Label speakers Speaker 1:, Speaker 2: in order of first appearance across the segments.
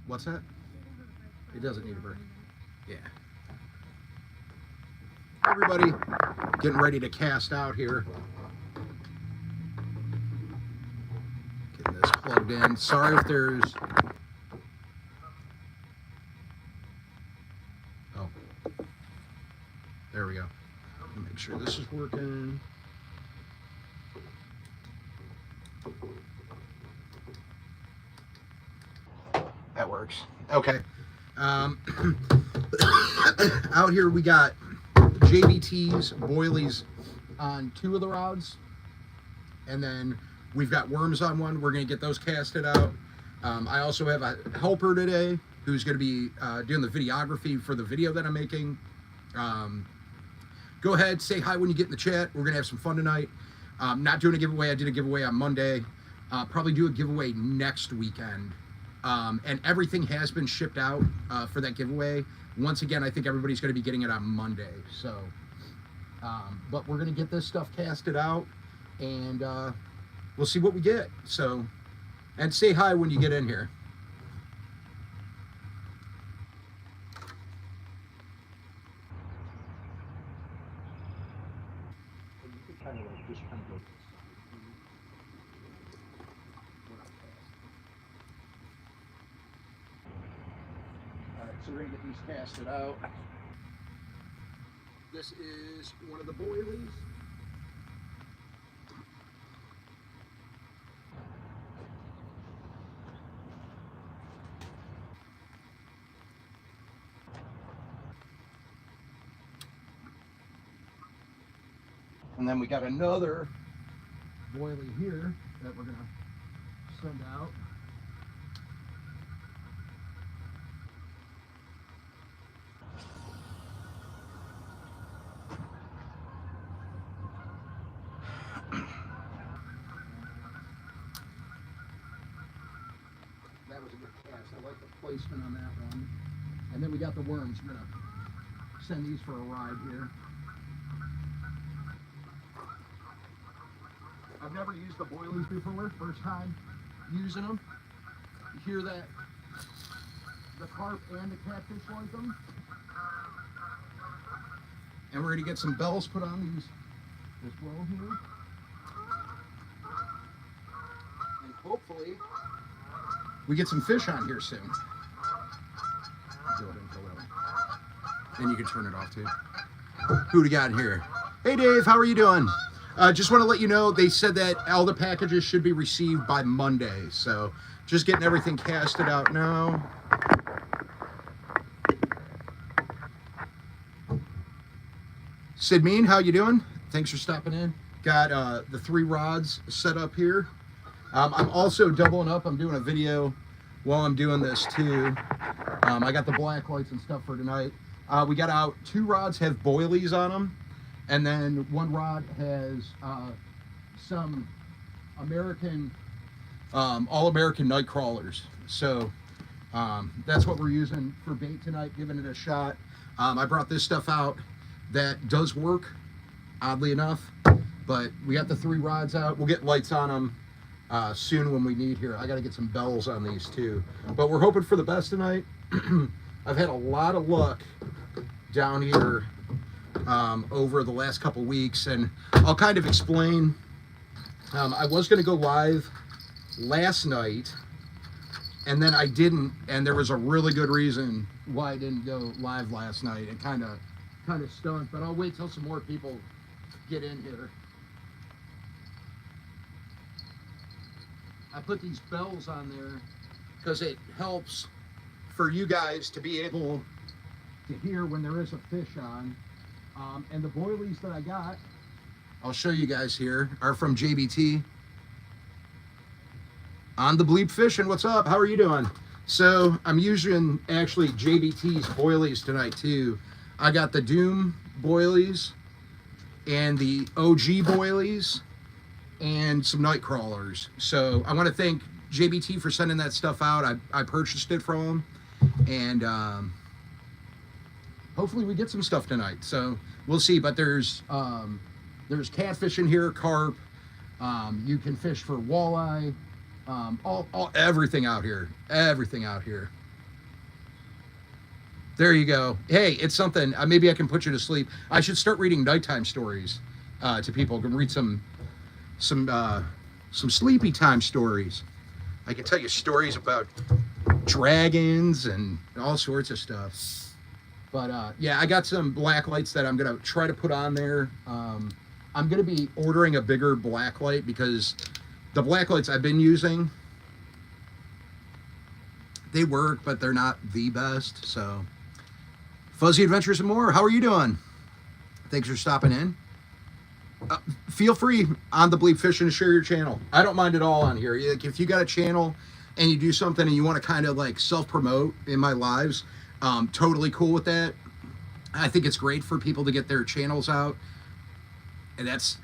Speaker 1: What's that? It doesn't need a break. Yeah. Everybody getting ready to cast out here. Getting this plugged in. Sorry if there's... Oh. There we go. Make sure this is working. That works. Okay. Out here we got JBT's boilies on 2 of the rods, and then we've got worms on 1. We're going to get those casted out. I also have a helper today who's going to be doing the videography for the video that I'm making. Go ahead, say hi when you get in the chat. We're going to have some fun tonight. Not doing a giveaway. I did a giveaway on Monday. Probably do a giveaway next weekend. And everything has been shipped out for that giveaway. Once again, I think everybody's going to be getting it on Monday. So, but we're going to get this stuff casted out, and we'll see what we get. So, and say hi when you get in here. So we're going to get these casted out. This is one of the boilies. And then we got another boilie here that we're going to send out. That was a good cast. I like the placement on that one. And then we got the worms. We're going to send these for a ride here. I've never used the boilies before. First time using them. You hear that? The carp and the catfish like them. And we're going to get some bells put on these as well here. And hopefully we get some fish on here soon. Go ahead and pull that one. And you can turn it off too. Who do we got in here? Hey Dave, how are you doing? Just want to let you know, they said that all the packages should be received by Monday. So just getting everything casted out now. Sid Mean, how you doing? Thanks for stopping in. Got the 3 rods set up here. I'm also doubling up. I'm doing a video while I'm doing this too. I got the black lights and stuff for tonight. We got out 2 rods have boilies on them, and then 1 rod has some American, all-American night crawlers. So that's what we're using for bait tonight, giving it a shot. I brought this stuff out that does work, oddly enough, but we got the 3 rods out. We'll get lights on them soon when we need here. I got to get some bells on these too, but we're hoping for the best tonight. I've had a lot of luck down here over the last couple weeks, and I'll kind of explain. I was going to go live last night, and then I didn't, and there was a really good reason why I didn't go live last night. It kind of stunk, but I'll wait till some more people get in here. I put these bells on there because it helps for you guys to be able to hear when there is a fish on. And the boilies that I got, I'll show you guys here, are from JBT. On the Bleep Fishing, what's up? How are you doing? So I'm using actually JBT's boilies tonight too. I got the Doom boilies and the OG boilies and some night crawlers. So I want to thank JBT for sending that stuff out. I purchased it from them, and hopefully we get some stuff tonight. So we'll see. But there's catfish in here, carp. You can fish for walleye. Everything out here. Everything out here. There you go. Hey, it's something. Maybe I can put you to sleep. I should start reading nighttime stories to people. Can read some sleepy time stories. I can tell you stories about dragons and all sorts of stuff. But yeah, I got some black lights that I'm gonna try to put on there. I'm gonna be ordering a bigger black light because the black lights I've been using, they work, but they're not the best. So, Fuzzy Adventures and more. How are you doing? Thanks for stopping in. Feel free on the Bleep Fishing to share your channel. I don't mind at all on here. Like, if you got a channel and you do something and you want to kind of like self-promote in my lives, totally cool with that. I think it's great for people to get their channels out. And that's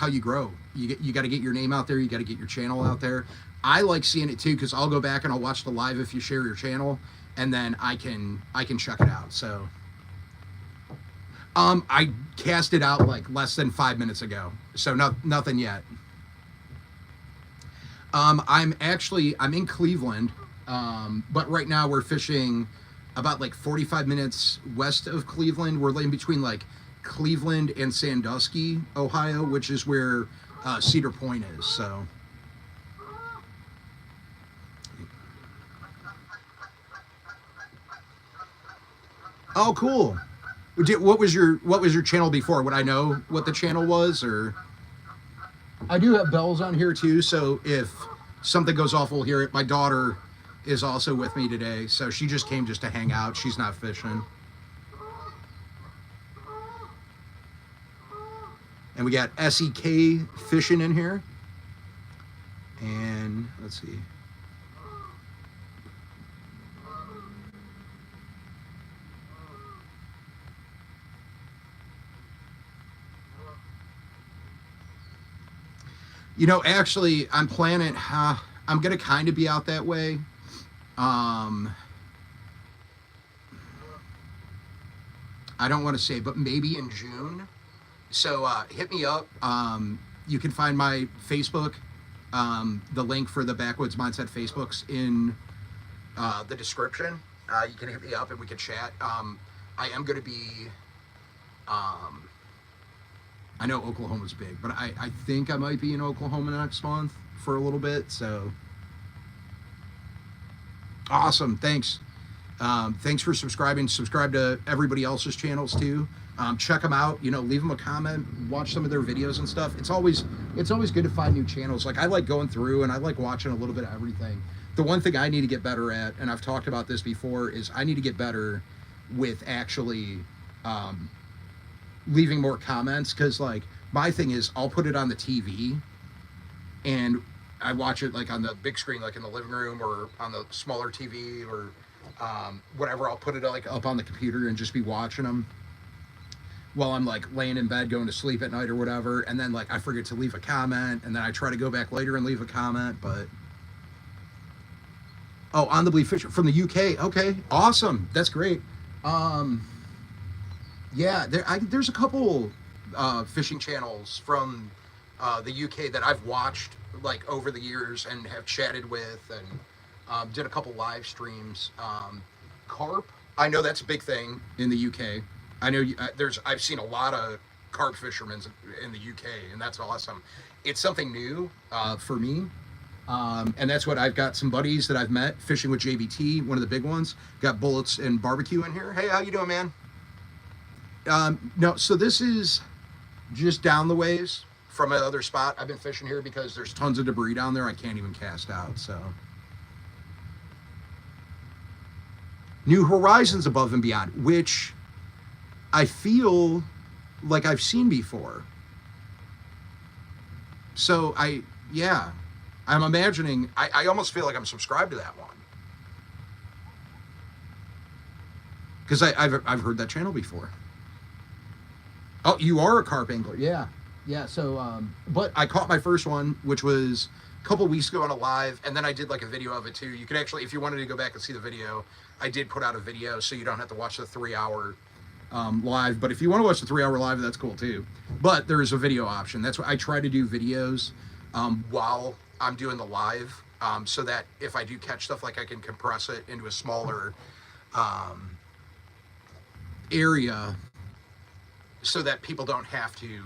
Speaker 1: how you grow. You got to get your name out there. You got to get your channel out there. I like seeing it too, because I'll go back and I'll watch the live if you share your channel, and then I can check it out. So I cast it out like less than 5 minutes ago, so nothing yet. I'm in Cleveland, but right now we're fishing about like 45 minutes west of Cleveland. We're in between like Cleveland and Sandusky, Ohio, which is where Cedar Point is. So. Oh, cool. What was your channel before? Would I know what the channel was? Or I do have bells on here too, so if something goes off, we'll hear it. My daughter is also with me today, so she just came just to hang out. She's not fishing. And we got SEK fishing in here. And let's see. You know, actually, I'm planning. I'm gonna kind of be out that way. I don't want to say, but maybe in June. So hit me up. You can find my Facebook. The link for the Backwoods Mindset Facebook's in the description. You can hit me up and we can chat. I am going to be. I know Oklahoma's big, but I think I might be in Oklahoma next month for a little bit. So awesome. Thanks. Thanks for subscribing. Subscribe to everybody else's channels too. Check them out. You know, leave them a comment. Watch some of their videos and stuff. It's always good to find new channels. Like, I like going through and I like watching a little bit of everything. The one thing I need to get better at, and I've talked about this before, is I need to get better with actually leaving more comments. Because like, my thing is, I'll put it on the TV and I watch it like on the big screen, like in the living room or on the smaller TV or whatever. I'll put it like up on the computer and just be watching them while I'm like laying in bed going to sleep at night or whatever. And then like I forget to leave a comment, and then I try to go back later and leave a comment. But oh, on the Bleep Fish from the UK. Okay, awesome. That's great. Yeah, there's a couple fishing channels from the UK that I've watched like over the years and have chatted with, and did a couple live streams. Carp, I know that's a big thing in the UK. I know I've seen a lot of carp fishermen in the UK, and that's awesome. It's something new for me. And that's what I've got some buddies that I've met fishing with JBT, one of the big ones. Got Bullets and Barbecue in here. Hey, how you doing, man? No, so this is just down the ways from another spot. I've been fishing here because there's tons of debris down there. I can't even cast out, so. New horizons above and beyond, which I feel like I've seen before. So I'm imagining, I almost feel like I'm subscribed to that one. Because I've heard that channel before. Oh, you are a carp angler. Yeah. So, but I caught my first one, which was a couple weeks ago on a live, and then I did like a video of it too. You could actually, if you wanted to go back and see the video, I did put out a video, so you don't have to watch the 3-hour live. But if you want to watch the 3-hour live, that's cool too. But there is a video option. That's what I try to do, videos while I'm doing the live, so that if I do catch stuff, like I can compress it into a smaller area so that people don't have to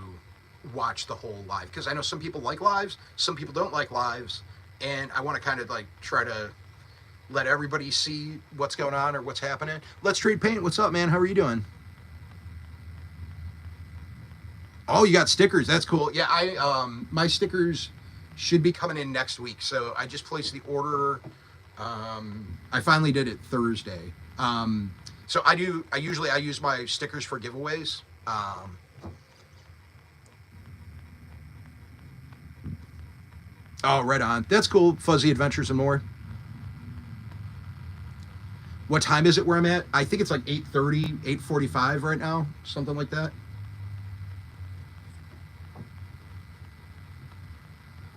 Speaker 1: watch the whole live, because I know some people like lives, some people don't like lives, and I want to kind of like try to let everybody see what's going on or what's happening. Let's Trade Paint. What's up, man? How are you doing? Oh, you got stickers. That's cool. Yeah, my stickers should be coming in next week. So I just placed the order. I finally did it Thursday. So I usually use my stickers for giveaways. Oh, right on. That's cool. Fuzzy Adventures and more. What time is it where I'm at? I think it's like 8:30, 8:45 right now, something like that.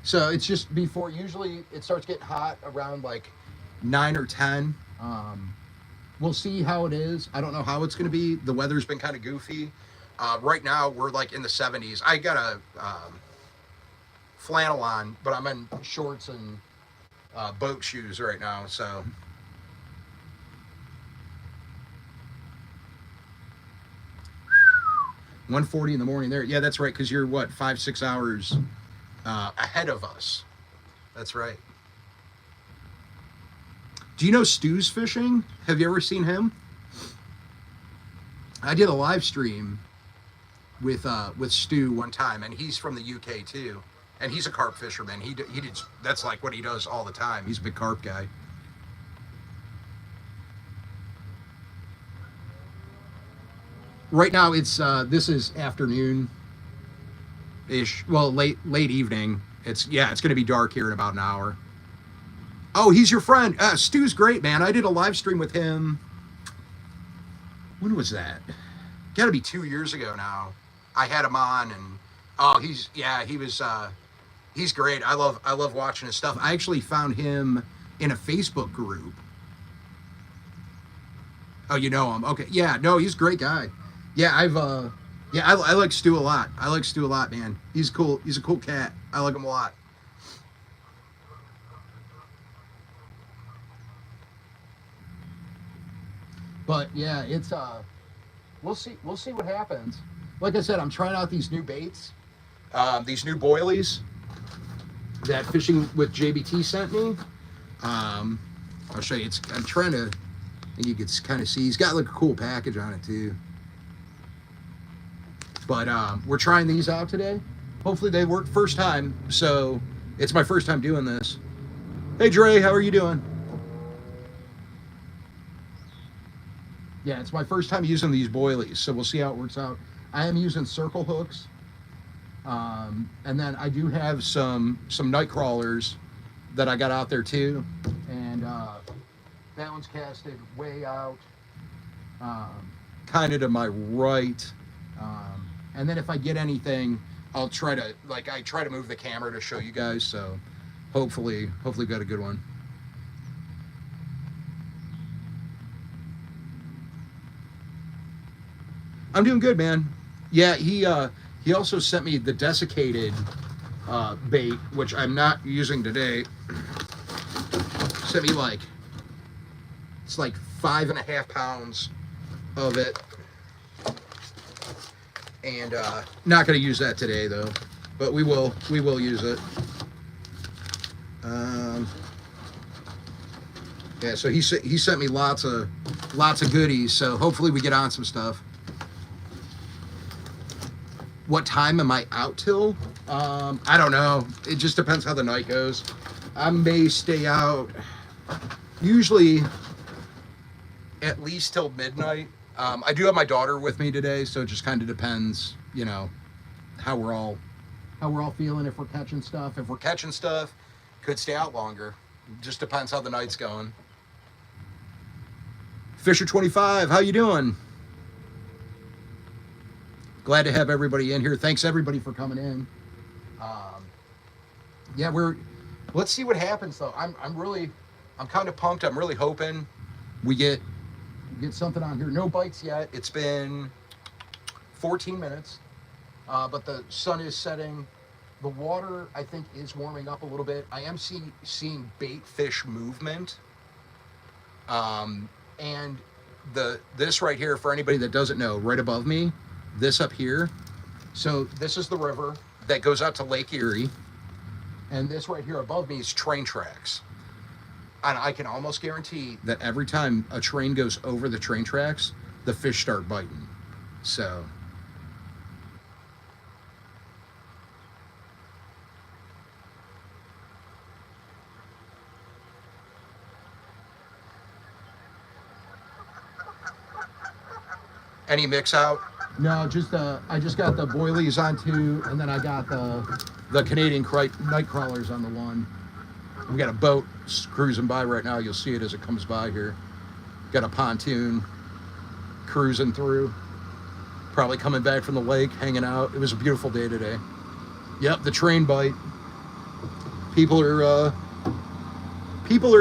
Speaker 1: So it's just before, usually it starts getting hot around like 9 or 10. We'll see how it is. I don't know how it's going to be. The weather's been kind of goofy. Right now we're like in the 70s. I got a flannel on, but I'm in shorts and boat shoes right now. So 1:40 in the morning there. Yeah, that's right. Because you're what, 5-6 hours ahead of us. That's right. Do you know Stu's Fishing? Have you ever seen him? I did a live stream with Stu one time, and he's from the UK too, and he's a carp fisherman. He did, that's like what he does all the time. He's a big carp guy. Right now it's this is afternoon ish. Well, late evening. It's going to be dark here in about an hour. Oh, he's your friend. Stu's great, man. I did a live stream with him. When was that? Got to be 2 years ago now. I had him on, and oh, he's great. I love watching his stuff. I actually found him in a Facebook group. Oh, you know him? Okay, yeah. No, he's a great guy. Yeah, I like Stu a lot. I like Stu a lot, man. He's cool. He's a cool cat. I like him a lot. But yeah, it's we'll see what happens. Like I said, I'm trying out these new baits, these new boilies that Fishing with JBT sent me. I'll show you. I'm trying to, and you can kind of see he's got like a cool package on it too. But we're trying these out today. Hopefully they work first time. So it's my first time doing this. Hey Dre, how are you doing? Yeah, it's my first time using these boilies, so we'll see how it works out. I am using circle hooks, and then I do have some night crawlers that I got out there too, and that one's casted way out, kind of to my right. And then if I get anything, I'll try to move the camera to show you guys. So hopefully got a good one. I'm doing good, man. Yeah, he also sent me the desiccated bait, which I'm not using today. Sent me it's like 5.5 pounds of it, and not going to use that today though, but we will use it. Yeah, so he sent me lots of goodies. So hopefully we get on some stuff. What time am I out till? I don't know. It just depends how the night goes. I may stay out usually at least till midnight. I do have my daughter with me today, so it just kind of depends, how we're all feeling. If we're catching stuff, could stay out longer. Just depends how the night's going. Fisher 25, how you doing? Glad to have everybody in here. Thanks everybody for coming in. Yeah, let's see what happens though. I'm kind of pumped. I'm really hoping we get something on here. No bites yet. It's been 14 minutes, but the sun is setting. The water, I think, is warming up a little bit. I am seeing bait fish movement, and this right here, for anybody that doesn't know, right above me, this up here. So this is the river that goes out to Lake Erie. And this right here above me is train tracks. And I can almost guarantee that every time a train goes over the train tracks, the fish start biting. So any mix out? No, just I just got the boilies on two, and then I got the Canadian night crawlers on the one. We got a boat cruising by right now. You'll see it as it comes by here. Got a pontoon cruising through. Probably coming back from the lake, hanging out. It was a beautiful day today. Yep, the train bite. People are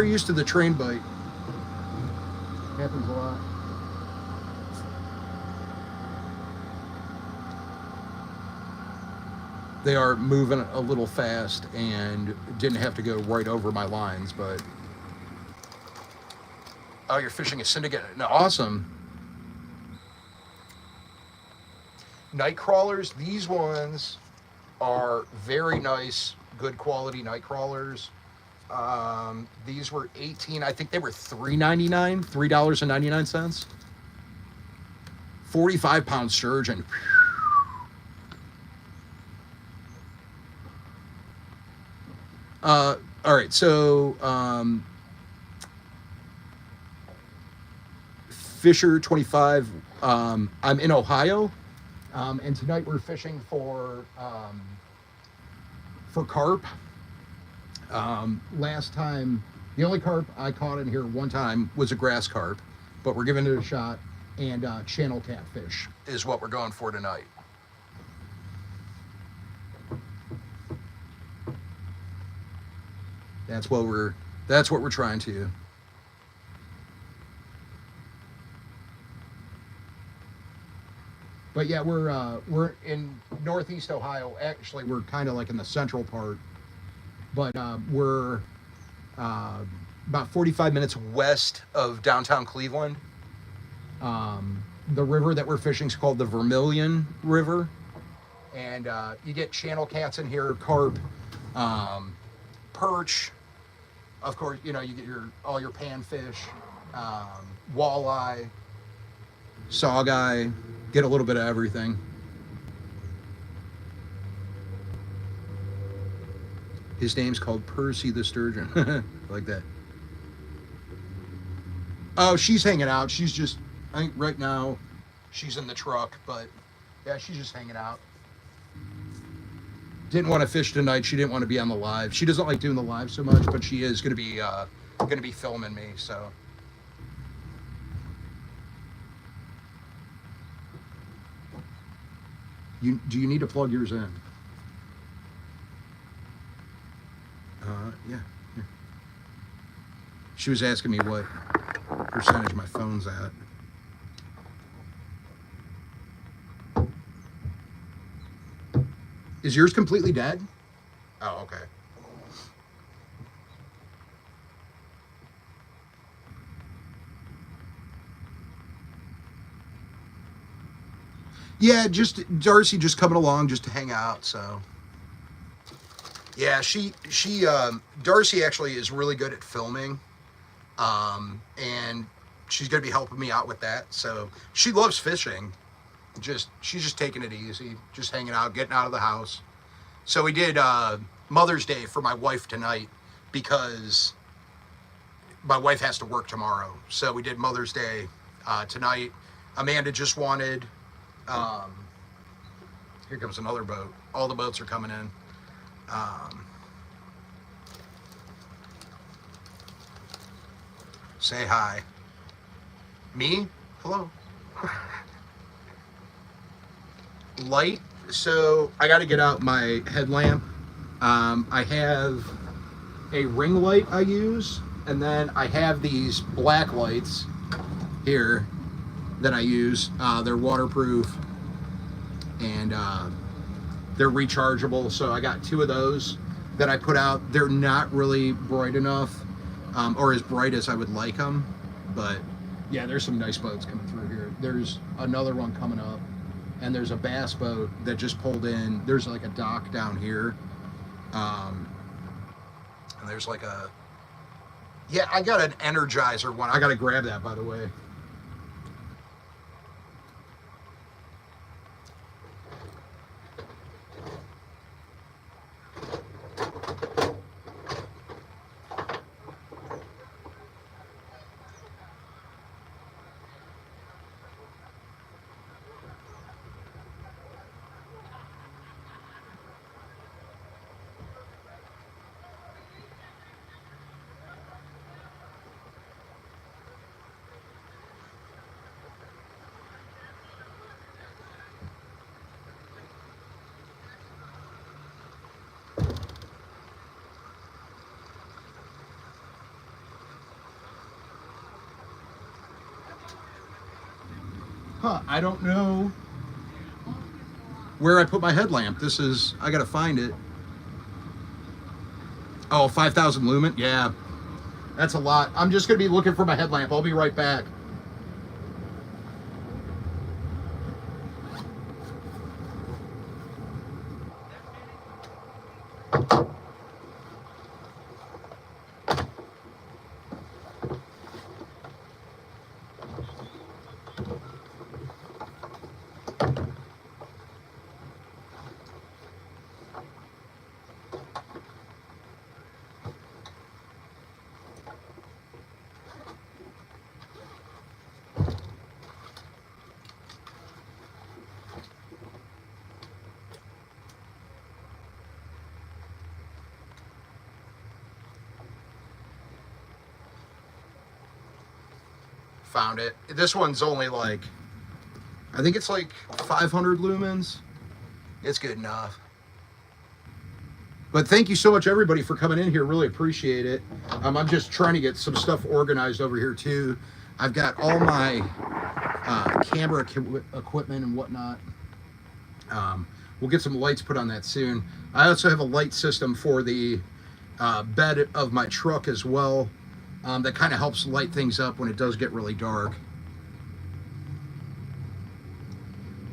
Speaker 1: used to the train bite. Happens a lot. They are moving a little fast and didn't have to go right over my lines, but... Oh, you're fishing a syndicate. No, awesome. Night crawlers, these ones are very nice, good quality night crawlers. These were 18, I think they were $3.99, $3.99. 45-pound sturgeon. All right, so Fisher 25. I'm in Ohio, and tonight we're fishing for carp. Last time, the only carp I caught in here one time was a grass carp, but we're giving it a shot. And channel catfish is what we're going for tonight. That's what we're trying to. But yeah, we're in Northeast Ohio. Actually, we're kind of like in the central part, but we're about 45 minutes west of downtown Cleveland. The river that we're fishing is called the Vermilion River, and you get channel cats in here, carp, perch. Of course, you know, you get all your panfish, walleye, saugeye, get a little bit of everything. His name's called Percy the Sturgeon. Like that. Oh, she's hanging out. She's just, I think right now, she's in the truck, but yeah, she's just hanging out. Didn't want to fish tonight. She didn't want to be on the live. She doesn't like doing the live so much, but she is going to be filming me. So do you need to plug yours in? Yeah. Here. She was asking me what percentage my phone's at. Is yours completely dead? Oh, okay. Yeah, just Darcy just coming along just to hang out, so. Yeah, Darcy actually is really good at filming. And she's going to be helping me out with that. So she loves fishing. She's just taking it easy, just hanging out, getting out of the house. So we did Mother's Day for my wife tonight because my wife has to work tomorrow. So we did Mother's Day tonight. Amanda just wanted, here comes another boat. All the boats are coming in. Say hi. Me? Hello. Light, so I got to get out my headlamp. I have a ring light I use, and then I have these black lights here that I use. They're waterproof and they're rechargeable, so I got two of those that I put out. They're not really bright enough, or as bright as I would like them, but Yeah, there's some nice boats coming through here. There's another one coming up, and there's a bass boat that just pulled in. There's like a dock down here. And there's like a, yeah, I got an Energizer one. I got to grab that, by the way. Huh, I don't know where I put my headlamp. This is, I gotta find it. Oh, 5,000 lumen? Yeah, that's a lot. I'm just gonna be looking for my headlamp. I'll be right back. Found it. This one's only like, I think it's like 500 lumens. It's good enough. But thank you so much, everybody, for coming in here. Really appreciate it. I'm just trying to get some stuff organized over here too. I've got all my camera equipment and whatnot. We'll get some lights put on that soon. I also have a light system for the bed of my truck as well. That kind of helps light things up when it does get really dark.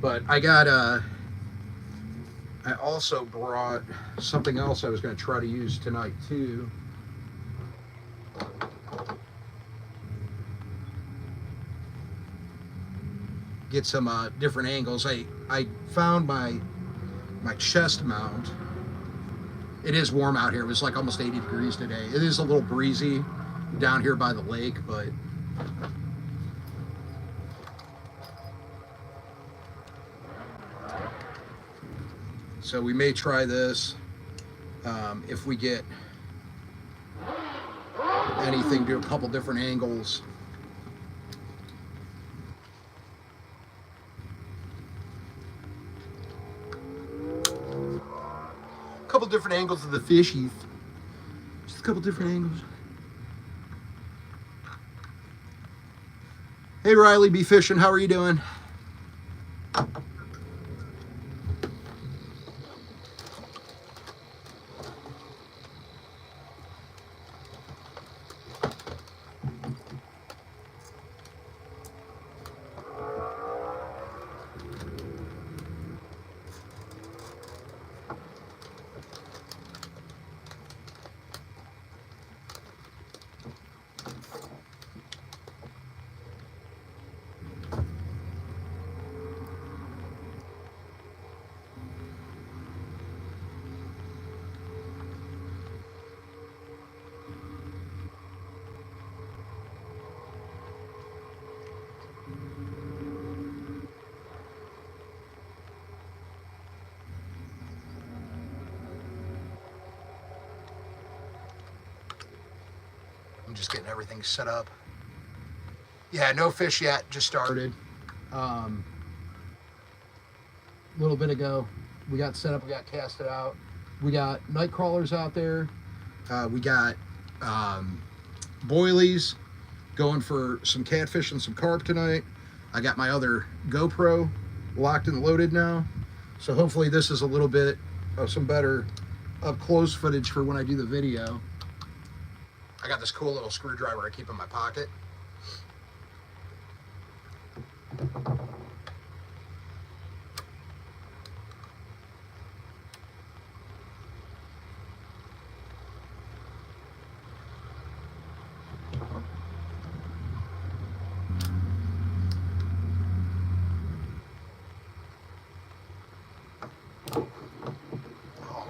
Speaker 1: But I got I also brought something else I was going to try to use tonight too. Get some different angles. I found my chest mount. It is warm out here. It was like almost 80 degrees today. It is a little breezy down here by the lake, but so we may try this if we get anything, do a couple different angles. A couple different angles of the fishies. Just a couple different angles. Hey Riley, Be Fishing, how are you doing? I'm just getting everything set up. Yeah, no fish yet, just started. A little bit ago, we got set up, we got casted out. We got night crawlers out there. We got boilies going for some catfish and some carp tonight. I got my other GoPro locked and loaded now. So hopefully this is a little bit of some better up close footage for when I do the video. I got this cool little screwdriver I keep in my pocket. Oh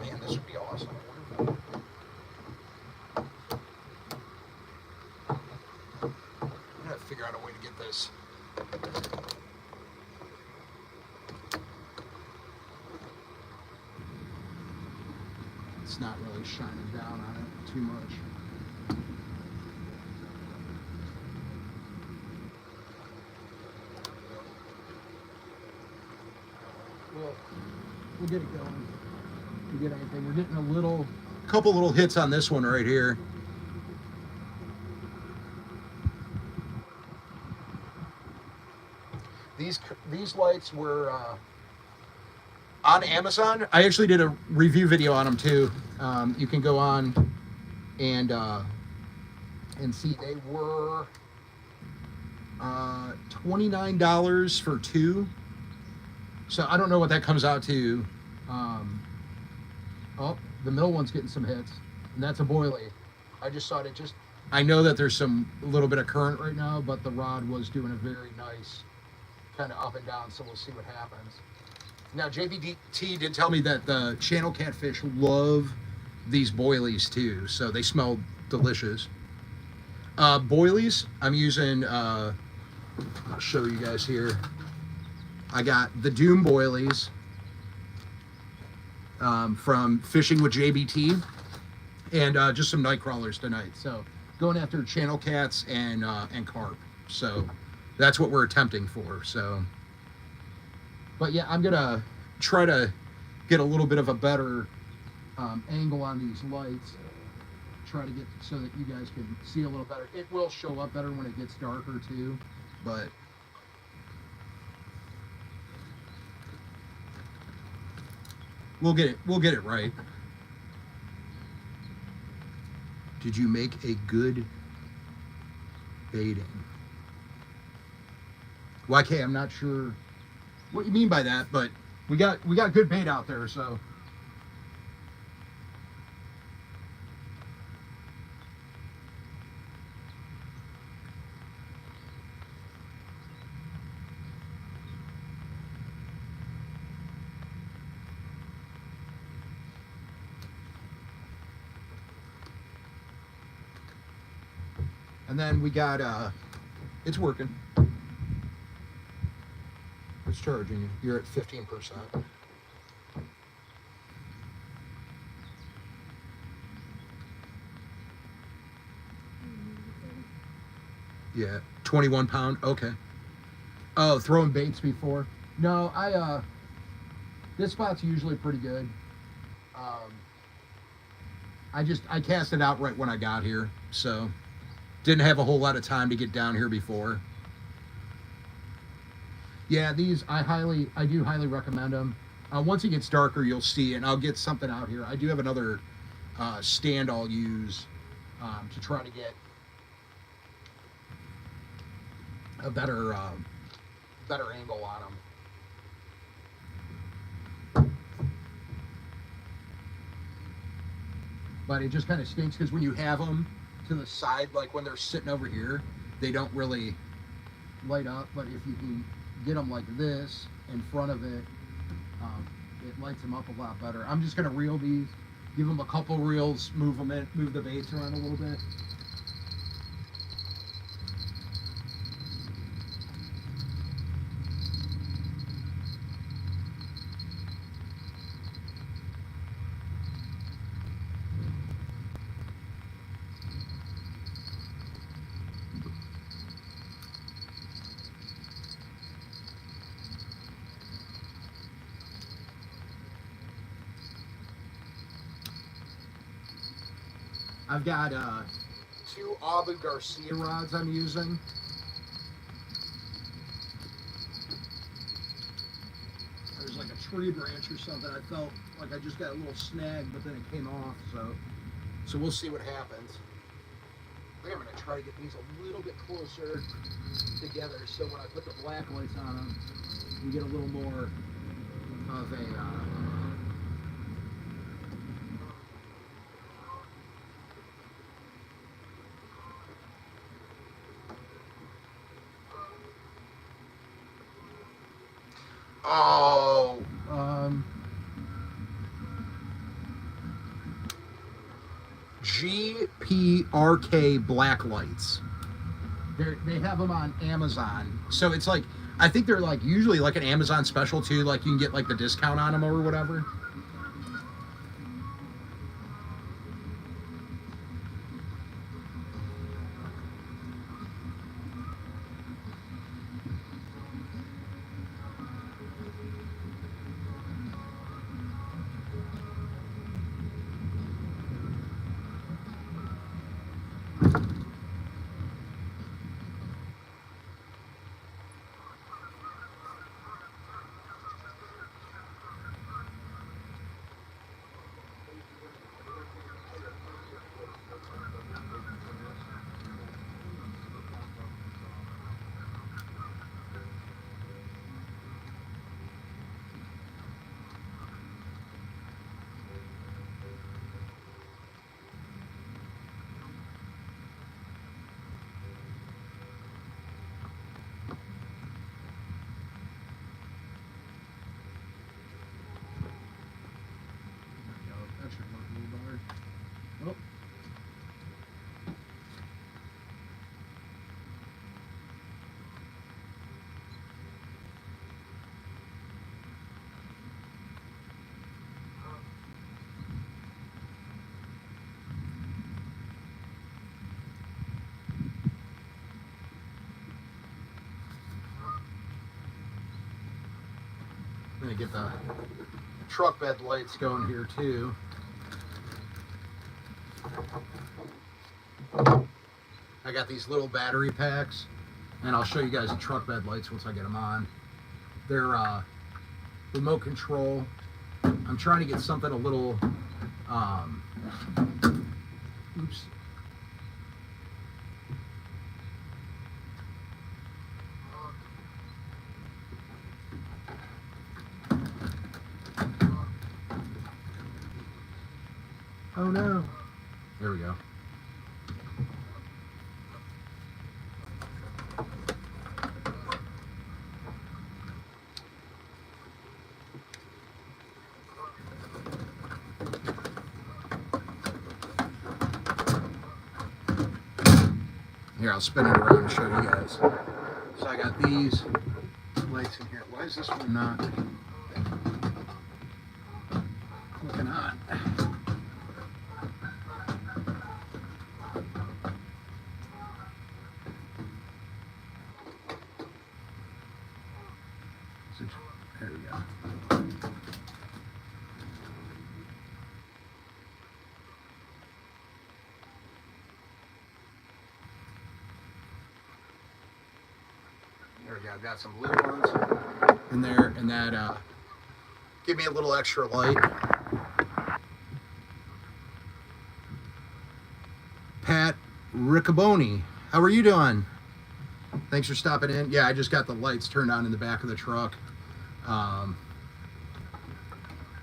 Speaker 1: man, this would be awesome. I'm gonna figure out a way to get this. It's not really shining down on it too much. We'll get it going. We get anything. We're getting a couple little hits on this one right here. These lights were on Amazon. I actually did a review video on them too. You can go on and see. They were $29 for two. So I don't know what that comes out to. Oh, the middle one's getting some hits, and that's a boilie. I just thought it just. I know that there's a little bit of current right now, but the rod was doing a very nice kind of up and down, so we'll see what happens. Now, JBT did tell me that the channel catfish love these boilies too, so they smell delicious. Boilies, I'm using, I'll show you guys here. I got the Doom boilies from Fishing with JBT, and just some night crawlers tonight. So going after channel cats and carp. So that's what we're attempting for. So, but yeah, I'm gonna try to get a little bit of a better angle on these lights. Try to get so that you guys can see a little better. It will show up better when it gets darker too, but we'll get it right. Did you make a good baiting? Well, okay, I'm not sure what you mean by that, but we got good bait out there, so. And then we got, it's working. It's charging you. You're at 15%. Yeah, 21 pound. Okay. Oh, throwing baits before? No, this spot's usually pretty good. I cast it out right when I got here, so didn't have a whole lot of time to get down here before. Yeah, these I do highly recommend them. Once it gets darker, you'll see, and I'll get something out here. I do have another stand I'll use to try to get a better angle on them. But it just kind of stinks because when you have them to the side, like when they're sitting over here, they don't really light up. But if you can get them like this in front of it, it lights them up a lot better. I'm just gonna reel these, give them a couple reels, move the baits around a little bit. I've got 2 Abu Garcia rods I'm using. There's like a tree branch or something. I felt like I just got a little snag, but then it came off. So we'll see what happens. I think I'm gonna try to get these a little bit closer. together. So when I put the black lights on them, you get a little more of a GPRK black lights. They have them on Amazon. So it's like, I think they're like usually like an Amazon special too. Like you can get like the discount on them or whatever. I'm gonna get the truck bed lights going here too. I got these little battery packs, and I'll show you guys the truck bed lights once I get them on. They're remote control. I'm trying to get something a little, oops. Oh no. There we go. Here, I'll spin it around and show you guys. So I got these lights in here. Why is this one not looking on? There we go. There we go. I've got some blue ones in there, and that give me a little extra light. Pat Riccaboni, how are you doing? Thanks for stopping in. Yeah, I just got the lights turned on in the back of the truck.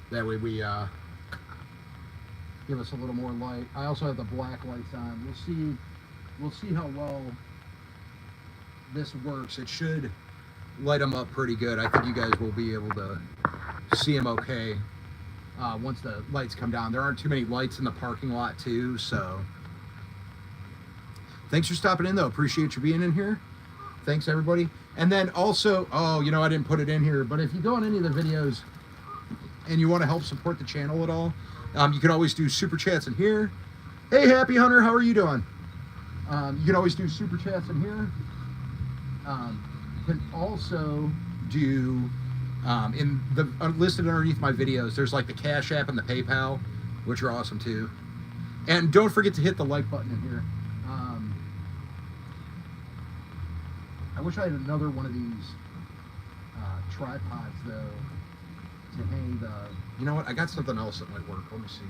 Speaker 1: That way we give us a little more light. I also have the black lights on. We'll see how well this works. It should light them up pretty good. I think you guys will be able to see them okay once the lights come down. There aren't too many lights in the parking lot too, so thanks for stopping in though. Appreciate you being in here. Thanks everybody. And then also, oh, you know, I didn't put it in here, but if you go on any of the videos and you want to help support the channel at all, you can always do super chats in here. Hey, Happy Hunter, how are you doing? You can always do super chats in here. You can also do, in the listed underneath my videos, there's like the Cash App and the PayPal, which are awesome too. And don't forget to hit the like button in here. I wish I had another one of these tripods though to hang the. You know what? I got something else that might work. Let me see.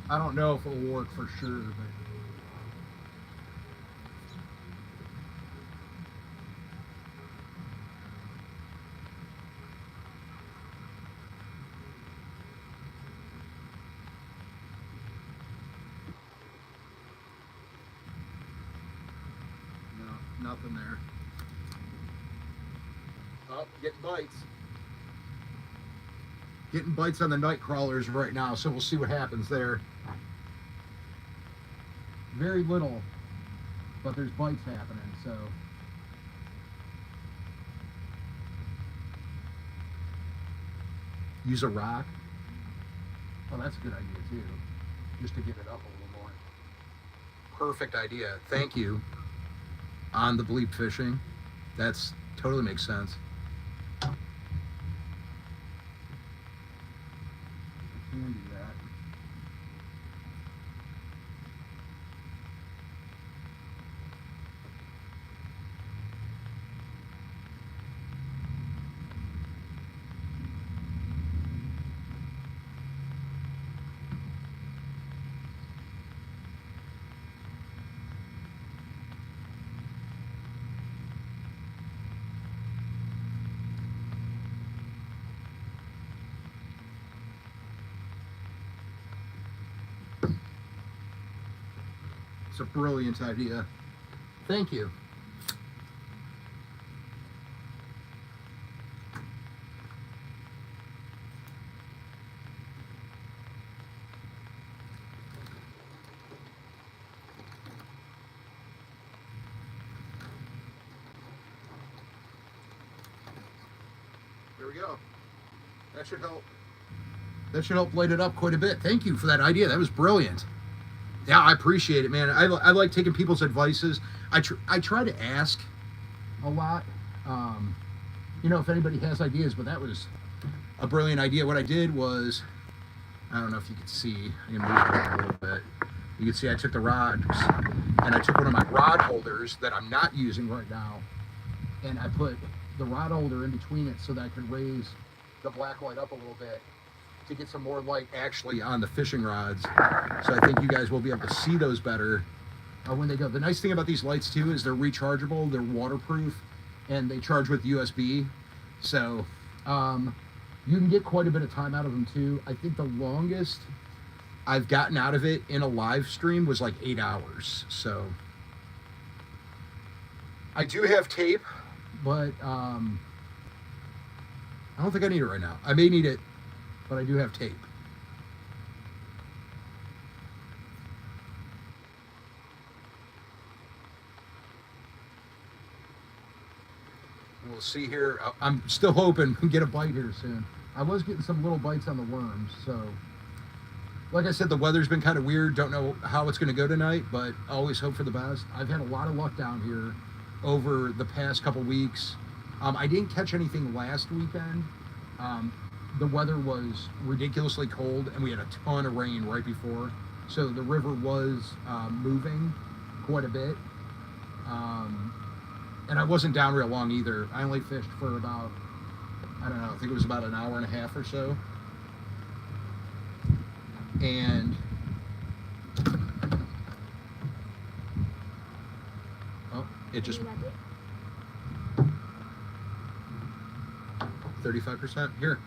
Speaker 1: I don't know if it'll work for sure, but no, nothing there. Oh, getting bites. Getting bites on the night crawlers right now, so we'll see what happens there. Very little, but there's bites happening, so. Use a rock. Oh, that's a good idea too, just to get it up a little more. Perfect idea. Thank you. On the bleep fishing. That's totally makes sense. I can do that. It's a brilliant idea. Thank you. There we go. That should help. That should help light it up quite a bit. Thank you for that idea. That was brilliant. Yeah, I appreciate it, man. I like taking people's advices. I try to ask a lot, you know, if anybody has ideas, but that was a brilliant idea. What I did was, I don't know if you can see, I can move it around a little bit. You can see I took the rods and I took one of my rod holders that I'm not using right now, and I put the rod holder in between it so that I could raise the black light up a little bit to get some more light actually on the fishing rods. So I think you guys will be able to see those better when they go. The nice thing about these lights too is they're rechargeable, they're waterproof, and they charge with USB. So you can get quite a bit of time out of them too. I think the longest I've gotten out of it in a live stream was like 8 hours. So I do have tape, but I don't think I need it right now. I may need it, but I do have tape. We'll see here. I'm still hoping we can get a bite here soon. I was getting some little bites on the worms, so like I said, the weather's been kind of weird. Don't know how it's going to go tonight, but always hope for the best. I've had a lot of luck down here over the past couple weeks. I didn't catch anything last weekend. The weather was ridiculously cold, and we had a ton of rain right before, so the river was moving quite a bit. And I wasn't down real long either. I only fished for about, I don't know, I think it was about an hour and a half or so. And oh, it just 35%. Here.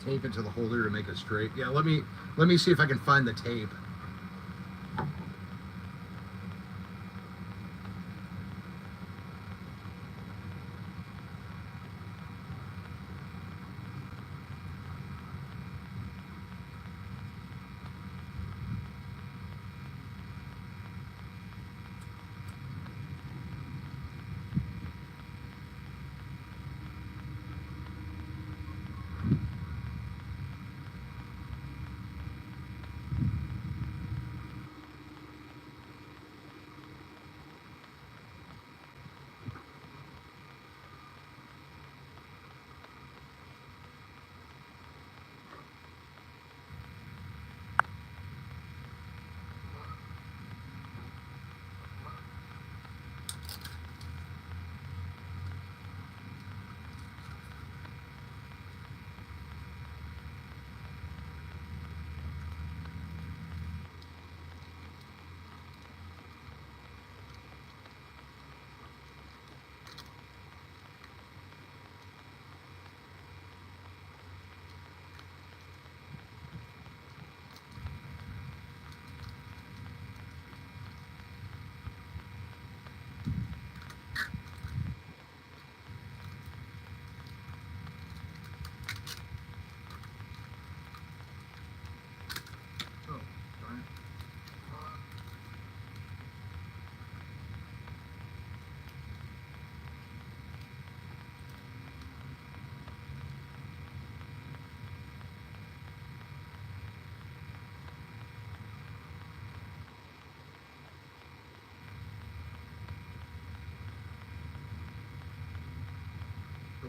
Speaker 1: Tape it to the holder to make it straight. Yeah, let me see if I can find the tape.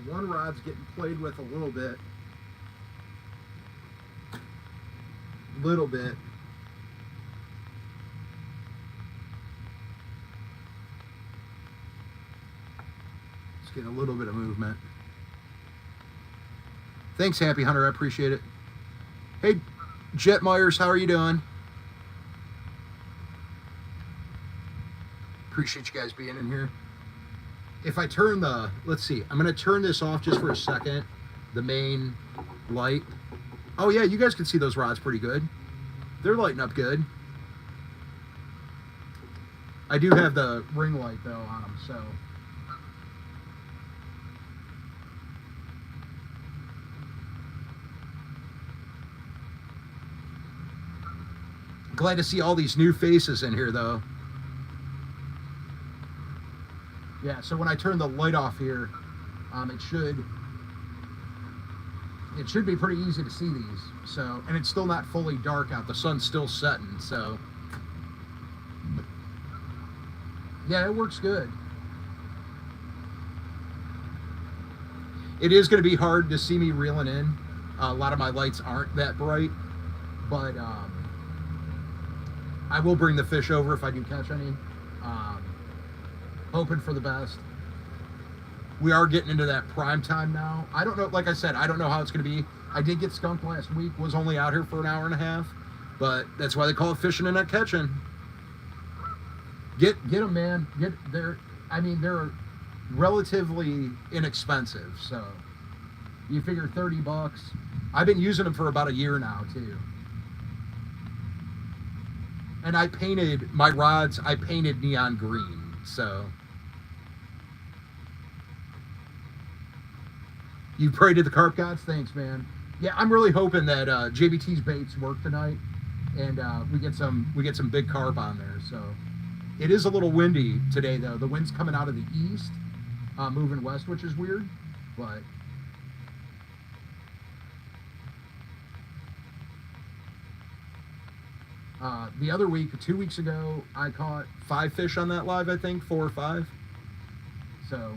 Speaker 1: one rod's getting played with a little bit. Little bit. Just getting a little bit of movement. Thanks, Happy Hunter. I appreciate it. Hey, Jet Myers, how are you doing? Appreciate you guys being in here. If I turn the, let's see, I'm going to turn this off just for a second, the main light. Oh yeah, you guys can see those rods pretty good. They're lighting up good. I do have the ring light though on them, so. Glad to see all these new faces in here though. Yeah, so when I turn the light off here, it should be pretty easy to see these. So, and it's still not fully dark out. The sun's still setting, so. Yeah, it works good. It is going to be hard to see me reeling in. A lot of my lights aren't that bright, but I will bring the fish over if I do catch any. Hoping for the best. We are getting into that prime time now. I don't know, like I said, I don't know how it's going to be. I did get skunked last week, was only out here for an hour and a half, but that's why they call it fishing and not catching. Get them, man. I mean, they're relatively inexpensive, so you figure 30 bucks. I've been using them for about a year now, too. And I painted my rods, I painted neon green, so. You pray to the carp gods? Thanks, man. Yeah, I'm really hoping that JBT's baits work tonight, and we get some big carp on there. So it is a little windy today, though. The wind's coming out of the east, moving west, which is weird, but the other week, 2 weeks ago, I caught 5 fish on that live. I think 4 or 5. So.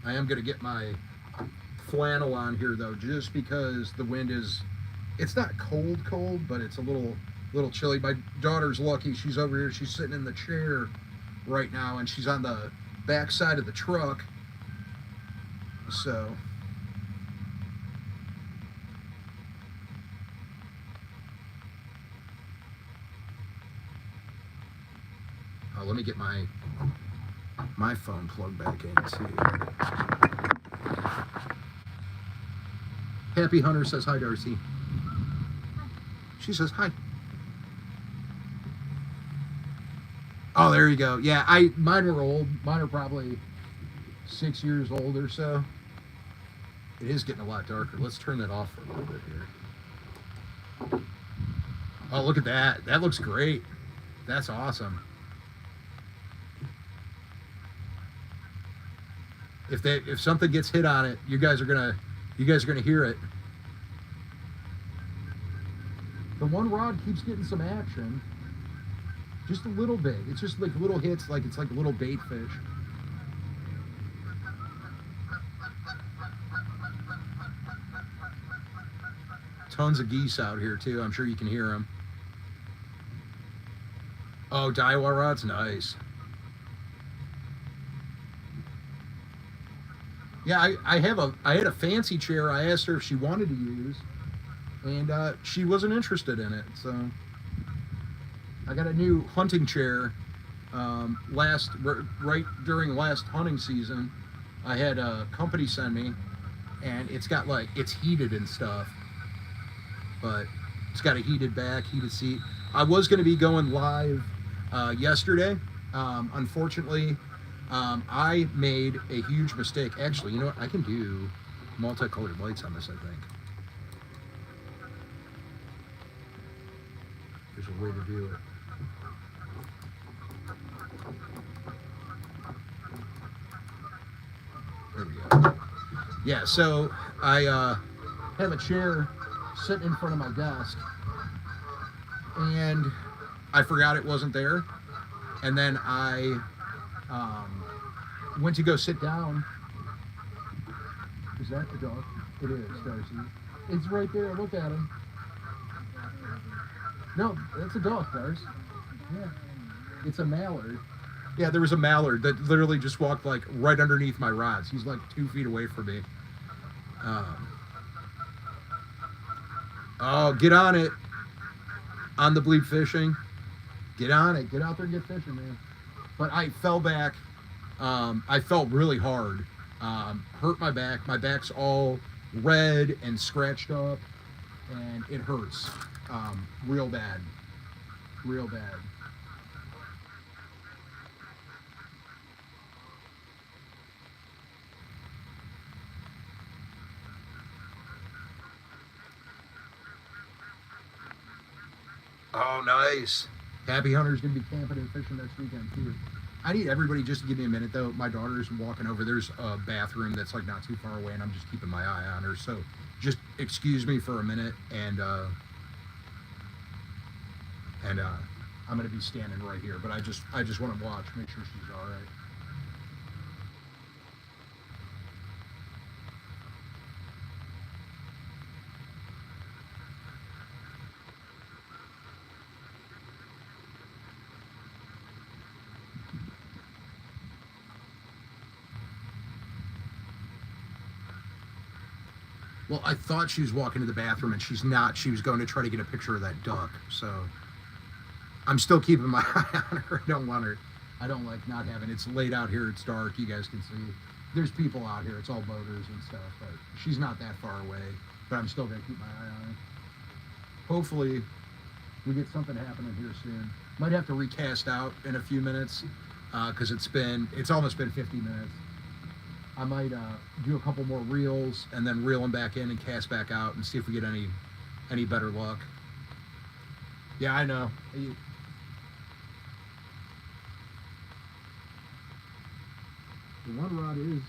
Speaker 1: I am going to get my flannel on here though, just because the wind is, it's not cold, but it's a little chilly. My daughter's lucky. She's over here. She's sitting in the chair right now, and she's on the back side of the truck. So. Oh, let me get my phone plugged back in too. Happy Hunter says hi, Darcy. She says hi. Oh, there you go. Yeah, mine were old. Mine are probably 6 years old or so. It is getting a lot darker. Let's turn that off for a little bit here. Oh, look at that. That looks great. That's awesome. If something gets hit on it, you guys are gonna hear it. The one rod keeps getting some action, just a little bit. It's just like little hits, like it's like a little bait fish. Tons of geese out here too. I'm sure you can hear them. Oh, Daiwa rod's nice. Yeah, I had a fancy chair I asked her if she wanted to use, and she wasn't interested in it. So I got a new hunting chair right during last hunting season. I had a company send me, and it's got it's heated and stuff, but it's got a heated back, heated seat. I was going to be going live yesterday. Unfortunately, I made a huge mistake. Actually, you know what? I can do multicolored lights on this, I think. There's a way to do it. There we go. Yeah, so I have a chair sitting in front of my desk, and I forgot it wasn't there. And then I went to go sit down. Is that the dog? It is, Darcy. It's right there. Look at him. No, that's a dog, Darcy. Yeah. It's a mallard. Yeah, there was a mallard that literally just walked like right underneath my rods. He's like 2 feet away from me. Oh, get on it. On the bleep fishing. Get on it. Get out there and get fishing, man. But I fell back. I felt really hard. Hurt my back. My back's all red and scratched up, and it hurts. Real bad. Real bad. Oh, nice. Happy Hunter's going to be camping and fishing next weekend, too. I need everybody just to give me a minute, though. My daughter's walking over. There's a bathroom that's, like, not too far away, and I'm just keeping my eye on her. So just excuse me for a minute, and I'm going to be standing right here. But I just want to watch, make sure she's all right. Well, I thought she was walking to the bathroom, and she's not. She was going to try to get a picture of that duck. So I'm still keeping my eye on her. I don't want her. I don't like not having. It's late out here. It's dark. You guys can see. There's people out here. It's all boaters and stuff. But she's not that far away. But I'm still gonna keep my eye on her. Hopefully, we get something happening here soon. Might have to recast out in a few minutes because it's almost been 50 minutes. I might do a couple more reels and then reel them back in and cast back out and see if we get any better luck. Yeah, I know. The one rod is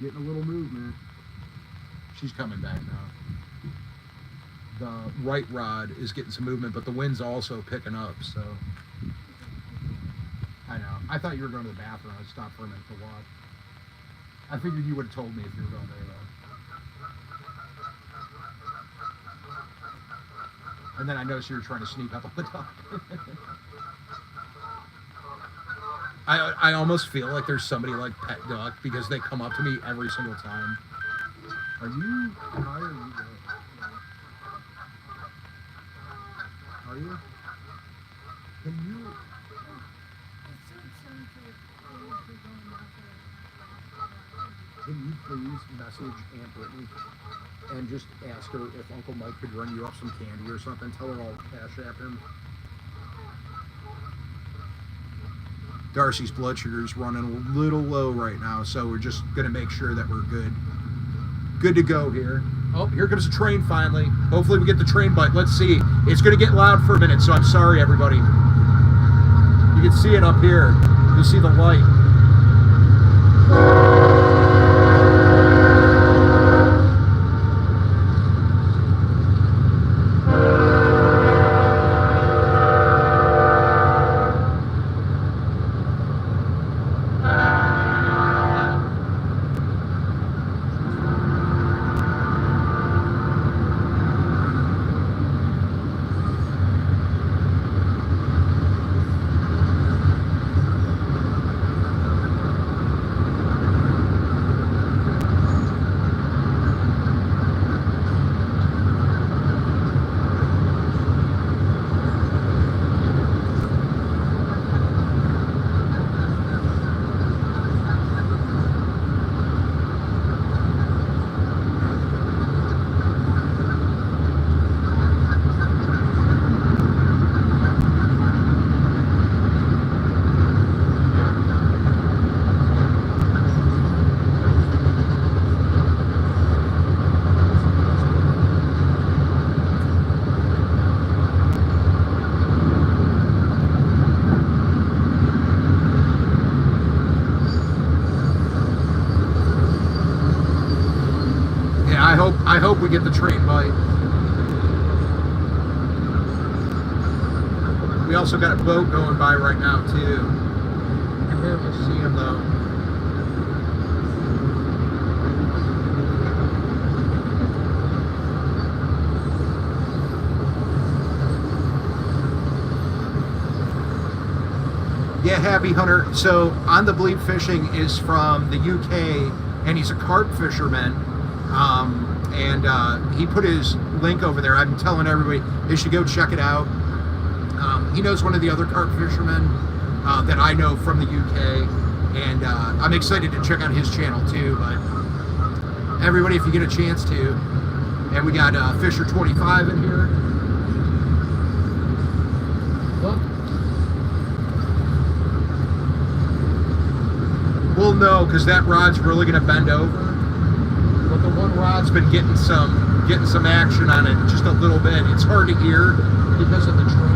Speaker 1: getting a little movement. She's coming back now. The right rod is getting some movement, but the wind's also picking up, so. I know. I thought you were going to the bathroom. I stopped for a minute to watch. I figured you would have told me if you were going there, though. And then I noticed you were trying to sneak up on the duck. I almost feel like there's somebody like Pet Duck because they come up to me every single time. Are you high or are you good? Are you? Can you? Can you please message Aunt Brittany and just ask her if Uncle Mike could run you up some candy or something? Tell her I'll cash app him. Darcy's blood sugar is running a little low right now, so we're just going to make sure that we're good to go here. Oh, here comes the train finally. Hopefully we get the train bite. Let's see. It's going to get loud for a minute, so I'm sorry, everybody. You can see it up here. You'll see the light. I hope we get the train bite. We also got a boat going by right now too. You can barely see him though. Yeah, Happy Hunter. So On the Bleep Fishing is from the UK, and he's a carp fisherman. He put his link over there. I'm telling everybody they should go check it out. He knows one of the other carp fishermen that I know from the UK, and I'm excited to check out his channel too. But everybody, if you get a chance to, and we got Fisher 25 in here. We'll know because that rod's really going to bend over. But the one rod's been getting some action on it just a little bit. It's hard to hear because of the train.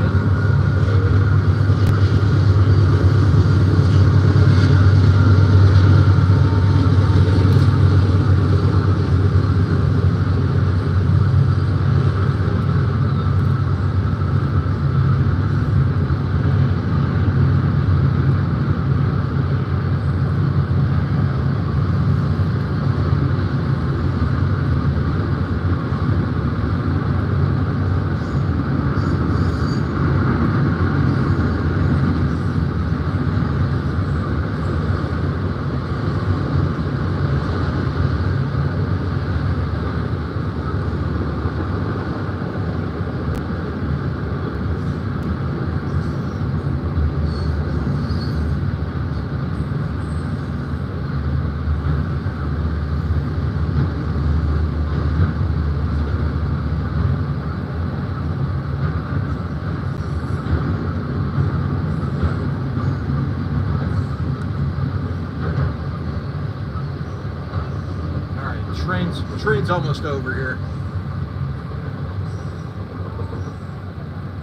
Speaker 1: Train's almost over here.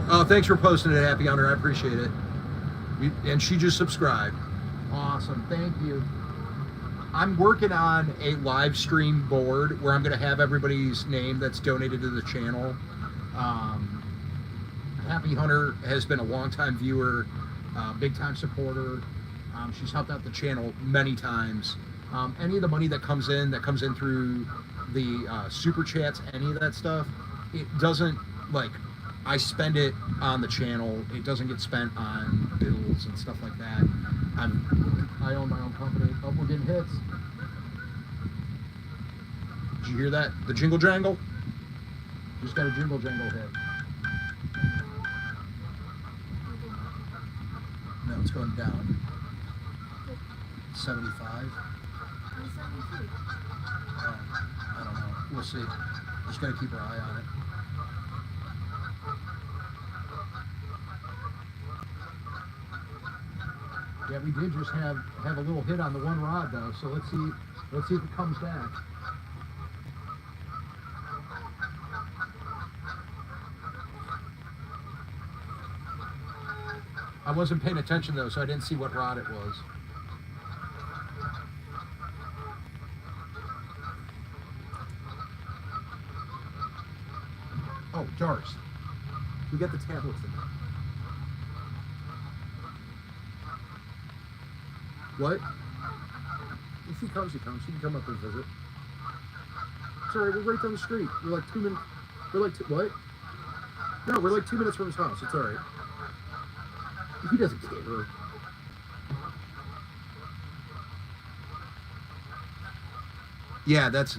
Speaker 1: Oh, thanks for posting it, Happy Hunter. I appreciate it. And she just subscribed. Awesome. Thank you. I'm working on a live stream board where I'm going to have everybody's name that's donated to the channel. Happy Hunter has been a longtime viewer, big time supporter. She's helped out the channel many times. Any of the money that comes in through the super chats, any of that stuff, it doesn't, like, I spend it on the channel. It doesn't get spent on bills and stuff like that. I own my own company. Oh, we're getting hits. Did you hear that? The jingle jangle? Just got a jingle jangle hit. No, it's going down. 75. I don't know. We'll see. Just gotta keep our eye on it. Yeah, we did just have a little hit on the one rod though. So let's see if it comes back. I wasn't paying attention though, so I didn't see what rod it was. Oh, jars. We got the tablets in there. What? If he comes, he comes. He can come up and visit. It's alright, we're right down the street. We're like 2 minutes. We're like, what? No, we're like 2 minutes from his house. It's alright. He doesn't care. Yeah, that's...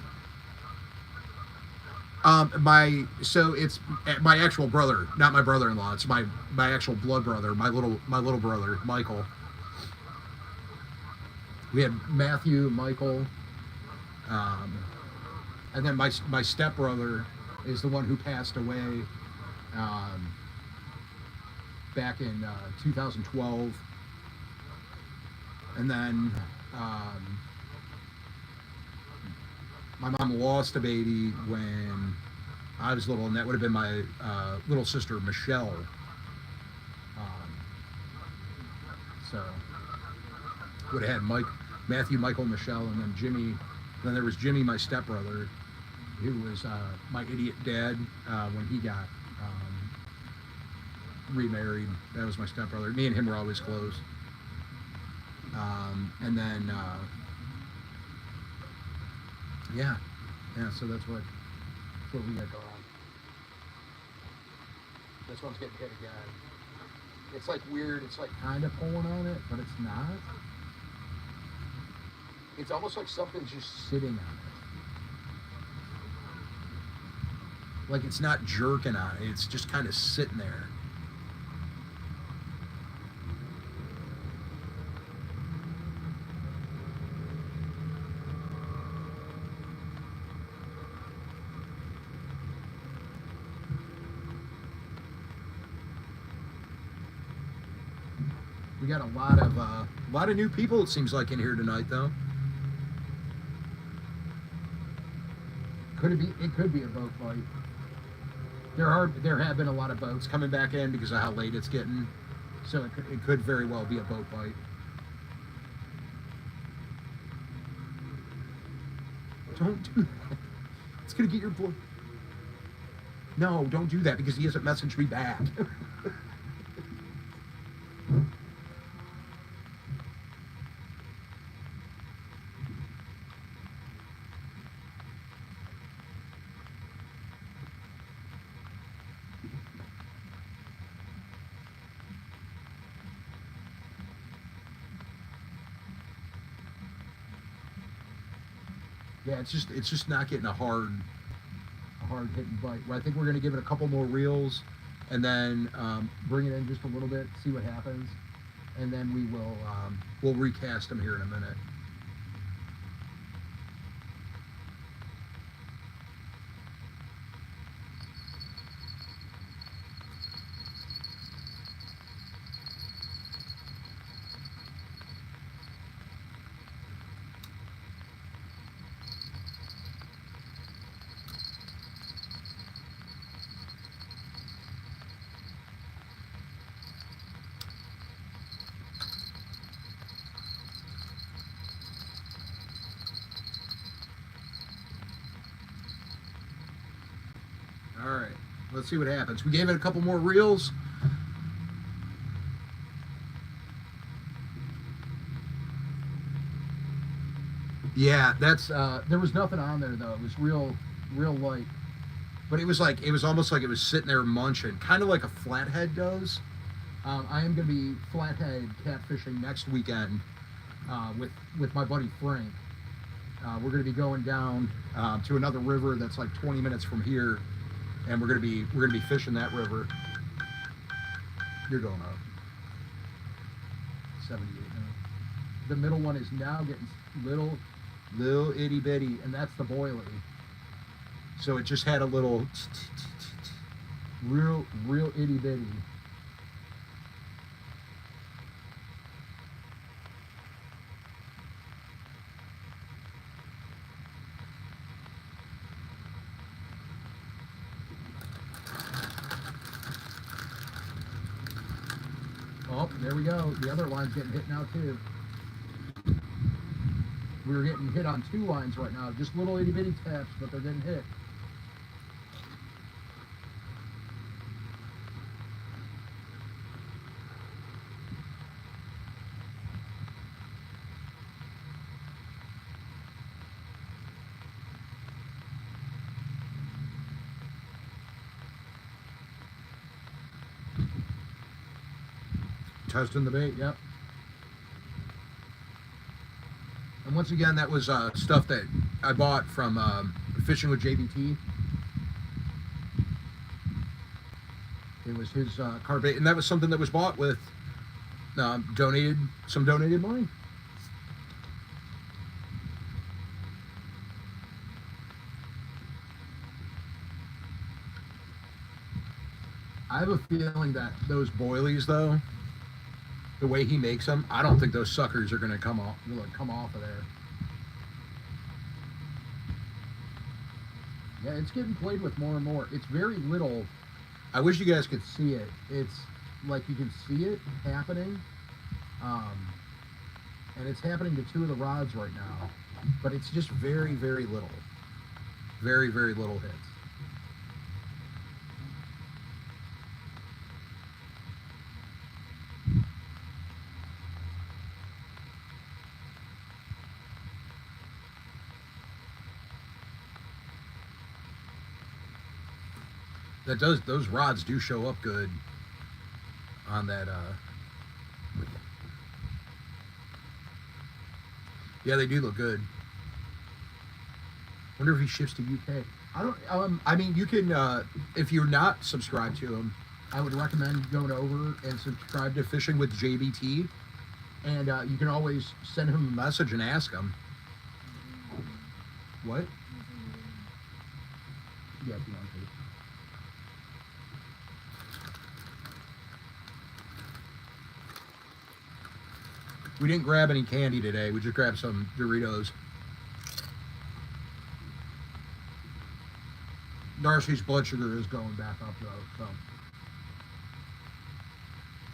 Speaker 1: so it's my actual brother, not my brother-in-law. It's my actual blood brother, my little brother, Michael. We had Matthew, Michael, and then my stepbrother is the one who passed away back in 2012, and then my mom lost a baby when I was little, and that would have been my little sister, Michelle. So would have had Matthew, Michael, Michelle, and then Jimmy. Then there was Jimmy, my stepbrother, who was my idiot dad when he got remarried. That was my stepbrother. Me and him were always close. And then, yeah, so that's what we got going on. This one's getting hit again. It's like weird. It's like kind of pulling on it, but it's not. It's almost like something's just sitting on it. Like it's not jerking on it. It's just kind of sitting there. We got a lot of new people, it seems like, in here tonight, though. It could be a boat fight. There have been a lot of boats coming back in because of how late it's getting, so it could very well be a boat fight. Don't do that. It's gonna get your boy. No, don't do that because he hasn't messaged me back. Yeah, it's just not getting a hard hitting bite. Well, I think we're gonna give it a couple more reels, and then bring it in just a little bit, see what happens, and then we will we'll recast them here in a minute. All right, let's see what happens. We gave it a couple more reels. Yeah, that's there was nothing on there though. It was real light, but it was almost like it was sitting there munching, kind of like a flathead does. I am going to be flathead catfishing next weekend with my buddy Frank. We're going to be going down to another river that's like 20 minutes from here, and we're going to be fishing that river. You're going up 78 now. The middle one is now getting little itty bitty, and that's the boilie. So it just had a little real itty bitty. Oh, there we go. The other line's getting hit now too. We were getting hit on two lines right now. Just little itty bitty taps, but they're getting hit. Testing the bait, yep. And once again, that was stuff that I bought from Fishing with JBT. It was his carp bait, and that was something that was bought with donated money. I have a feeling that those boilies, though, the way he makes them, I don't think those suckers are going to come off of there. Yeah, it's getting played with more and more. It's very little. I wish you guys could see it. It's like you can see it happening. And it's happening to two of the rods right now. But it's just very, very little. Very, very little hits. those rods do show up good on that. Yeah, they do look good. Wonder if he ships to UK. I don't. I mean, you can if you're not subscribed to him, I would recommend going over and subscribe to Fishing with JBT, and you can always send him a message and ask him. What? Yeah, if you want to. We didn't grab any candy today. We just grabbed some Doritos. Darcy's blood sugar is going back up though, so.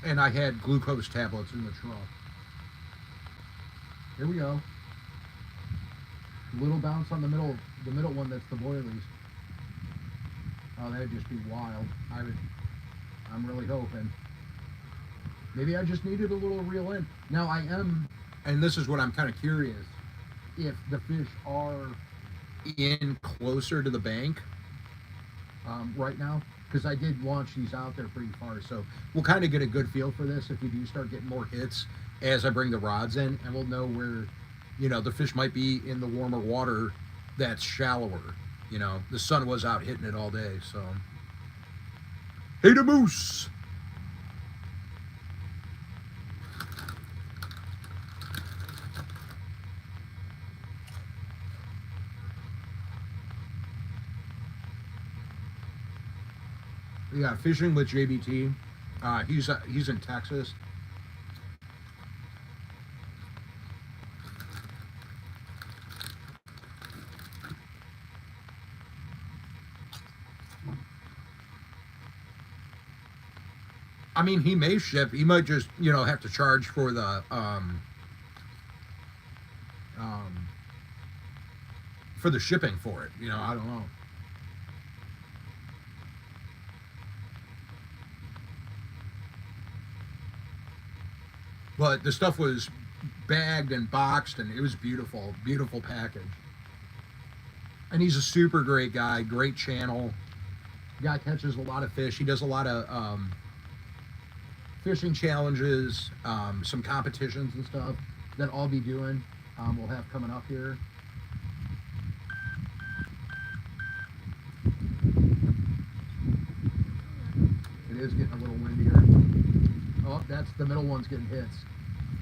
Speaker 1: And I had glucose tablets in the truck. Here we go. Little bounce on the middle one. That's the boilies. Oh, that'd just be wild. I'm really hoping. Maybe I just needed a little reel in. Now I am, and this is what I'm kind of curious, if the fish are in closer to the bank right now, because I did launch these out there pretty far, so we'll kind of get a good feel for this if we do start getting more hits as I bring the rods in, and we'll know where, you know, the fish might be in the warmer water that's shallower. You know, the sun was out hitting it all day, so. Hey, the moose! Yeah, Fishing with JBT. He's in Texas. I mean, he may ship. He might just, you know, have to charge for the for the shipping for it. You know, I don't know. But the stuff was bagged and boxed, and it was beautiful, beautiful package. And he's a super great guy, great channel. Guy catches a lot of fish. He does a lot of fishing challenges, some competitions and stuff that I'll be doing. We'll have coming up here. It is getting a little windier. Oh, that's the middle one's getting hits.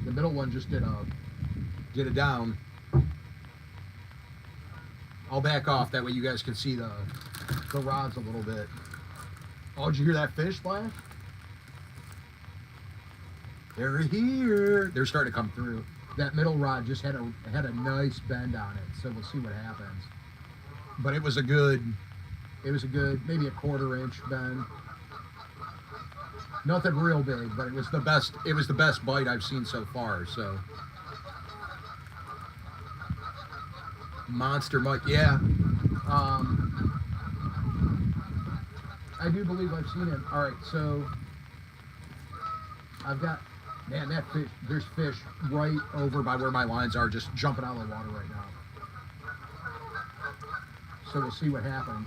Speaker 1: The middle one just did a down. I'll back off, that way you guys can see the rods a little bit. Oh, did you hear that fish splash? They're here. They're starting to come through. That middle rod just had a nice bend on it, so we'll see what happens. But it was a good, maybe a 1/4 inch bend. Nothing real big, but it was the best bite I've seen so far, so. Monster Mike, yeah. I do believe I've seen him. All right, so I've got, man, that fish, there's fish right over by where my lines are, just jumping out of the water right now. So we'll see what happens.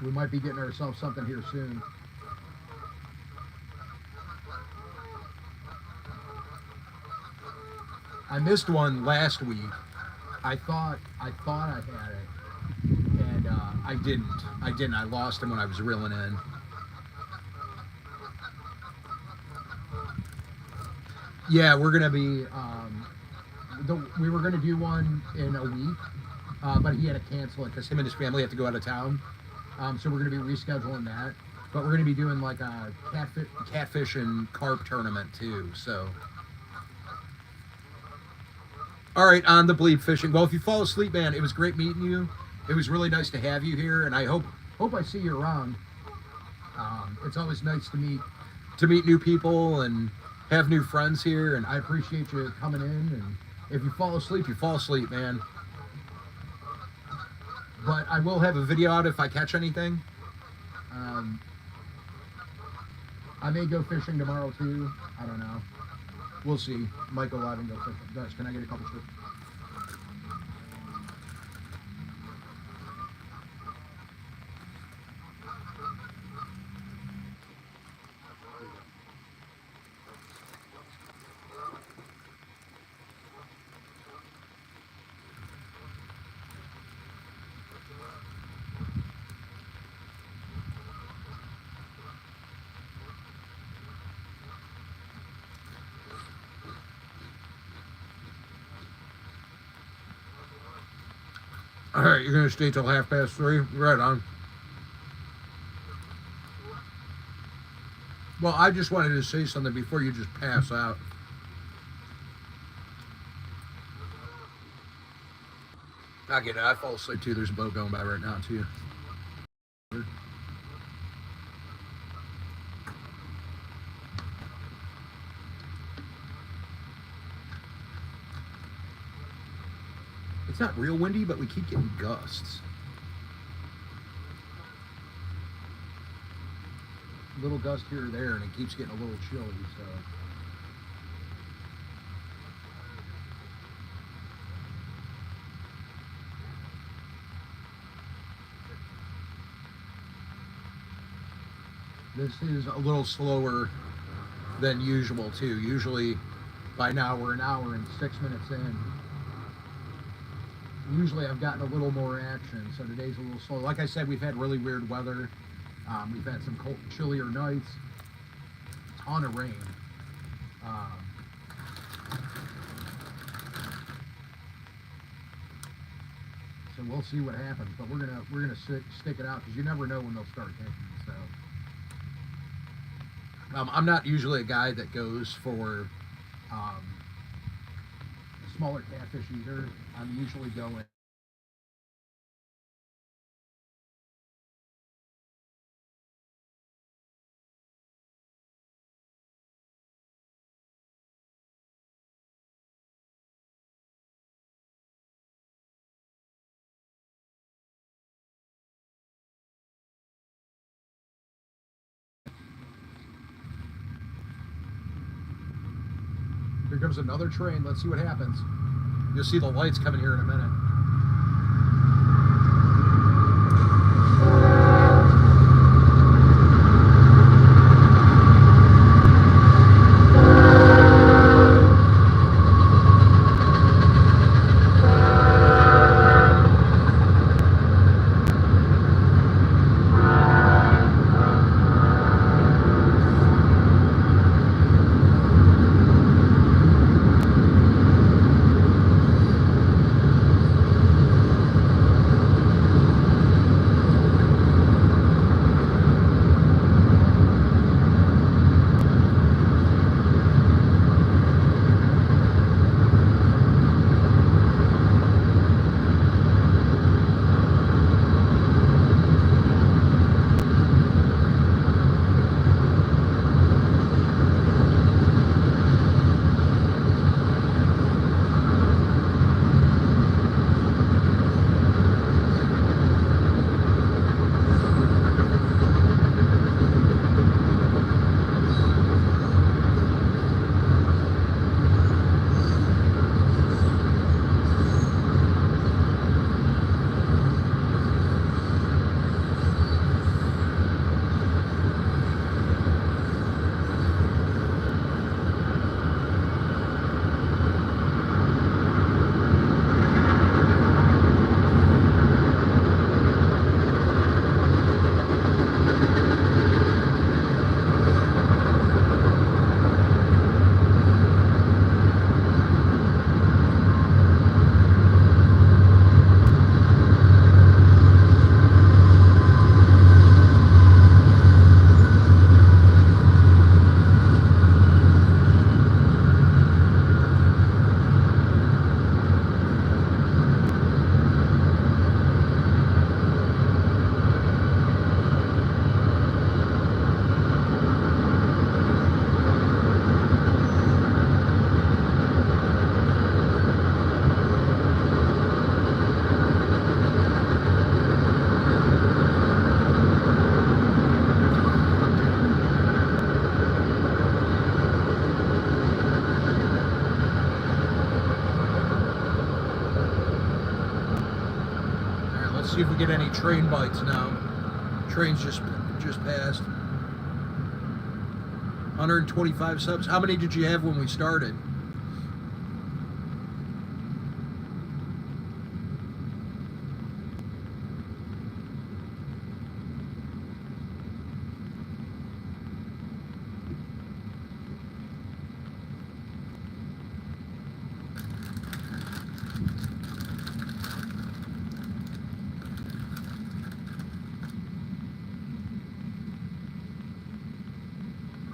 Speaker 1: We might be getting ourselves something here soon. I missed one last week. I thought I had it, and I didn't. I lost him when I was reeling in. Yeah, we're gonna be. We were gonna do one in a week, but he had to cancel it because him and his family have to go out of town. So we're gonna be rescheduling that. But we're gonna be doing like a catfish and carp tournament too. So. All right, on the bleep fishing. Well, if you fall asleep, man, it was great meeting you. It was really nice to have you here, and I hope I see you around. It's always nice to meet new people and have new friends here, and I appreciate you coming in. And if you fall asleep, man. But I will have a video out if I catch anything. I may go fishing tomorrow too. I don't know. We'll see. Might go live and go fishing. Guys, can I get a couple strips?
Speaker 2: All right, you're gonna stay till 3:30. Right on. Well, I just wanted to say something before you just pass out. I get it. I fall asleep too. There's a boat going by right now too.
Speaker 1: It's not real windy, but we keep getting gusts. A little gust here or there, and it keeps getting a little chilly. So. This is a little slower than usual too. Usually by now we're an hour and 6 minutes in. Usually I've gotten a little more action, so today's a little slow. Like I said, we've had really weird weather. We've had some cold, chillier nights, a ton of rain. So we'll see what happens, but we're gonna stick it out because you never know when they'll start hitting. So I'm not usually a guy that goes for smaller catfish either. I'm usually going. Here comes another train. Let's see what happens. You'll see the lights coming here in a minute. See if we get any train bites now. Train's just passed. 125 subs. How many did you have when we started?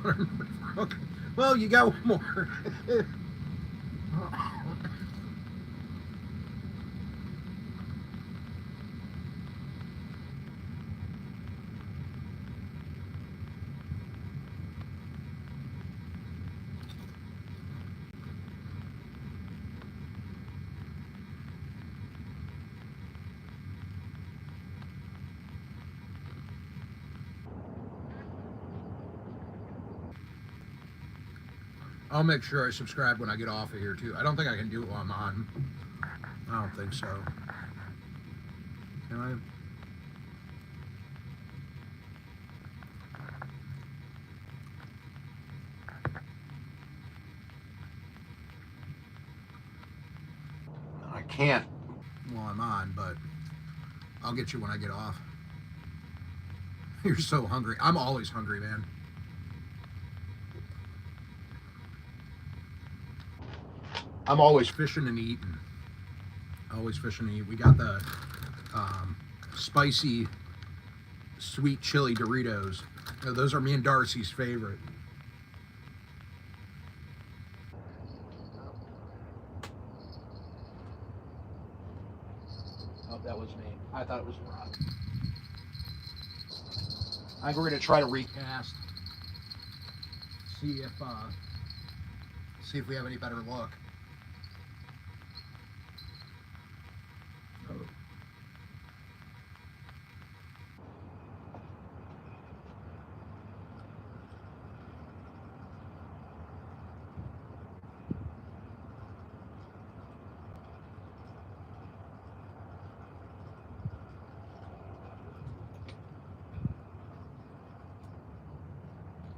Speaker 1: Okay. Well, you got one more. I'll make sure I subscribe when I get off of here too. I don't think I can do it while I'm on. I don't think so. Can I? I can't while I'm on, but I'll get you when I get off. You're so hungry. I'm always hungry, man. I'm always fishing and eating. Always fishing and eating. We got the spicy, sweet chili Doritos. Those are me and Darcy's favorite. Oh, that was me. I thought it was Rob. I think we're gonna try to recast. See if we have any better luck.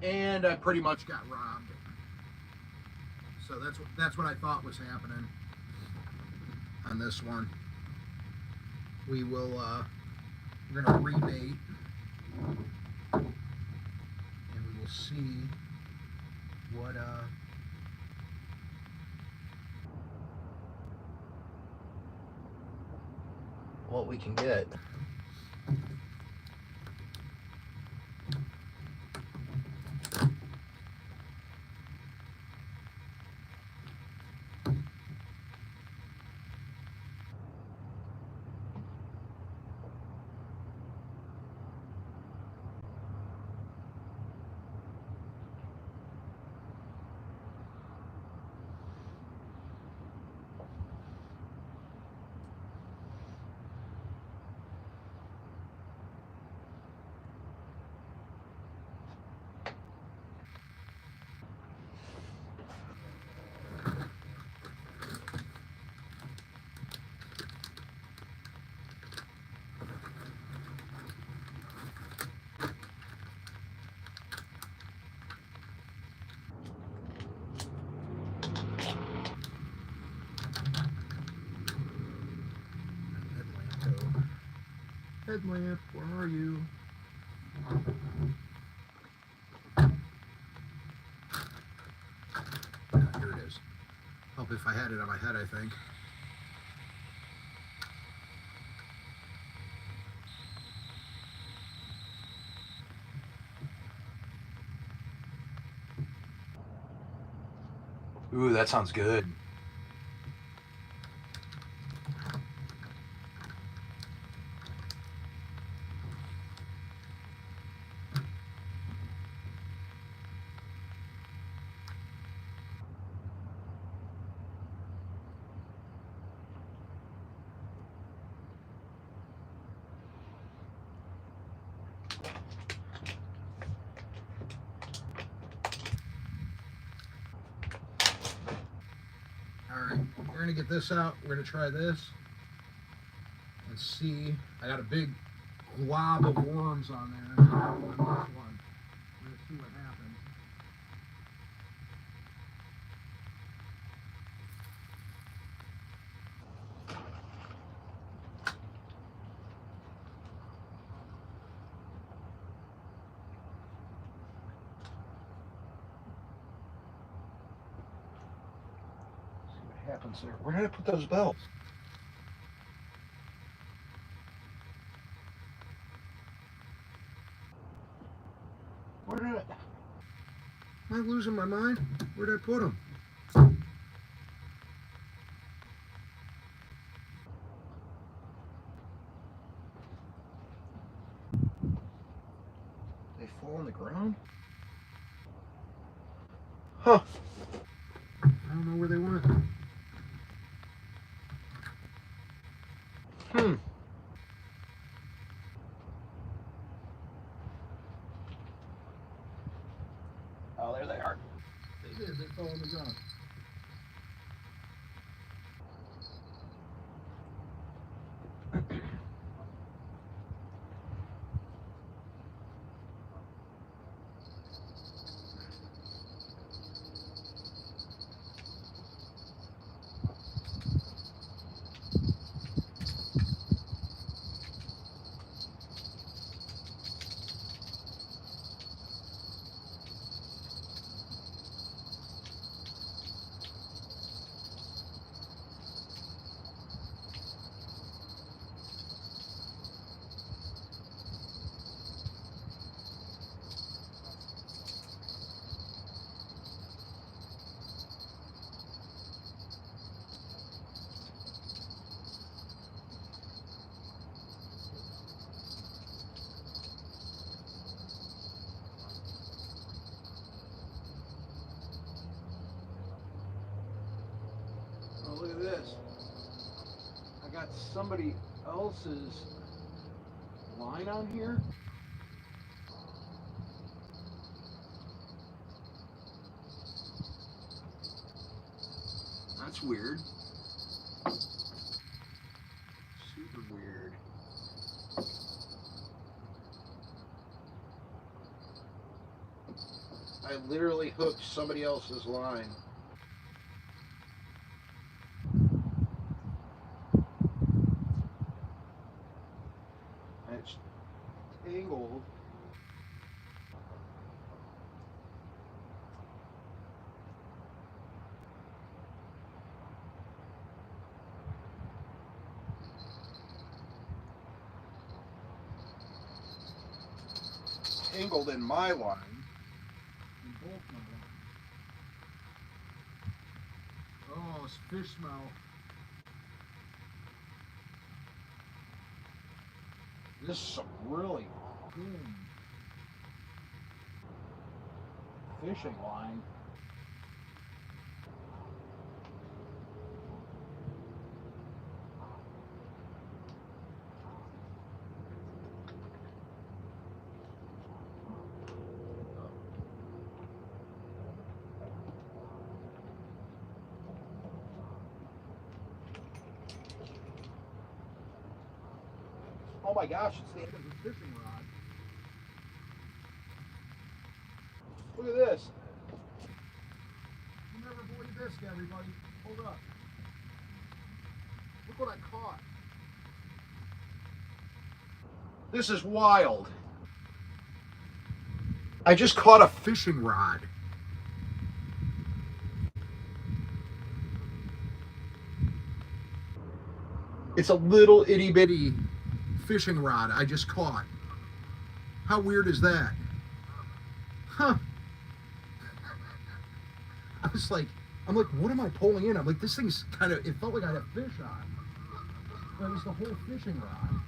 Speaker 1: And I pretty much got robbed. So that's what I thought was happening on this one. We will we're gonna rebait and we will see what we can get. Headlamp, where are you? Here it is. Help if I had it on my head, I think. Ooh, that sounds good. Alright, we're gonna get this out. We're gonna try this and see. I got a big glob of worms on there on this one. We're gonna see what happens. See what happens there. Where did I put those belts? Where did it? Am I losing my mind? Where'd I put them? They fall on the ground? Huh. I don't know where they went. Oh, there they are. They did. They fell on the ground. Oh, look at this. I got somebody else's line on here. That's weird. Super weird. I literally hooked somebody else's line. And it's tangled. Tangled in my line. In both my lines. Oh, it's fish smell. This is some really thin fishing line. Oh my gosh, it's the end of the fishing rod. Look at this. You never believe this, everybody. Hold up. Look what I caught. This is wild. I just caught a fishing rod. It's a little itty bitty fishing rod I just caught. How weird is that? Huh. I'm like, what am I pulling in? I'm like, this thing's kind of, it felt like I had a fish on. But it was the whole fishing rod.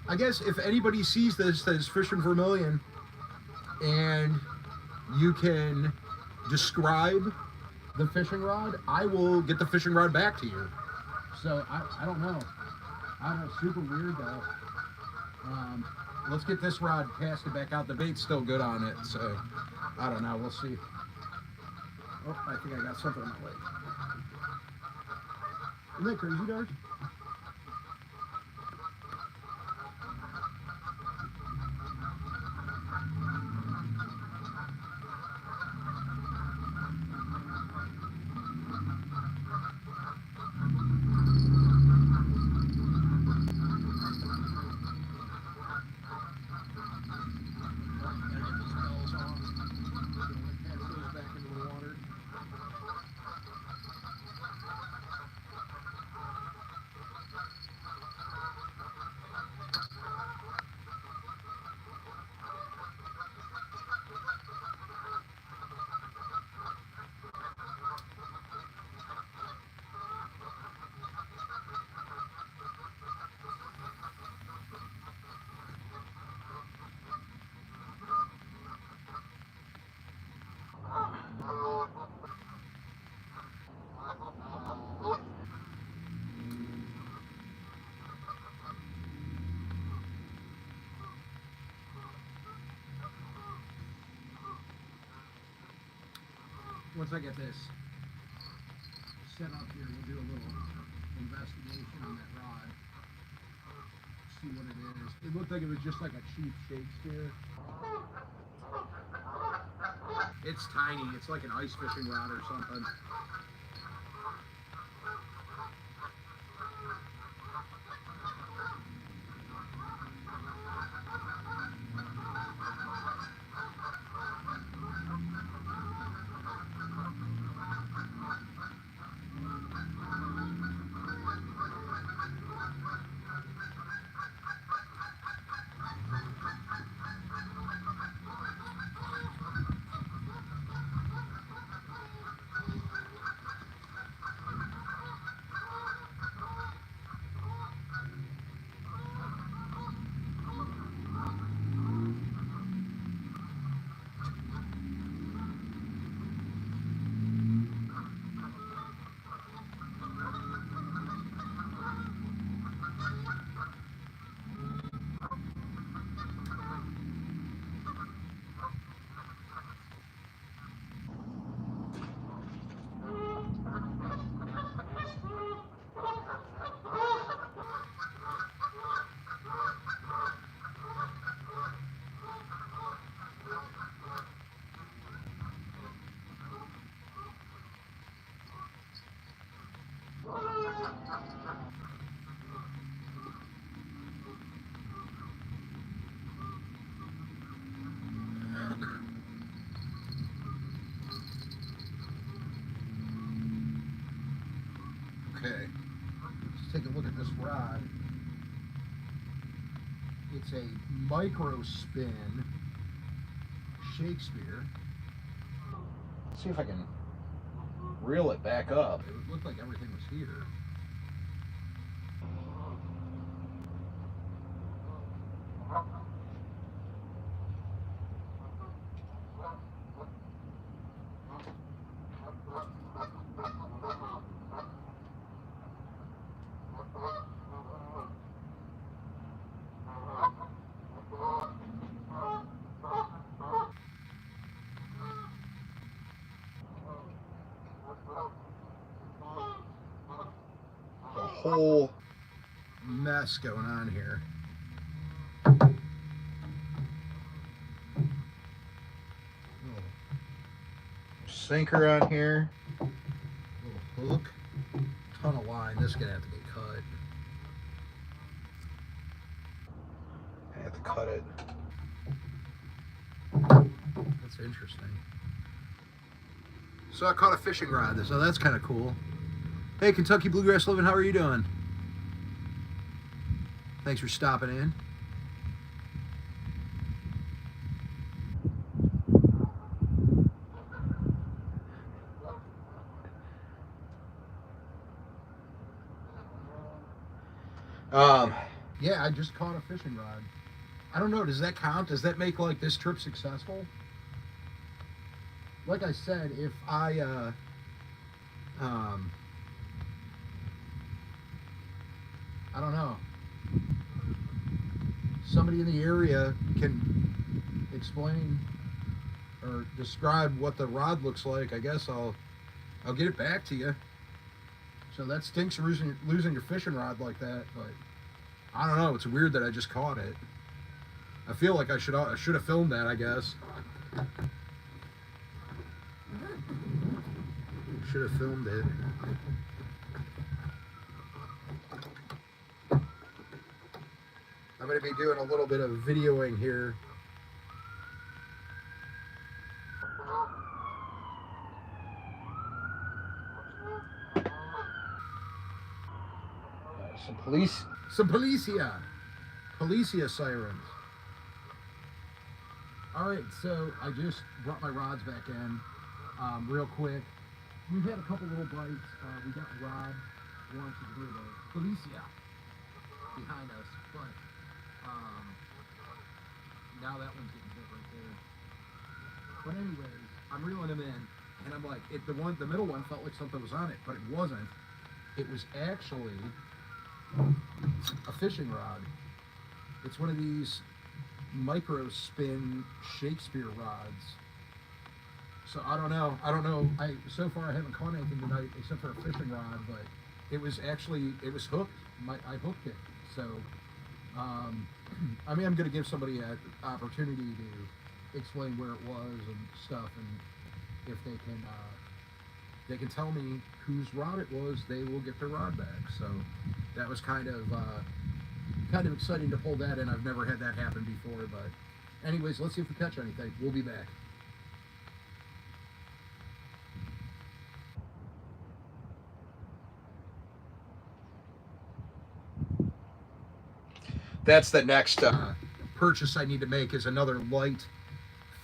Speaker 1: I guess if anybody sees this that is fishing vermilion and you can describe the fishing rod, I will get the fishing rod back to you. So I don't know. I don't know, super weird though. Let's get this rod casted back out. The bait's still good on it, so I don't know. We'll see. Oh, I think I got something on my leg. Isn't that crazy, Dark? once I get this set up here, we'll do a little investigation on that rod. See what it is. It looked like it was just like a cheap Shakespeare. It's tiny. It's like an ice fishing rod or something. Okay, let's take a look at this rod. It's a micro spin Shakespeare. Let's see if I can reel it back up. It looked like everything was here. A whole mess going on here. Sinker on here, little hook, ton of line. This is gonna have to get cut. I have to cut it. That's interesting. So I caught a fishing rod, so that's kind of cool. Hey, Kentucky Bluegrass Living, how are you doing? Thanks for stopping in. Yeah, I just caught a fishing rod. I don't know, does that count? Does that make like this trip successful? Like I said, if I don't know. Somebody in the area can explain or describe what the rod looks like. I guess I'll get it back to you. So that stinks losing your fishing rod like that, but I don't know. It's weird that I just caught it. I feel like I should have filmed that, I guess. Should have filmed it. I'm going to be doing a little bit of videoing here. Some policia sirens. All right, so I just brought my rods back in real quick. We've had a couple little bites. We got rod once to do the policia behind us, but now that one's getting hit right there. But anyways, I'm reeling them in, and I'm like, the middle one felt like something was on it, but it wasn't. It was actually a fishing rod. It's one of these micro spin Shakespeare rods. So I don't know. So far I haven't caught anything tonight except for a fishing rod, but it was hooked. I hooked it. So I mean, I'm going to give somebody an opportunity to explain where it was and stuff, and if they can tell me whose rod it was, they will get their rod back. So that was kind of exciting to pull that in. I've never had that happen before, but anyways, let's see if we catch anything. We'll be back. That's the next purchase I need to make, is another light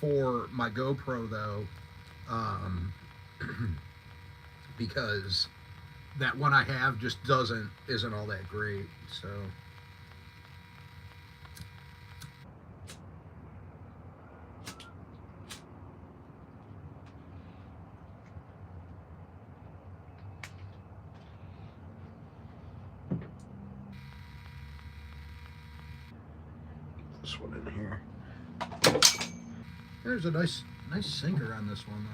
Speaker 1: for my GoPro, though, because that one I have just isn't all that great. So this one in here. There's a nice sinker on this one,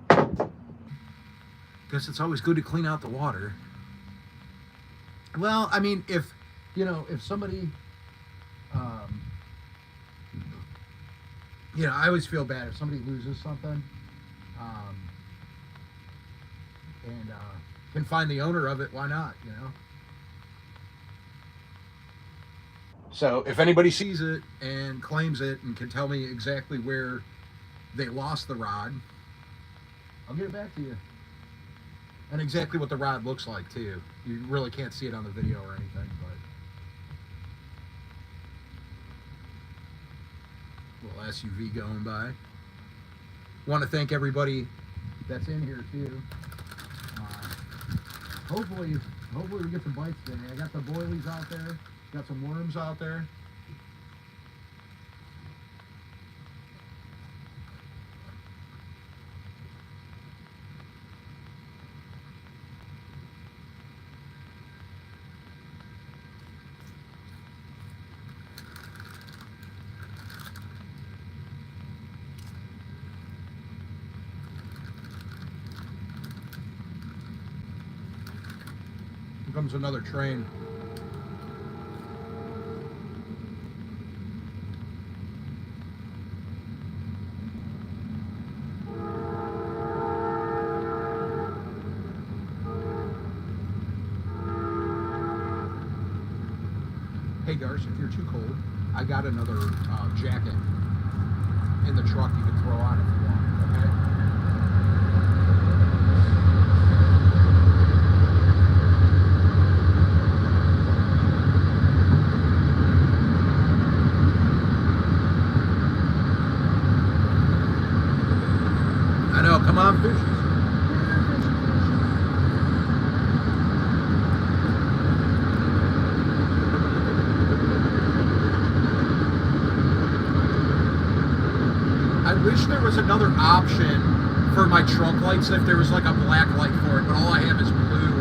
Speaker 1: though. Guess it's always good to clean out the water. Well, I mean, if somebody, I always feel bad if somebody loses something, and can find the owner of it. Why not? So if anybody sees it and claims it and can tell me exactly where they lost the rod, I'll get it back to you. And exactly what the rod looks like, too. You really can't see it on the video or anything, but little SUV going by. Want to thank everybody that's in here, too. Hopefully we get some bites today. I got the boilies out there. Got some worms out there. Here comes another train. Hey Garce, if you're too cold, I got another jacket in the truck you can throw on if you want, okay? I know, come on, fishes. I wish there was another option for my trunk lights, if there was like a black light for it, but all I have is blue.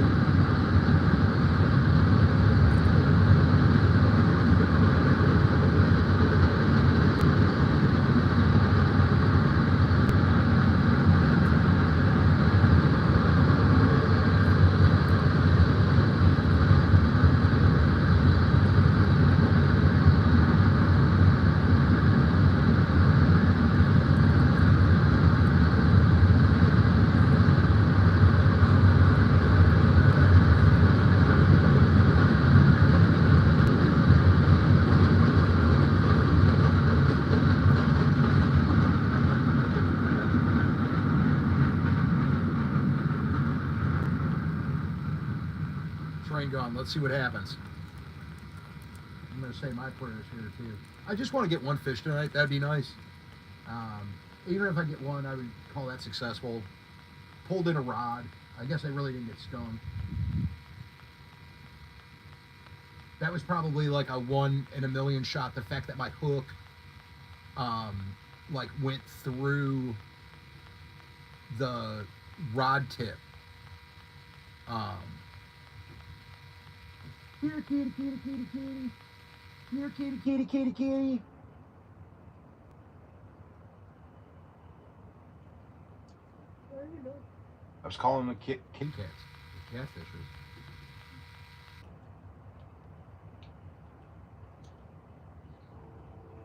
Speaker 1: Train gone. Let's see what happens. I'm going to say my prayers here too. I just want to get one fish tonight. That'd be nice. Even if I get one, I would call that successful. Pulled in a rod. I guess I really didn't get stung. That was probably like a 1 in a million shot. The fact that my hook like went through the rod tip. Here, kitty, kitty, kitty, kitty. Here, kitty, kitty, kitty, kitty. was calling them kitty cats. Catfishes.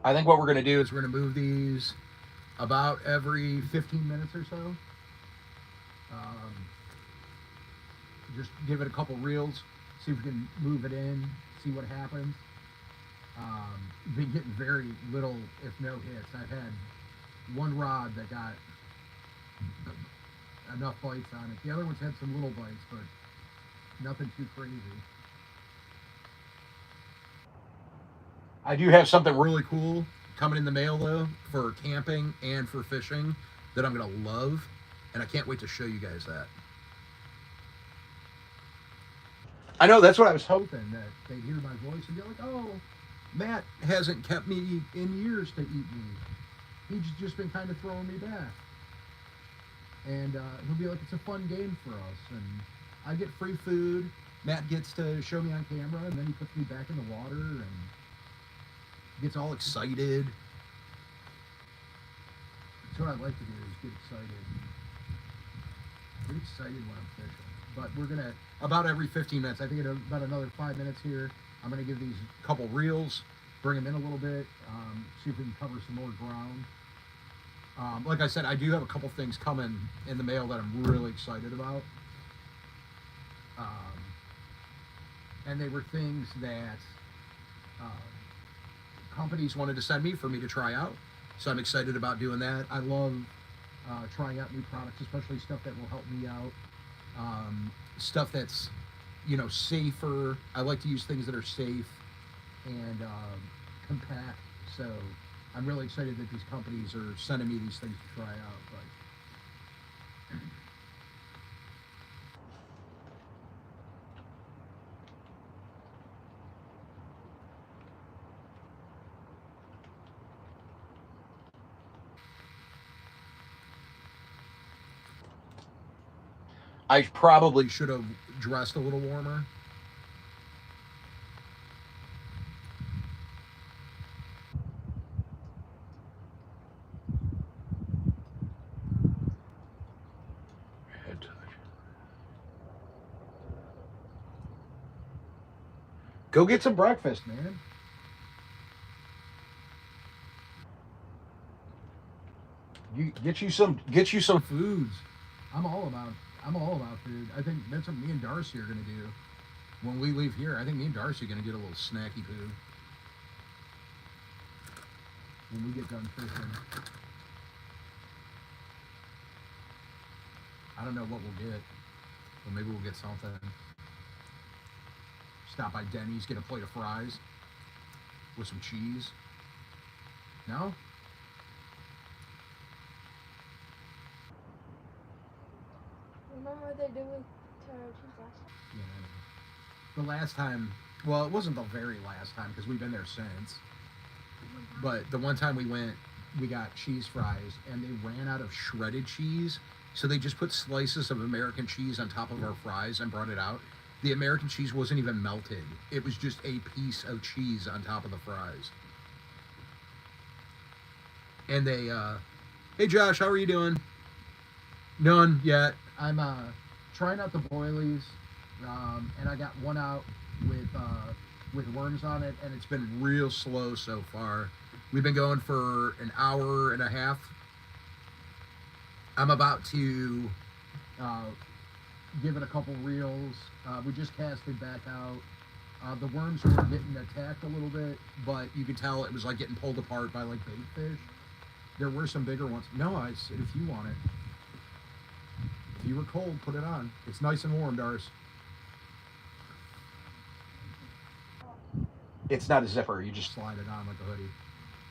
Speaker 1: I think what we're going to do is we're going to move these about every 15 minutes or so. Just give it a couple reels, see if we can move it in, see what happens. Been getting very little, if no hits. I've had one rod that got enough bites on it. The other ones had some little bites, but nothing too crazy. I do have something really cool coming in the mail though for camping and for fishing that I'm gonna love, and I can't wait to show you guys that. I know, that's what I was hoping, that they'd hear my voice and be like, oh, Matt hasn't kept me in years to eat me. He's just been kind of throwing me back. And he'll be like, it's a fun game for us. And I get free food. Matt gets to show me on camera, and then he puts me back in the water and gets all excited. That's what I like to do, is get excited. Get excited when I'm fishing. But we're going to, about every 15 minutes, I think in about another 5 minutes here, I'm going to give these a couple reels, bring them in a little bit, see if we can cover some more ground. Like I said, I do have a couple things coming in the mail that I'm really excited about. And they were things that companies wanted to send me for me to try out. So I'm excited about doing that. I love trying out new products, especially stuff that will help me out. Stuff that's, you know, safer. I like to use things that are safe and compact. So I'm really excited that these companies are sending me these things to try out. But I probably should have dressed a little warmer. Head touch. Go get some breakfast, man. Get you some foods. I'm all about food. I think that's what me and Darcy are gonna do when we leave here. I think me and Darcy are gonna get a little snacky poo when we get done fishing. I don't know what we'll get, but maybe we'll get something. Stop by Denny's, get a plate of fries with some cheese. No?
Speaker 3: Remember what they did with Taro Cheese last time?
Speaker 1: Yeah. The last time, well, it wasn't the very last time because we've been there since. But the one time we went, we got cheese fries and they ran out of shredded cheese. So they just put slices of American cheese on top of our fries and brought it out. The American cheese wasn't even melted. It was just a piece of cheese on top of the fries. And they, hey Josh, how are you doing? None yet. I'm trying out the boilies, and I got one out with worms on it, and it's been real slow so far. We've been going for an hour and a half. I'm about to give it a couple reels. We just casted back out. The worms were getting attacked a little bit, but you could tell it was like getting pulled apart by like bait fish. There were some bigger ones. No, I said if you want it. If you were cold, put it on. It's nice and warm, Dars. It's not a zipper. You just slide it on like a hoodie.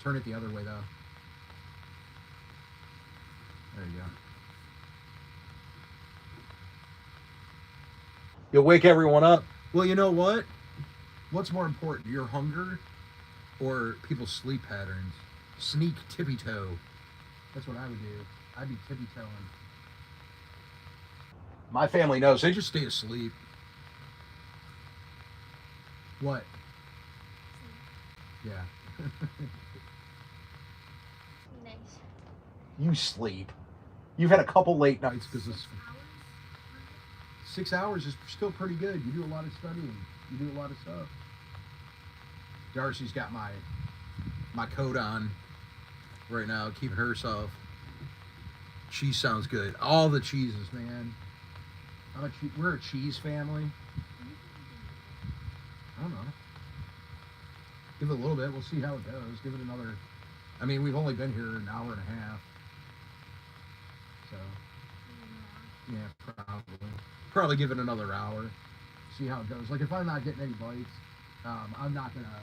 Speaker 1: Turn it the other way, though. There you go. You'll wake everyone up. Well, you know what? What's more important, your hunger or people's sleep patterns? Sneak tippy-toe. That's what I would do. I'd be tippy-toeing. My family knows. They just stay asleep. What? Yeah.
Speaker 3: Nice.
Speaker 1: You sleep. You've had a couple late nights because it's... 6 hours is still pretty good. You do a lot of studying. You do a lot of stuff. Darcy's got my coat on right now, keeping herself. Cheese sounds good. All the cheeses, man. We're a cheese family. I don't know. Give it a little bit. We'll see how it goes. Give it another. I mean, we've only been here an hour and a half. So, yeah, probably give it another hour. See how it goes. Like if I'm not getting any bites, I'm not gonna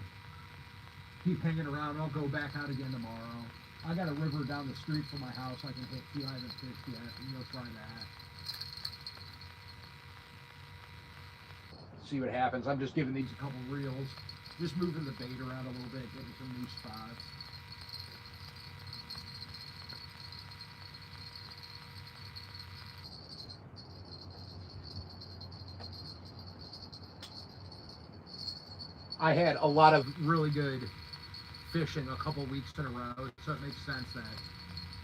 Speaker 1: keep hanging around. I'll go back out again tomorrow. I got a river down the street from my house. I can hit 2 haven't fished yet. And you'll try that. See what happens. I'm just giving these a couple reels. Just moving the bait around a little bit, getting some new spots. I had a lot of really good fishing a couple weeks in a row, so it makes sense that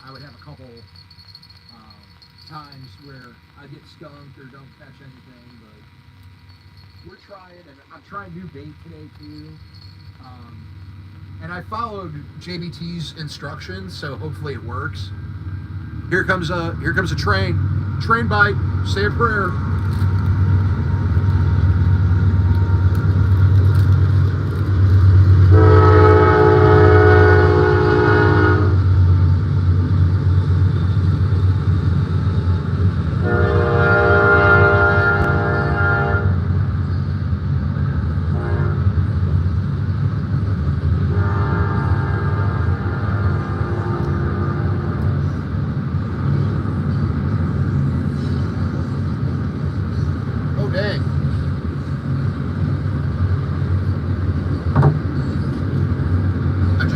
Speaker 1: I would have a couple times where I get skunked or don't catch anything, but we're trying, and I'm trying new bait today too. And I followed JBT's instructions, so hopefully it works. Here comes a train bite. Say a prayer.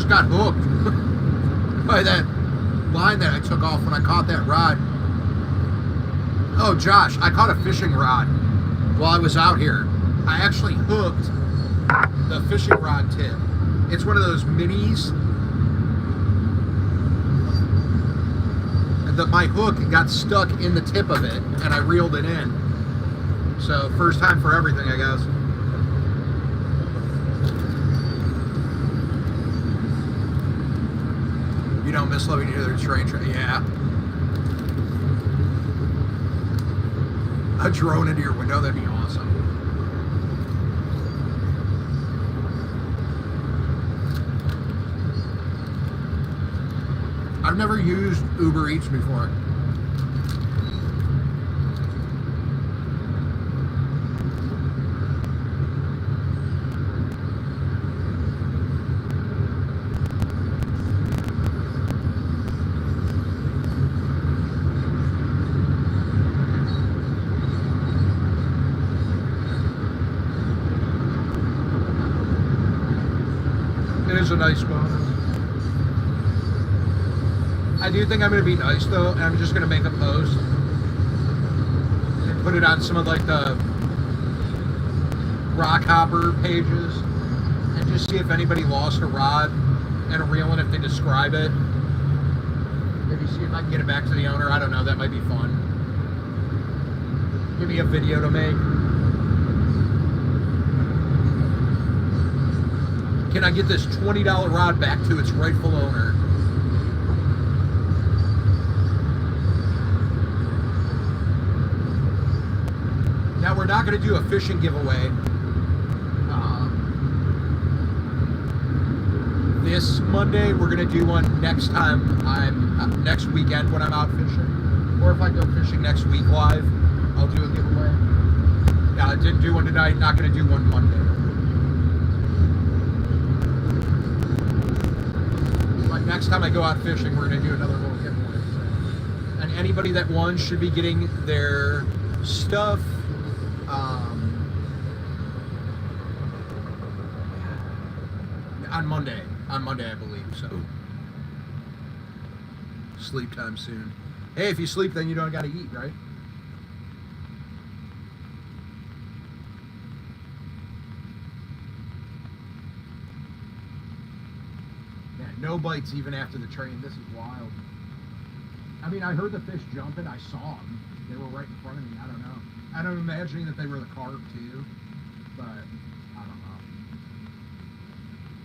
Speaker 1: Got hooked by that line that I took off when I caught that rod. Oh, Josh, I caught a fishing rod while I was out here. I actually hooked the fishing rod tip. It's one of those minis. My hook got stuck in the tip of it, and I reeled it in. So, first time for everything, I guess. You don't miss living near the train. Yeah. A drone into your window, that'd be awesome. I've never used Uber Eats before. It is a nice bonus. I do think I'm going to be nice though, and I'm just going to make a post and put it on some of like the rock hopper pages and just see if anybody lost a rod and a reel and if they describe it. Maybe see if I can get it back to the owner. I don't know, that might be fun. Give me a video to make. Can I get this $20 rod back to its rightful owner? Now we're not going to do a fishing giveaway this Monday. We're going to do one next time next weekend when I'm out fishing, or if I go fishing next week live, I'll do a giveaway. Now I didn't do one tonight. Not going to do one Monday. But next time I go out fishing, we're going to do another little giveaway. And anybody that won should be getting their stuff. On Monday, I believe. So, sleep time soon. Hey, if you sleep, then you don't got to eat, right? Yeah, no bites even after the train. This is wild. I mean, I heard the fish jumping. I saw them. They were right in front of me. I don't know. I'm imagining that they were the carp too, but I don't know.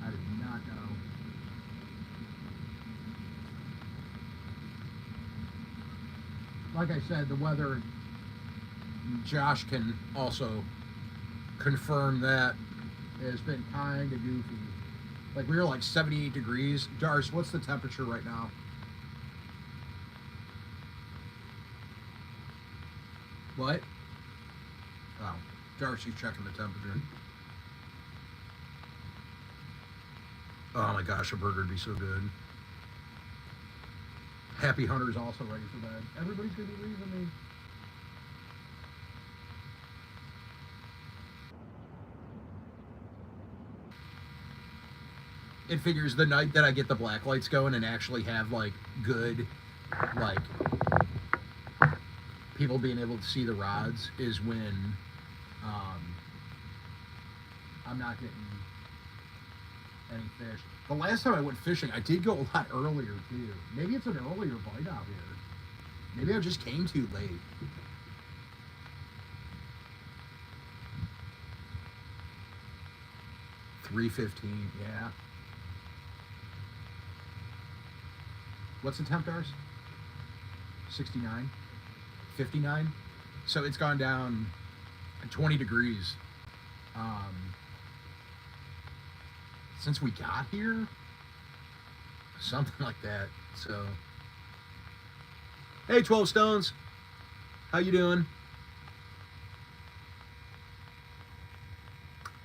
Speaker 1: I did not know. Like I said, the weather, Josh can also confirm that, has been kind of goofy. Like we were like 78 degrees. Darce, what's the temperature right now? What? Oh, Darcy's checking the temperature. Oh my gosh, a burger would be so good. Happy Hunter's also ready for bed. Everybody's gonna be leaving me. It figures the night that I get the black lights going and actually have like good, like people being able to see the rods is when I'm not getting any fish. The last time I went fishing, I did go a lot earlier too. Maybe it's an earlier bite out here. Maybe I just came too late. $3.15, yeah. What's the temp, ours? 69? 59? So it's gone down 20 degrees. Since we got here, something like that. So, hey, 12 Stones, how you doing?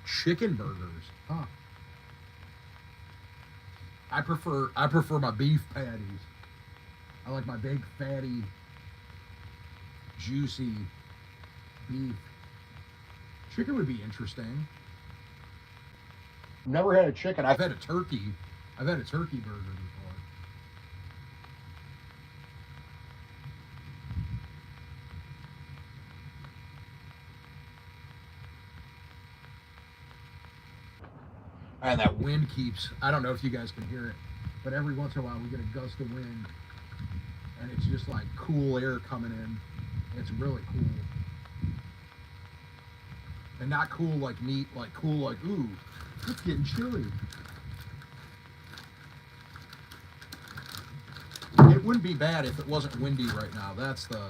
Speaker 1: Chicken burgers, huh? I prefer my beef patties. I like my big fatty, juicy beef. Chicken would be interesting. Never had a chicken. I've had a turkey. I've had a turkey burger before. And that wind keeps, I don't know if you guys can hear it, but every once in a while we get a gust of wind and it's just like cool air coming in. It's really cool. And not cool like neat, like cool like, ooh, it's getting chilly. It wouldn't be bad if it wasn't windy right now. That's the...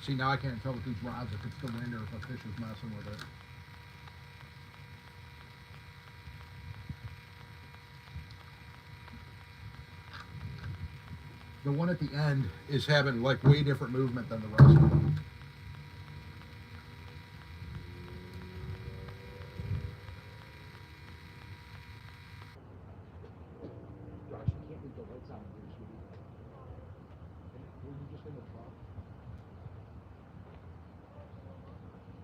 Speaker 1: See, now I can't tell with these rods if it's the wind or if a fish is messing with it. The one at the end is having like way different movement than the rest of them. Josh, you can't leave the lights on here, sweetie. Were you just in the truck?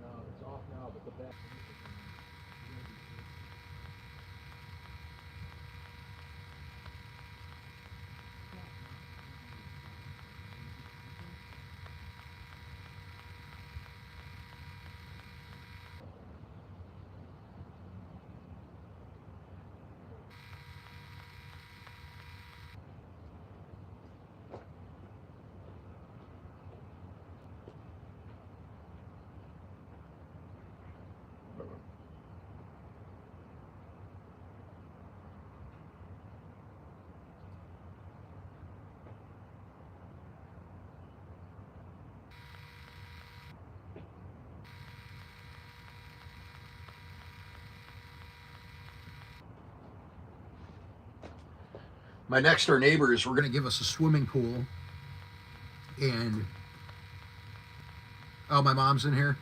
Speaker 1: No, it's off now, but the back... My next door neighbors were going to give us a swimming pool. And, oh, my mom's in here.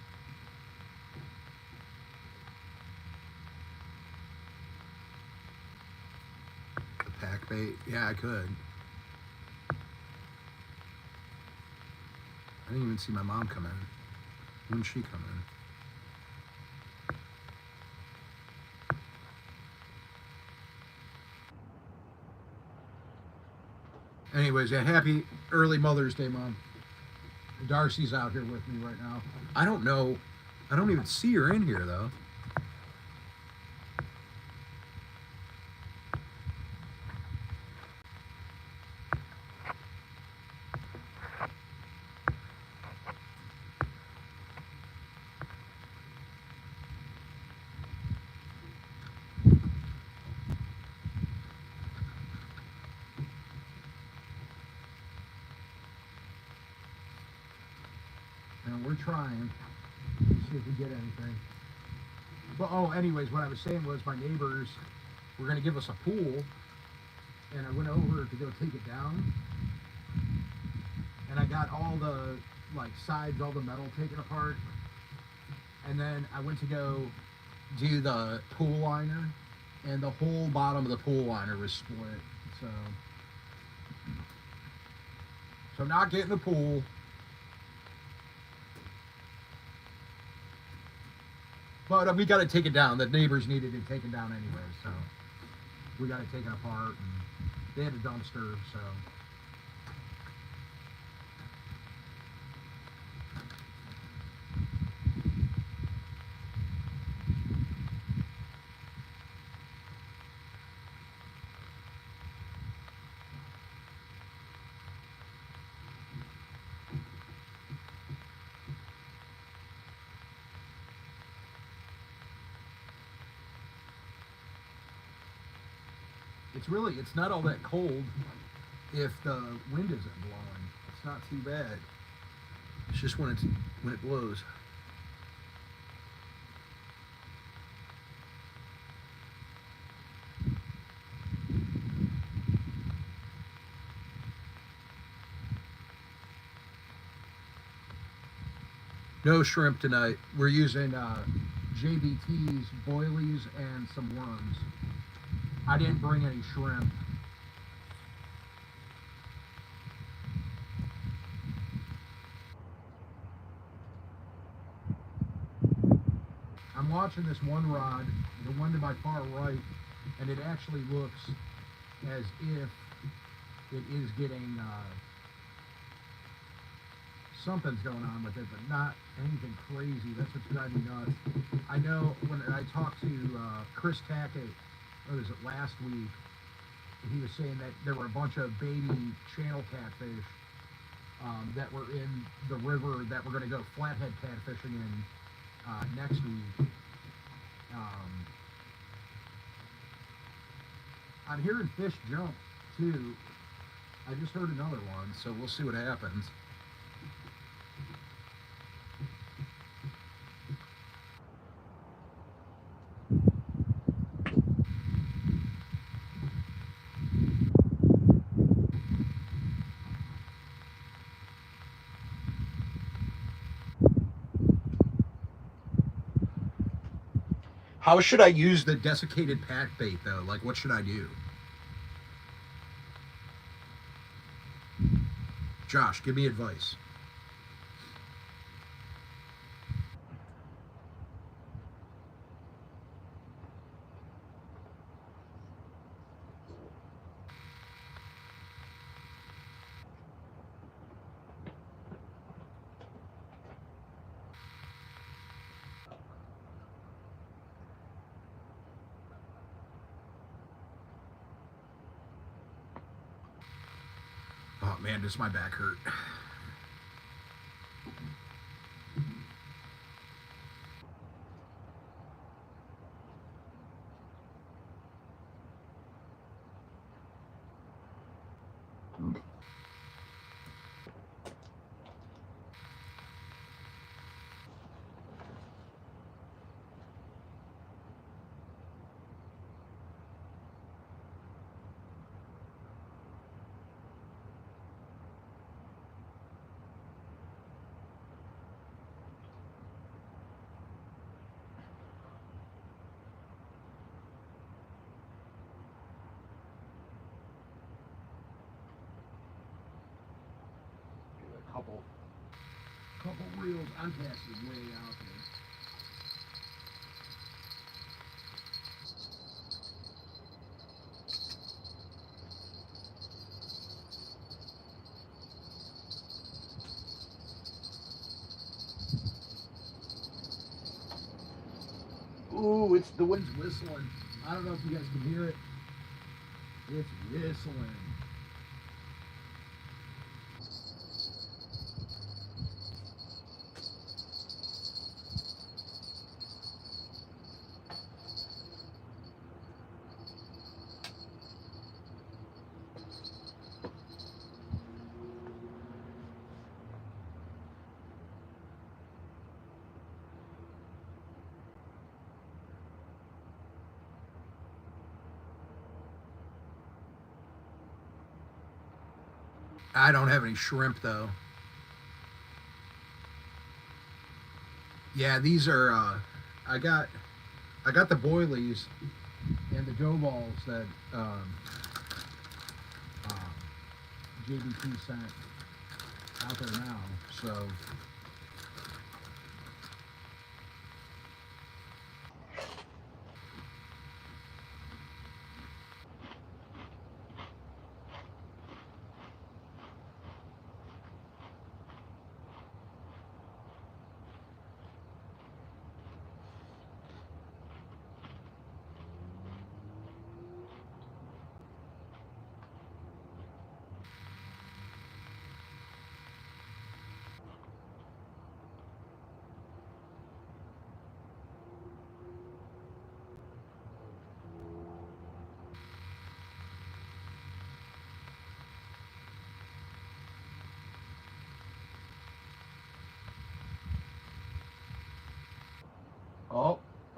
Speaker 1: The pack bait, yeah, I could. I didn't even see my mom come in. When did she come in? Anyways, yeah, happy early Mother's Day, Mom. Darcy's out here with me right now. I don't know. I don't even see her in here, though. And we're trying to see if we get anything. But, oh, anyways, what I was saying was my neighbors were going to give us a pool, and I went over to go take it down, and I got all the, like, sides, all the metal taken apart, and then I went to go do the pool liner, and the whole bottom of the pool liner was split, so not getting the pool. But we got to take it down. The neighbors needed it taken down anyway, so we got it taken apart, and they had a dumpster, so. It's not all that cold if the wind isn't blowing. It's not too bad. It's just when it blows. No shrimp tonight. We're using JBT's, boilies, and some worms. I didn't bring any shrimp. I'm watching this one rod, the one to my far right, and it actually looks as if it is getting something's going on with it, but not anything crazy. That's what's driving me nuts. I know when I talked to Chris Tackett, what was it, last week, he was saying that there were a bunch of baby channel catfish that were in the river that we're going to go flathead catfishing in next week. I'm hearing fish jump too. I just heard another one, so we'll see what happens. How should I use the desiccated pack bait though? Like, what should I do? Josh, give me advice. Oh man, does my back hurt. Couple reels. I'm casting way out there.
Speaker 2: the wind's whistling. I don't know if you guys can hear it. It's whistling. I don't have any shrimp though. Yeah, these are I got the boilies and the dough balls that JBT sent out there now. So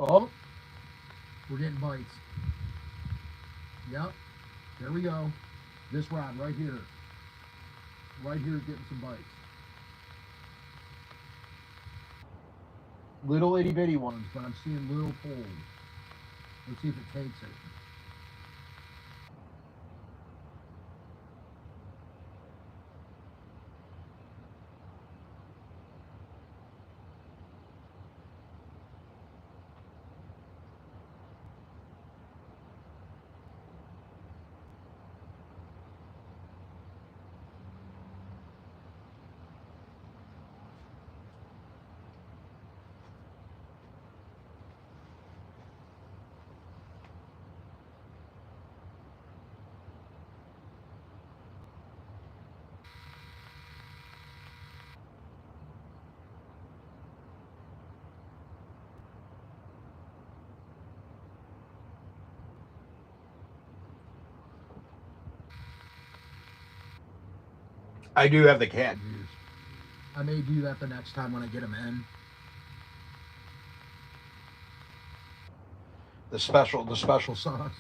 Speaker 2: oh, we're getting bites. Yep, there we go. This rod right here is getting some bites. Little itty bitty ones, but I'm seeing little poles. Let's see if it takes it.
Speaker 1: I do have the cat juice.
Speaker 2: I may do that the next time when I get them in.
Speaker 1: The special sauce.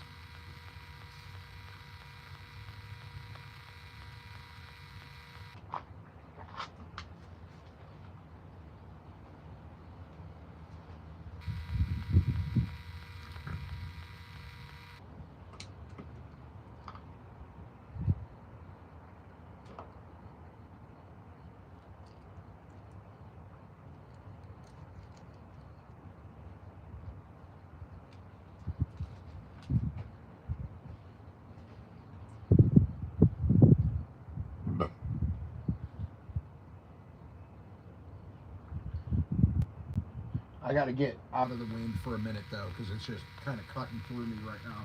Speaker 2: I got to get out of the wind for a minute though, because it's just kind of cutting through me right now.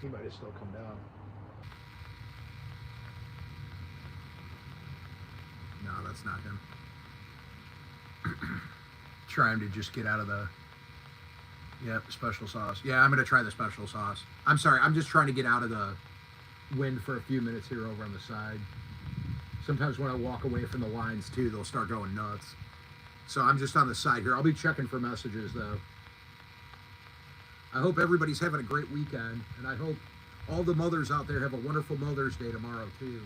Speaker 2: He might have still come down. that's not him. Trying to just get out of the. Yep, special sauce. Yeah, I'm gonna try the special sauce. I'm sorry, I'm just trying to get out of the wind for a few minutes here over on the side. Sometimes when I walk away from the lines too, they'll start going nuts. So I'm just on the side here. I'll be checking for messages though. I hope everybody's having a great weekend, and I hope all the mothers out there have a wonderful Mother's Day tomorrow too.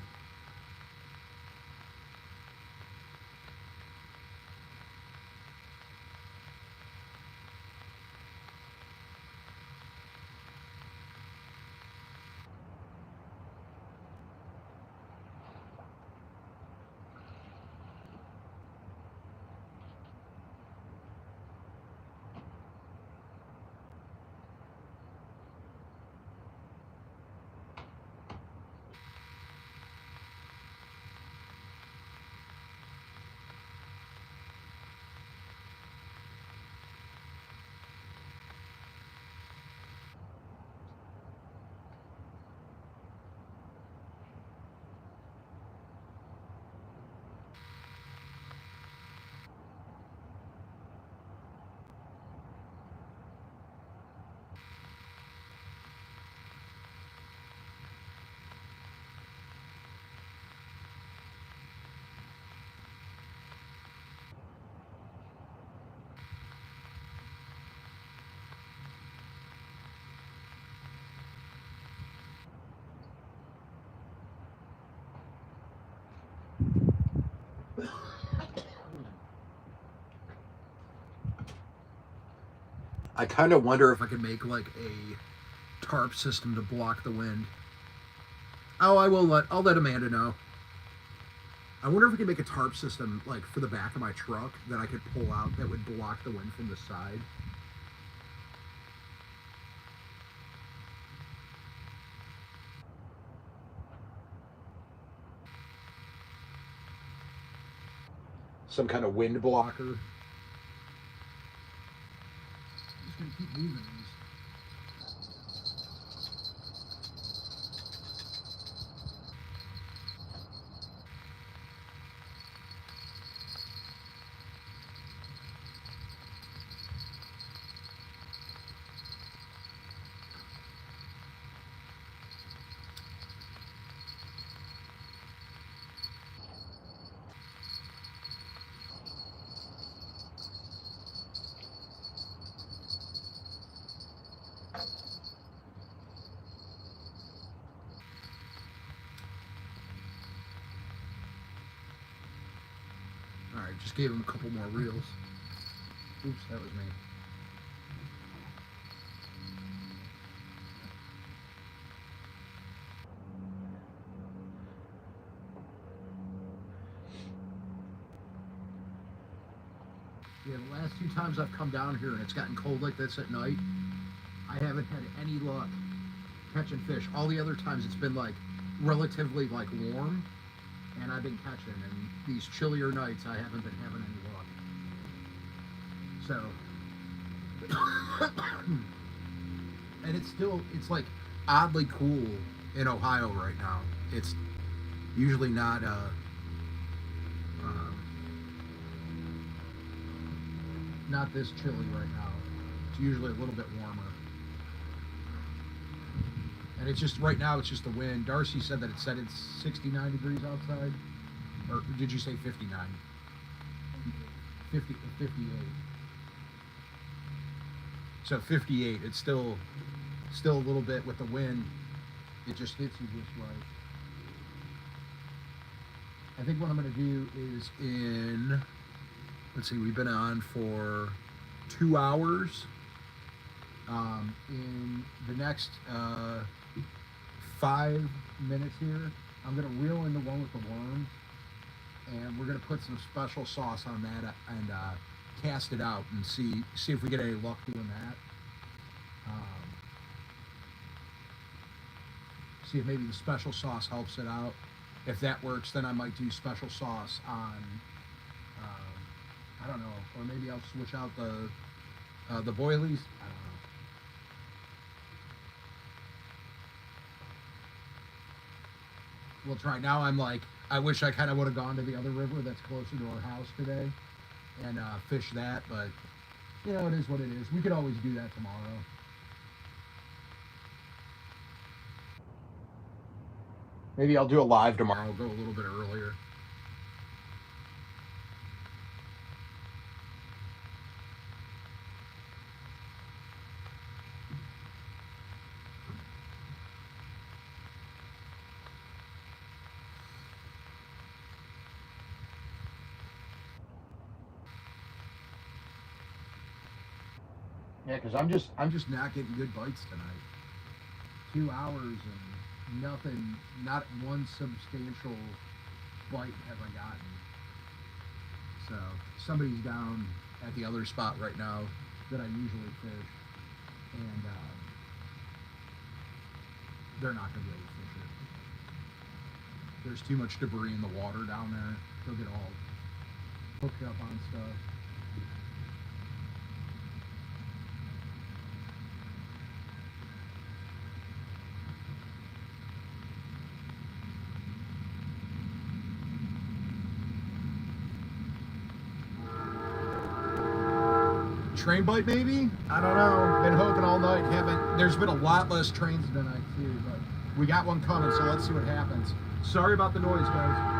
Speaker 2: I kind of wonder if I could make like a tarp system to block the wind. Oh, I'll let Amanda know. I wonder if we could make a tarp system like for the back of my truck that I could pull out that would block the wind from the side. Some kind of wind blocker. I'm just gonna keep moving these. Alright, just gave him a couple more reels. Oops, that was me. Yeah, the last two times I've come down here and it's gotten cold like this at night, I haven't had any luck catching fish. All the other times it's been like relatively like warm and I've been catching, and these chillier nights I haven't been having any luck. So and it's like oddly cool in Ohio right now. It's usually not not this chilly right now. It's usually a little bit warmer. And it's just, right now, it's just the wind. Darcy said that it's 69 degrees outside. Or did you say 59? 58. So 58, it's still a little bit with the wind. It just hits you just right. I think what I'm going to do is let's see, we've been on for 2 hours. In the next 5 minutes here, I'm going to reel in the one with the worm, and we're going to put some special sauce on that and cast it out and see if we get any luck doing that. See if maybe the special sauce helps it out. If that works, then I might do special sauce on, I don't know, or maybe I'll switch out the boilies. I don't know. we'll try. Now I'm like, I wish I kind of would have gone to the other river that's closer to our house today and fish that, but you know, it is what it is. We could always do that tomorrow. Maybe I'll do a live tomorrow. I'll go a little bit earlier. Yeah, because I'm just not getting good bites tonight. 2 hours and nothing, not one substantial bite have I gotten. So somebody's down at the other spot right now that I usually fish, and they're not going to be able to fish it. There's too much debris in the water down there. They'll get all hooked up on stuff. Train bite maybe? I don't know. Been hoping all night. Haven't. There's been a lot less trains tonight too, but we got one coming, so let's see what happens. Sorry about the noise, guys.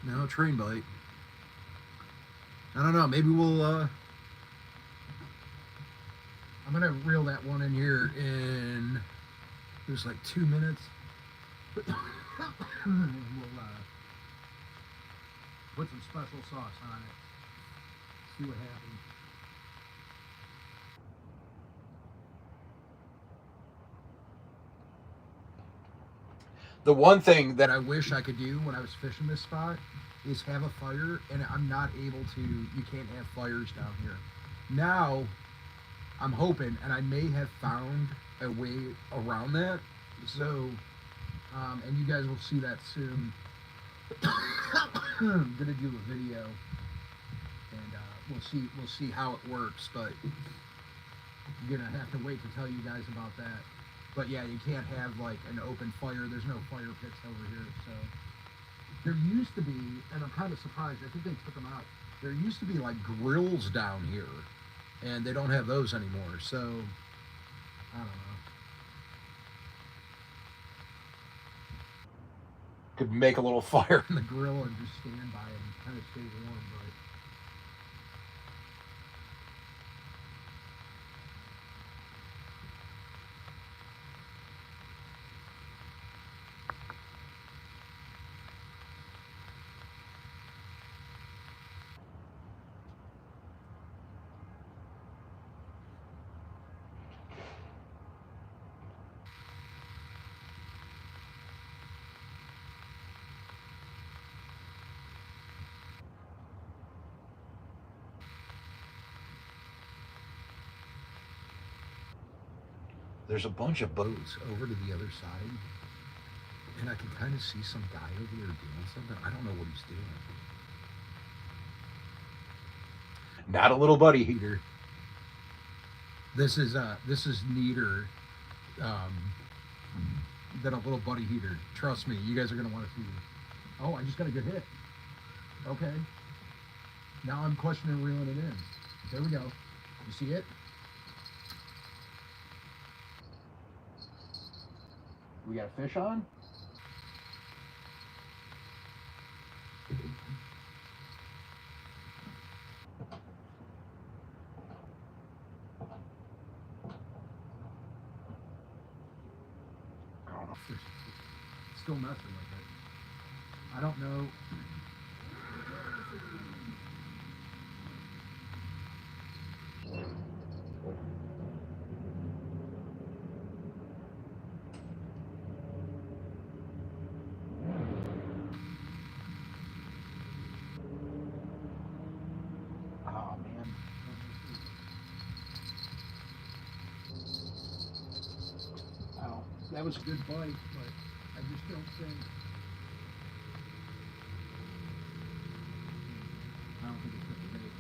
Speaker 2: No train bite. I don't know. Maybe we'll. I'm gonna reel that one in here in. It was like 2 minutes. We'll put some special sauce on it. See what happens. The one thing that I wish I could do when I was fishing this spot is have a fire, and I'm not able to. You can't have fires down here. Now, I'm hoping, and I may have found a way around that. So, and you guys will see that soon. I'm gonna do a video, and we'll see how it works. But I'm gonna have to wait to tell you guys about that. But yeah, you can't have like an open fire. There's no fire pits over here. So there used to be, and I'm kind of surprised. I think they took them out. There used to be like grills down here, and they don't have those anymore. So I don't know. Could make a little fire in the grill and just stand by it and kind of stay warm, but.
Speaker 1: There's a bunch of boats over to the other side, and I can kind of see some guy over there doing something. I don't know what he's doing. Not a little buddy heater. This is neater than a little buddy heater. Trust me, you guys are gonna want to see this. Oh, I just got a good hit. Okay. Now I'm questioning reeling it in. There we go. You see it? We got a fish on? I don't know if there's still messing with it. I don't know. Oh man. Oh, that was a good bite, but I just don't think. I don't think it took the bait.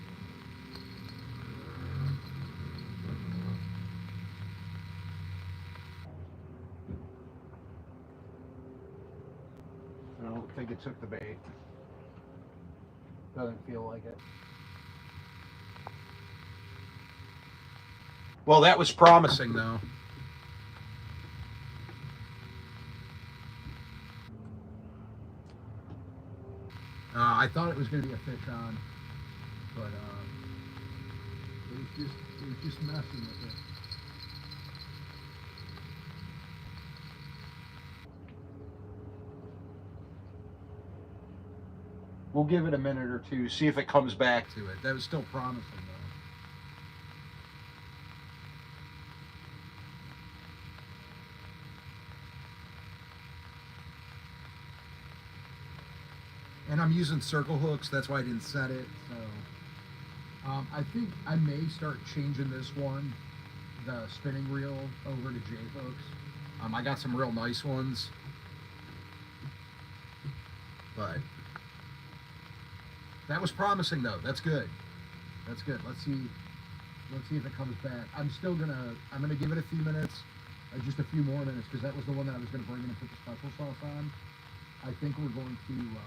Speaker 1: I don't think it took the bait. Doesn't feel like it. Well, that was promising, though. I thought it was going to be a fish on, but it was just messing with it. We'll give it a minute or two, see if it comes back to it. That was still promising, though. And I'm using circle hooks, that's why I didn't set it. So I think I may start changing this one, the spinning reel, over to J hooks. I got some real nice ones, but that was promising though. That's good. That's good. Let's see if it comes back. I'm gonna give it a few minutes, just a few more minutes, because that was the one that I was gonna bring in and put the special sauce on. I think we're going to.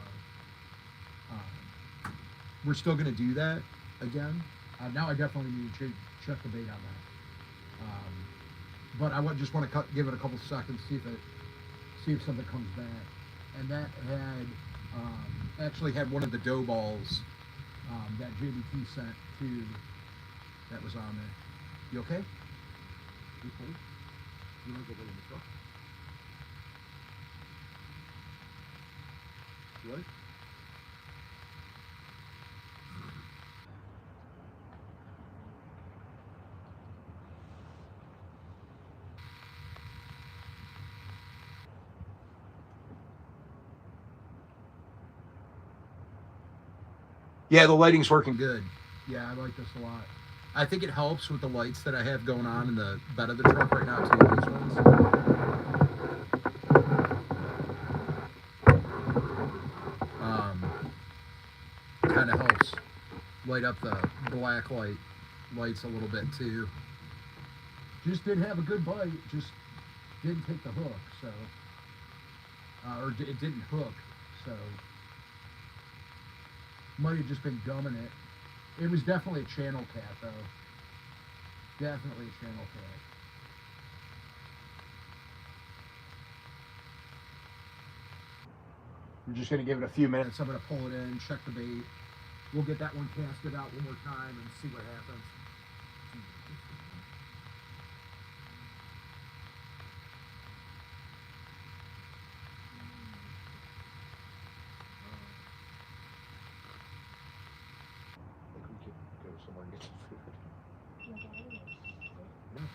Speaker 1: We're still going to do that again. Now I definitely need to check the bait on that. But I just want to give it a couple seconds, see if something comes back. And that had actually had one of the dough balls that JBT sent to. That was on there. You okay? You okay? You want to go in the truck? What? Yeah, the lighting's working good. Yeah, I like this a lot. I think it helps with the lights that I have going on in the bed of the truck right now, too. These ones. Kind of helps light up the black lights a little bit too. Just did have a good bite, just didn't take the hook, so it didn't hook, so might have just been gumming it. It was definitely a channel cat though. Definitely a channel cat. We're just gonna give it a few minutes. I'm gonna pull it in, check the bait. We'll get that one casted out one more time and see what happens. I think we could go somewhere and get some food. Yeah.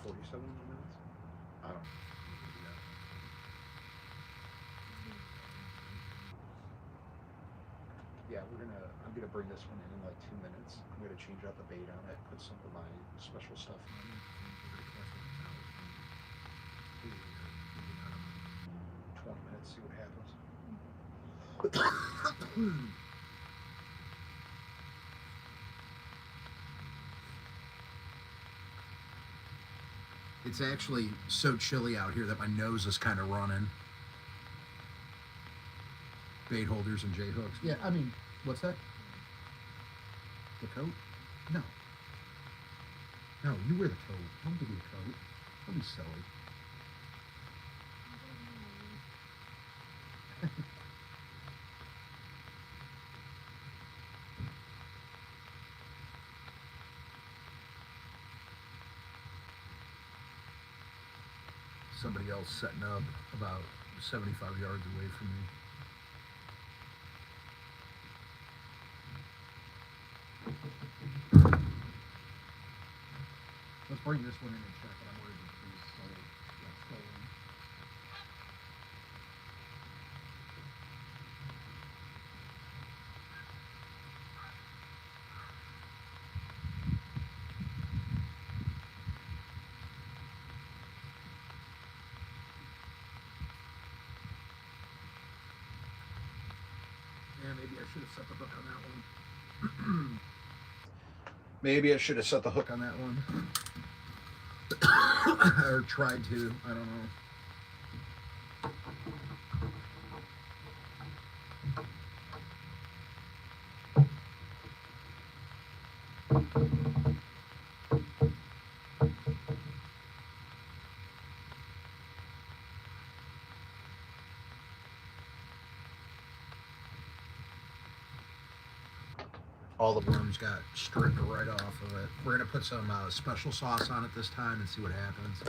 Speaker 1: 47 minutes? I don't know. Yeah, I'm gonna bring this one in like 2 minutes. I'm gonna change out the bait on it, put some of my special stuff on it.
Speaker 2: We're gonna cast it out.
Speaker 1: 20 minutes, see what happens.
Speaker 2: It's actually so chilly out here that my nose is kind of running. Bait holders and J hooks. Yeah, I mean, what's that? The coat? No. No, you wear the coat. I'll give you a coat. Don't be silly. Somebody else setting up about 75 yards away from me. Let's bring this one in and check it. I'm worried it's being stolen. Yeah, maybe I should have set the hook on that one. Maybe I should have set the hook on that one. Or tried to. I don't know. All the worms got stripped right off of it. We're gonna put some special sauce on it this time and see what happens.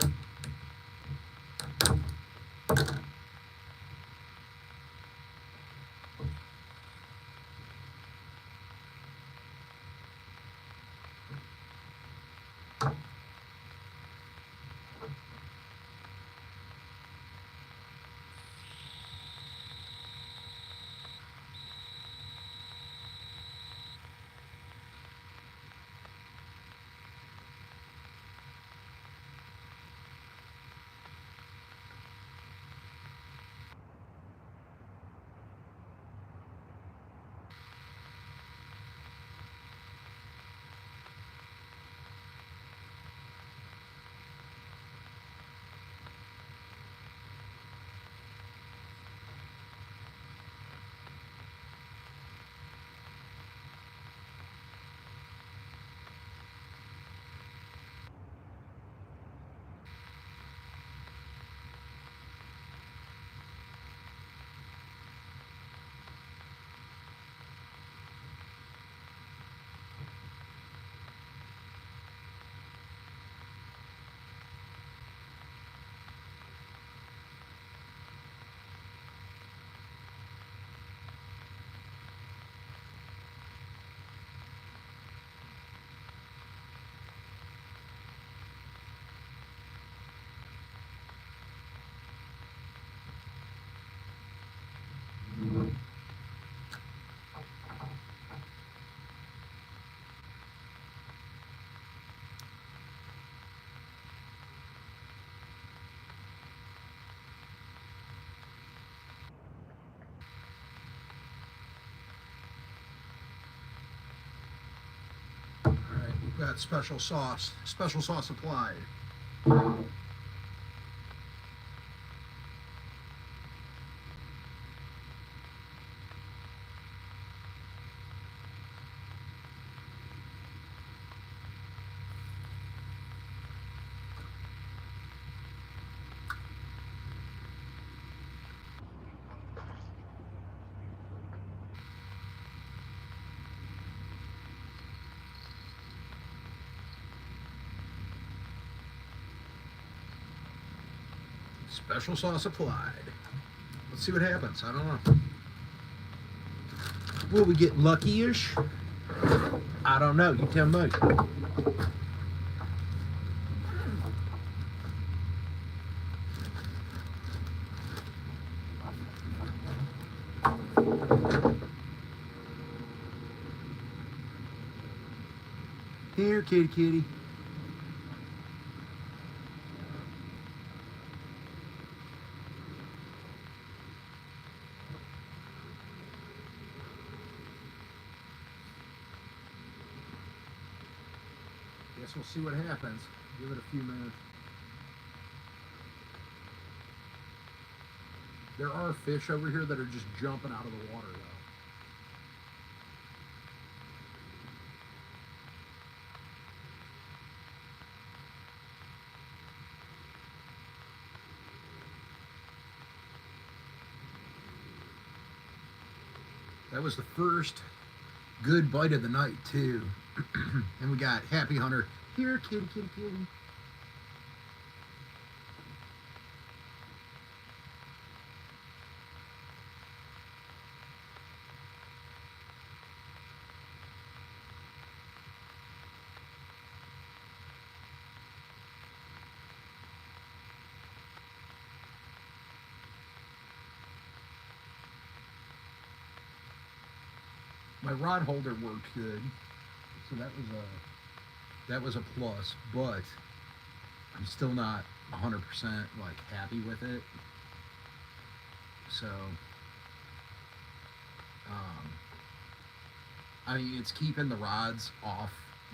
Speaker 2: We've got special sauce applied. Special sauce applied. Let's see what happens. I don't know. Will we get lucky-ish? I don't know. You tell me.
Speaker 1: Here, kitty, kitty.
Speaker 2: Guess we'll see what happens. Give it a few minutes. There are fish over here that are just jumping out of the water, though. That was the first good bite of the night, too. And we got Happy Hunter. Here, kitty, kitty, kitty. My rod holder worked good, so that was a plus, but I'm still not 100% like happy with it. So I mean, it's keeping the rods off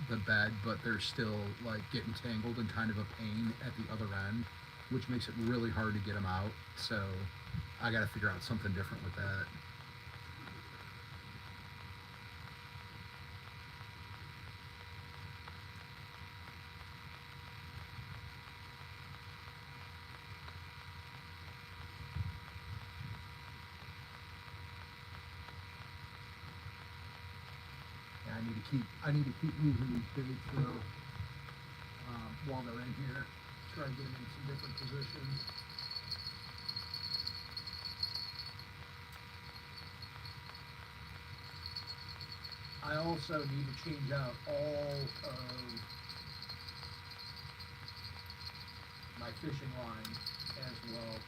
Speaker 2: the bed, but they're still like getting tangled and kind of a pain at the other end, which makes it really hard to get them out. So I got to figure out something different with that. I need to keep moving these baits though, while they're in here. Try and get them in some different positions. I also need to change out all of my fishing line as well.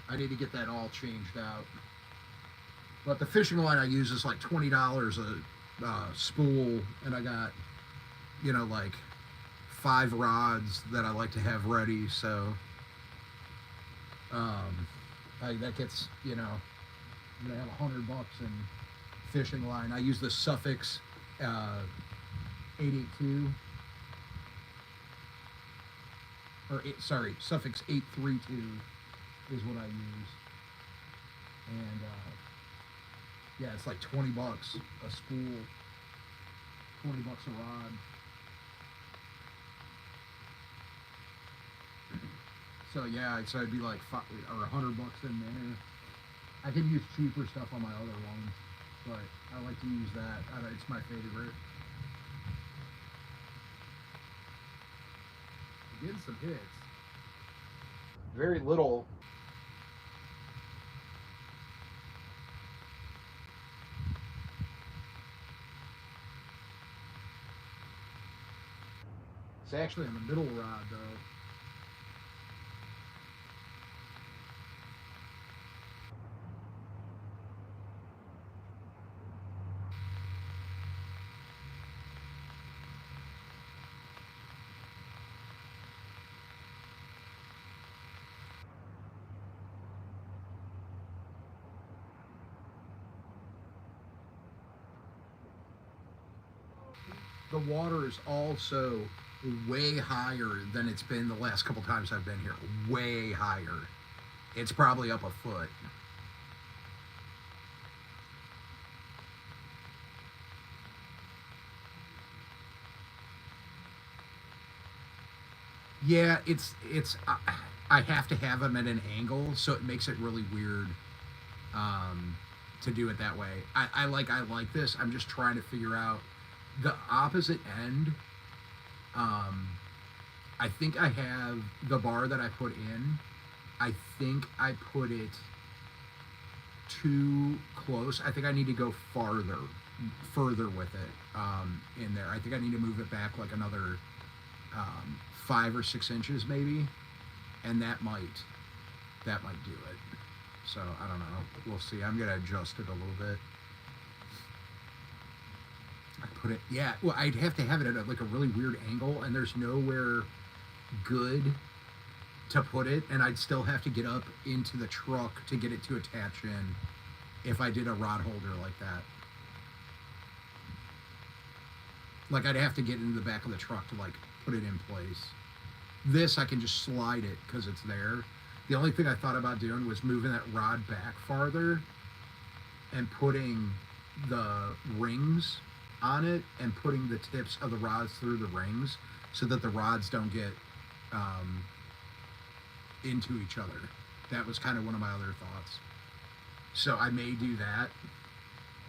Speaker 2: I need to get that all changed out. But the fishing line I use is like $20 a spool, and I got, you know, like 5 rods that I like to have ready. So that gets, you know, I'm gonna have $100 in fishing line. I use the Suffix 882, or Suffix 832 is what I use, and yeah, it's like $20 a spool, $20 a rod. So yeah, so it'd be like $100 in there. I can use cheaper stuff on my other ones, but I like to use that. It's my favorite. Getting some hits.
Speaker 1: Very little.
Speaker 2: It's actually on the middle rod though. The water is also way higher than it's been the last couple times I've been here. Way higher. It's probably up a foot. Yeah, it's I have to have them at an angle, so it makes it really weird to do it that way. I like this. I'm just trying to figure out the opposite end. I think I have the bar that I put in. I think I put it too close. I think I need to go further with it in there. I think I need to move it back like another 5 or 6 inches maybe, and that might do it. So I don't know. We'll see. I'm gonna adjust it a little bit. put it. Yeah, well, I'd have to have it at like a really weird angle, and there's nowhere good to put it, and I'd still have to get up into the truck to get it to attach in if I did a rod holder like that. Like I'd have to get into the back of the truck to like put it in place. This I can just slide it because it's there. The only thing I thought about doing was moving that rod back farther and putting the rings on it and putting the tips of the rods through the rings so that the rods don't get into each other. That was kind of one of my other thoughts. So I may do that.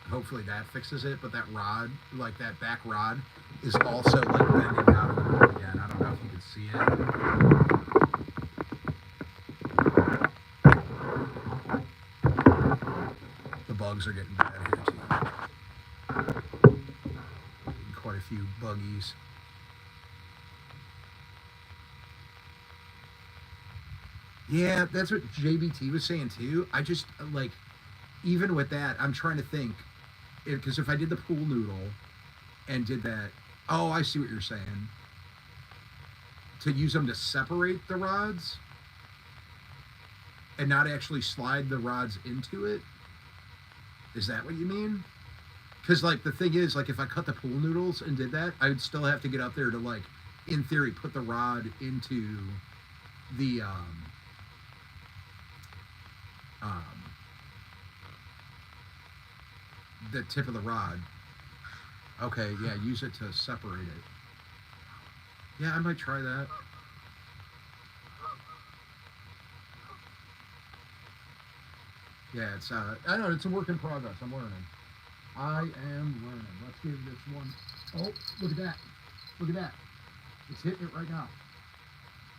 Speaker 2: Hopefully that fixes it, but that rod, like that back rod, is also like bending out a little bit again. I don't know if you can see it. The bugs are getting bad here too. Quite a few buggies. Yeah, that's what JBT was saying too. I just like, even with that, I'm trying to think, because if I did the pool noodle and did that, oh, I see what you're saying. To use them to separate the rods and not actually slide the rods into it. Is that what you mean? Because like the thing is, like if I cut the pool noodles and did that, I would still have to get up there to like, in theory, put the rod into the the tip of the rod. Okay, yeah, use it to separate it. Yeah, I might try that. Yeah, it's I don't know, it's a work in progress. I'm learning. I am learning. Let's give this one. Oh, look at that. Look at that. It's hitting it right now.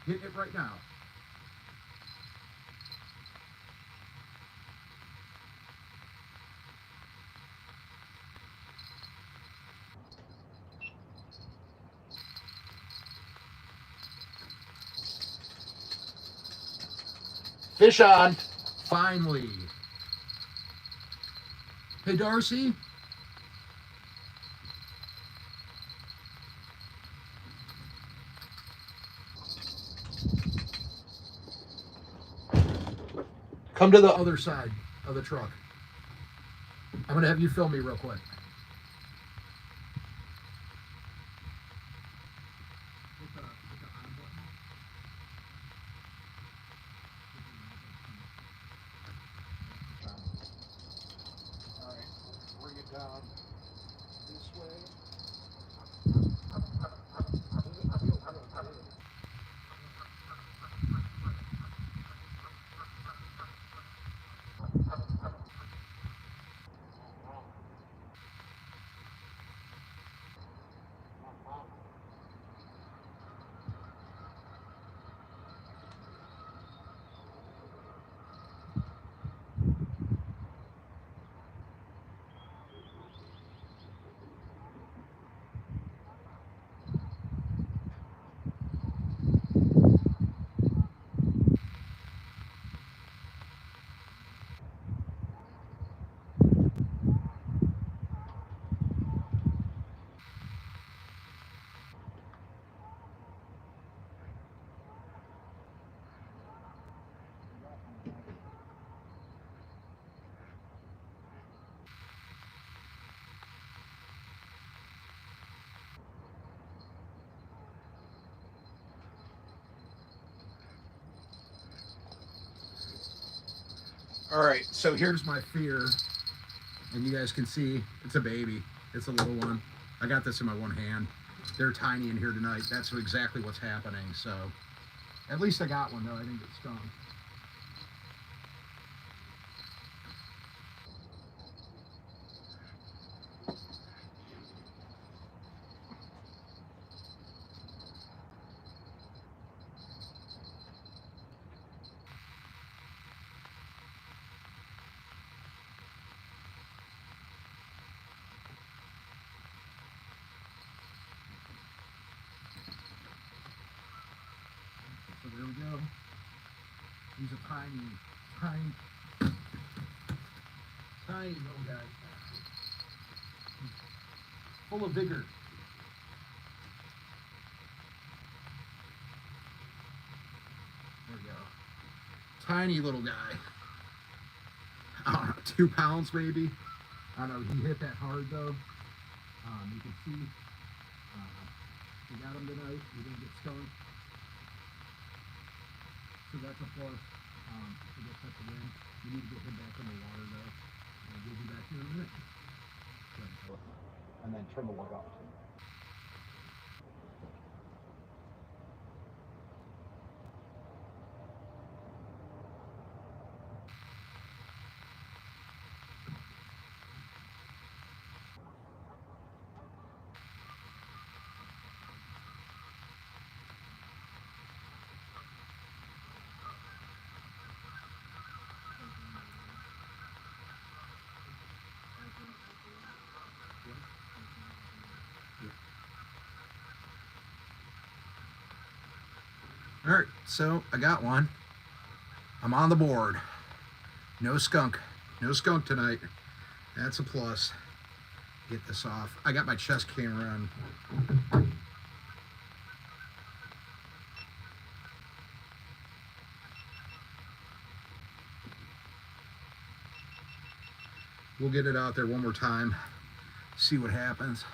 Speaker 2: Hitting it right now.
Speaker 1: Fish on.
Speaker 2: Finally. Hey, Darcy. Come to the other side of the truck. I'm going to have you film me real quick. All right, bring it down this way. All right, so here's my fear, and you guys can see it's a baby. It's a little one. I got this in my one hand. They're tiny in here tonight. That's exactly what's happening. So at least I got one, though. I didn't get stung. So there we go. He's a tiny little guy.
Speaker 1: full of vigor. There we go. Tiny little guy. I don't know, 2 pounds maybe. I don't know, he hit that hard though. You can see we got him tonight. He didn't get stung. So that's a plus. For this type of wind. We need to get him back in the water though. And we'll be back here in a minute. And then turn the lug off. All right, so I got one. I'm on the board. No skunk. No skunk tonight. That's a plus. Get this off. I got my chest camera on. We'll get it out there one more time. See what happens.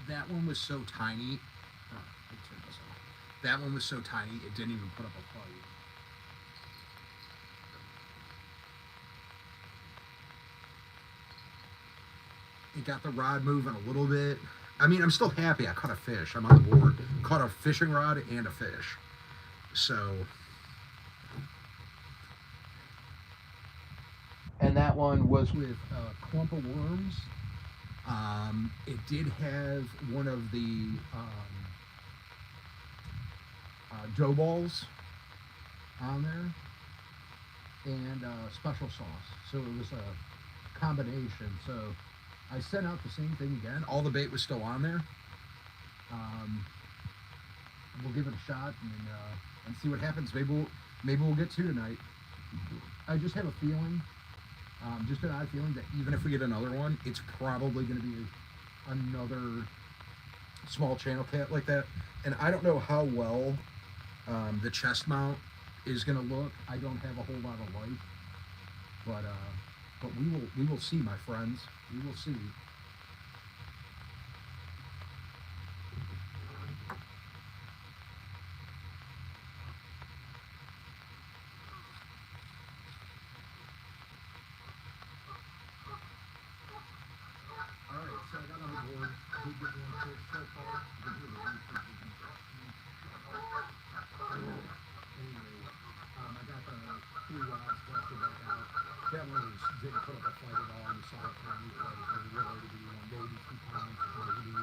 Speaker 1: That one was so tiny. Oh, I'll turn this off. That one was so tiny, it didn't even put up a fight. It got the rod moving a little bit. I mean, I'm still happy I caught a fish. I'm on the board. Caught a fishing rod and a fish. So. And that one was with a clump of worms. It did have one of the dough balls on there and special sauce. So it was a combination. So I sent out the same thing again. All the bait was still on there. We'll give it a shot and see what happens. Maybe we'll get 2 tonight. I just have a feeling. Just an odd feeling that even if we get another one, it's probably going to be another small channel cat like that. And I don't know how well the chest mount is going to look. I don't have a whole lot of light, but we will see, my friends. We will see. That one didn't put up a fight at all. You saw it from replay. It was really to be 1 baby, 2 pounds, maybe.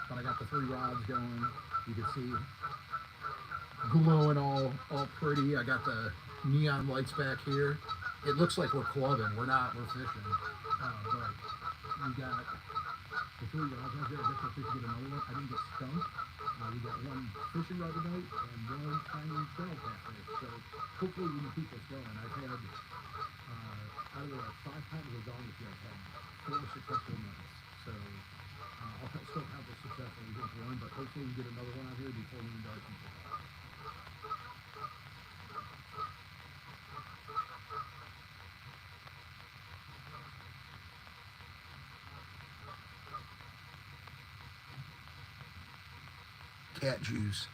Speaker 1: But I got the 3 rods going. You can see glowing all pretty. I got the neon lights back here.
Speaker 2: It looks like we're clubbing. We're not. We're fishing. But we got the 3 rods out there. I guess I'll fish get another one. I didn't get stumped. We got 1 fishing rod tonight and 1 tiny channel catfish. So hopefully we can keep this going. I've had out of the 5 times we've gone this year, I've had 4 successful nights. So I'll still have the successful against 1, but hopefully we get another one out here before we dark and pick up.
Speaker 1: Cat juice.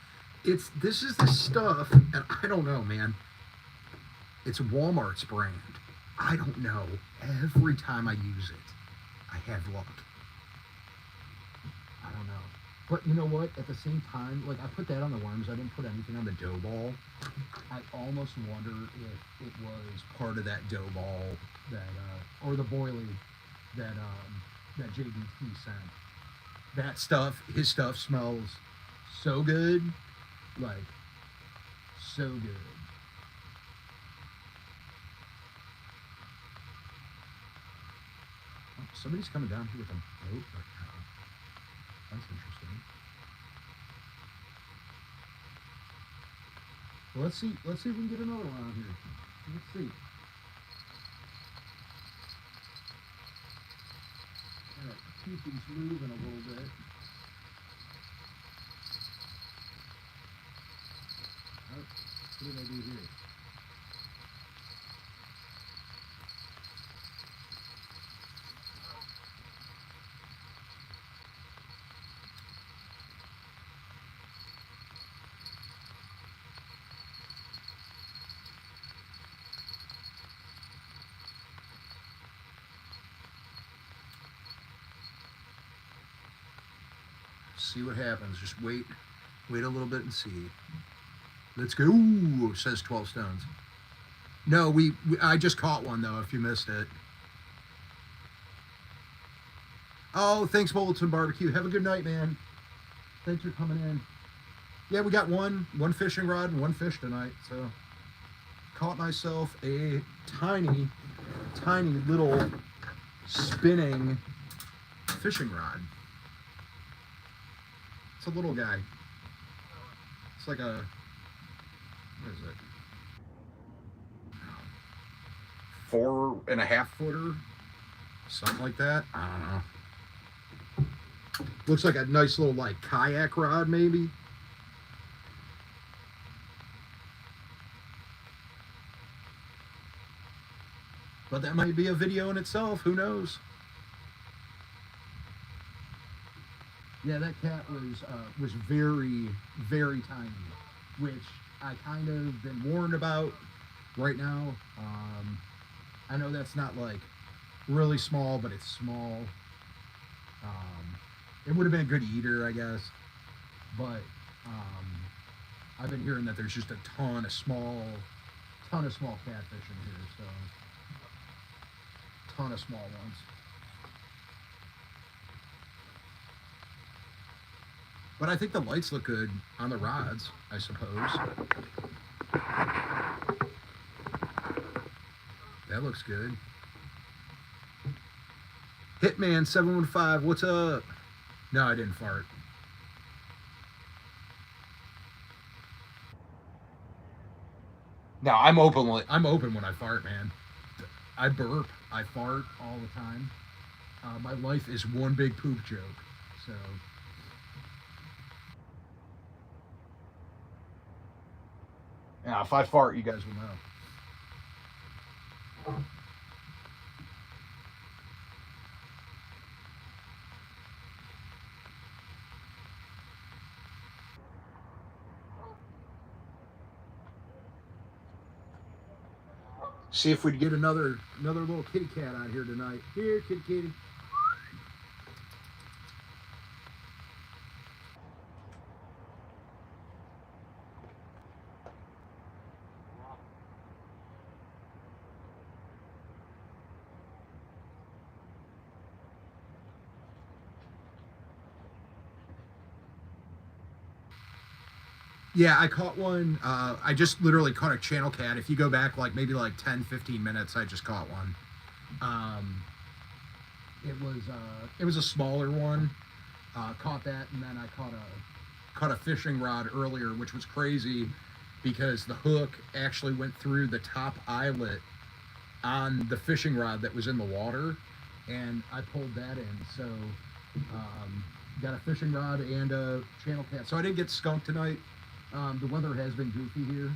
Speaker 1: This is the stuff, and I don't know, man. It's Walmart's brand. I don't know. Every time I use it, I have luck. I don't know. But you know what? At the same time, like I put that on the worms. I didn't put anything on the dough ball. I almost wonder if it was part of that dough ball that, or the boilie that JBT sent. That stuff, his stuff smells so good, like so good. Oh, somebody's coming down here with a boat right now. That's interesting. Well, let's see if we can get another one out here. Let's see. Gotta keep these moving a little bit. What did I do here? See what happens. Just wait a little bit and see. Let's go. Ooh, says 12 stones. No, I just caught one though, if you missed it. Oh, thanks, Bulletin Barbecue. Have a good night, man. Thanks for coming in. Yeah, we got one fishing rod and 1 fish tonight. So caught myself a tiny little spinning fishing rod. It's a little guy. It's like a, what is it? 4.5 footer, something like that. I don't know. Looks like a nice little like kayak rod, maybe. But that might be a video in itself. Who knows? Yeah, that cat was very, very tiny, which I kind of been warned about right now. I know that's not like really small, but it's small. It would have been a good eater, I guess. But I've been hearing that there's just a ton of small catfish in here, so ton of small ones. But I think the lights look good on the rods, I suppose. That looks good. Hitman 715, what's up? No, I didn't fart. No, I'm open when I fart, man. I burp, I fart all the time. My life is one big poop joke, so. Yeah, if I fart, you guys will know. See if we'd get another little kitty cat out here tonight. Here, kitty. Yeah, I caught one. I just literally caught a channel cat. If you go back like maybe like 10, 15 minutes, I just caught one. Um, it was a smaller one. Caught that, and then I caught a fishing rod earlier, which was crazy because the hook actually went through the top eyelet on the fishing rod that was in the water, and I pulled that in. So got a fishing rod and a channel cat. So I didn't get skunked tonight. The weather has been goofy here.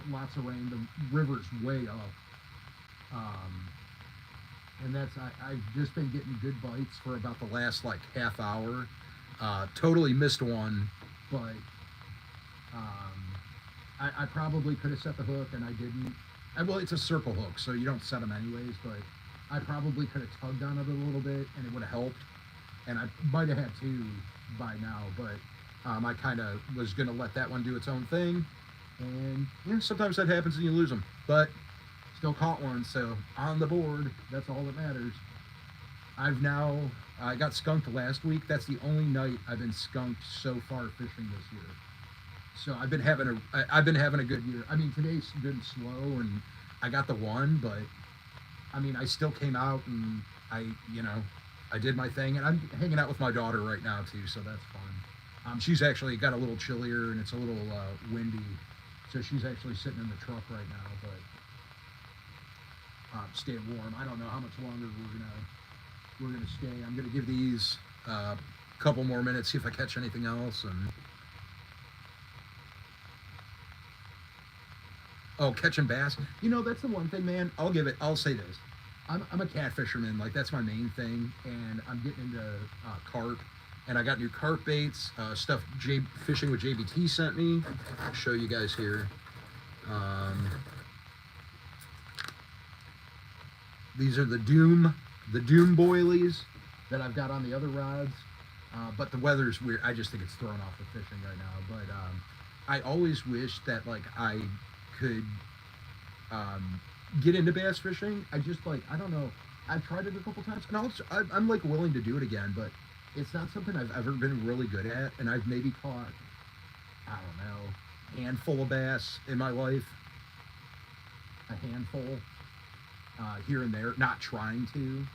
Speaker 1: Lots of rain. The river's way up. And I've just been getting good bites for about the last like half hour. Totally missed one, but I probably could have set the hook and I didn't. Well, it's a circle hook, so you don't set them anyways, but I probably could have tugged on it a little bit and it would have helped. And I might have had two by now, but I kind of was going to let that one do its own thing. And yeah, sometimes that happens and you lose them. But still caught one, so on the board. That's all that matters. I got skunked last week. That's the only night I've been skunked so far fishing this year. So I've been having a good year. I mean, today's been slow and I got the one, but I mean, I still came out and I did my thing, and I'm hanging out with my daughter right now too, so that's fun. She's actually got a little chillier and it's a little windy, so she's actually sitting in the truck right now, but staying warm. I don't know how much longer we're gonna stay. I'm gonna give these a couple more minutes, see if I catch anything else. And oh, catching bass. That's the one thing, man. I'll say this. I'm a cat fisherman. Like, that's my main thing, and I'm getting into carp. And I got new carp baits, stuff Fishing with JBT sent me. I'll show you guys here. These are the Doom boilies that I've got on the other rods. But the weather's weird. I just think it's throwing off the fishing right now. But I always wish that like I could get into bass fishing. I don't know. I've tried it a couple times, and I'm like willing to do it again, but it's not something I've ever been really good at. And I've maybe caught, I don't know, a handful of bass in my life. A handful. Here and there, not trying to.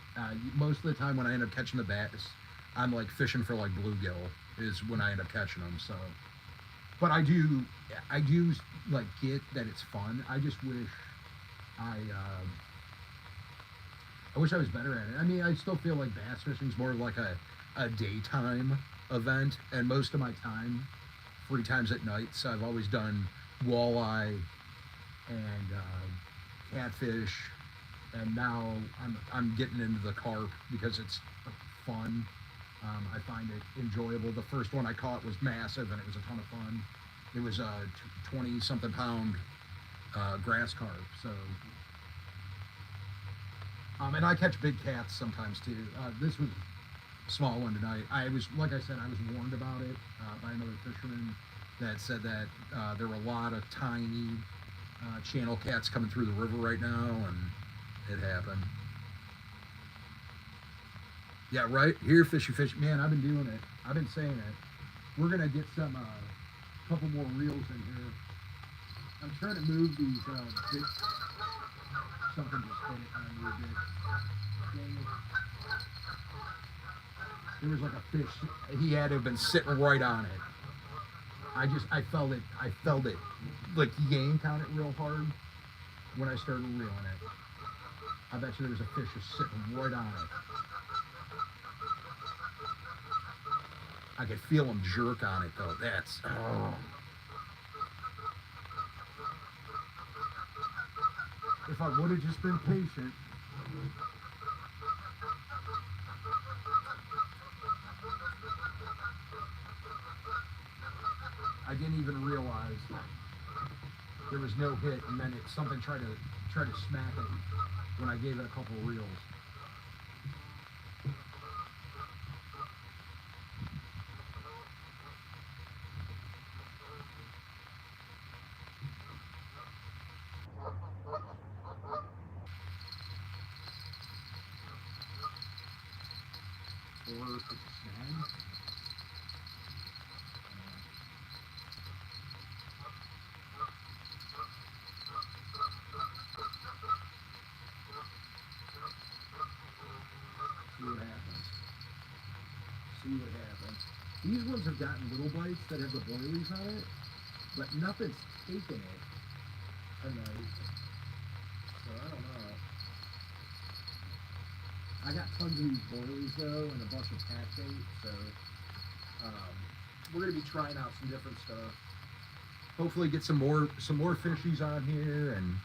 Speaker 1: Most of the time when I end up catching the bass, I'm like fishing for like bluegill is when I end up catching them. So, but I do like get that it's fun. I just wish I wish I was better at it. I mean, I still feel like bass fishing is more like a daytime event, and most of my time, free times at night. So I've always done walleye and catfish. And now I'm getting into the carp because it's fun. I find it enjoyable. The first one I caught was massive and it was a ton of fun. It was a 20-something pound grass carp. So, and I catch big cats sometimes too. This was a small one tonight. Like I said, I was warned about it by another fisherman that said that there were a lot of tiny channel cats coming through the river right now, and it happened. Yeah, right here, fishy. Man, I've been doing it. I've been saying it. We're gonna get some couple more reels in here. I'm trying to move these big. Something just hit it on a little bit. Dang it. There was like a fish. He had to have been sitting right on it. I felt it like yank on it real hard when I started reeling it. I bet you there was a fish just sitting right on it. I could feel him jerk on it though. If I would have just been patient. I didn't even realize there was no hit, and then something tried to smack it when I gave it a couple of reels. Or it's a snag.
Speaker 2: These ones have gotten little bites that have the boilies on it, but nothing's taken it tonight. So I don't know. I got tons of these boilies though, and a bunch of cat bait, so we're gonna be trying out some different stuff.
Speaker 1: Hopefully get some more fishies on here. And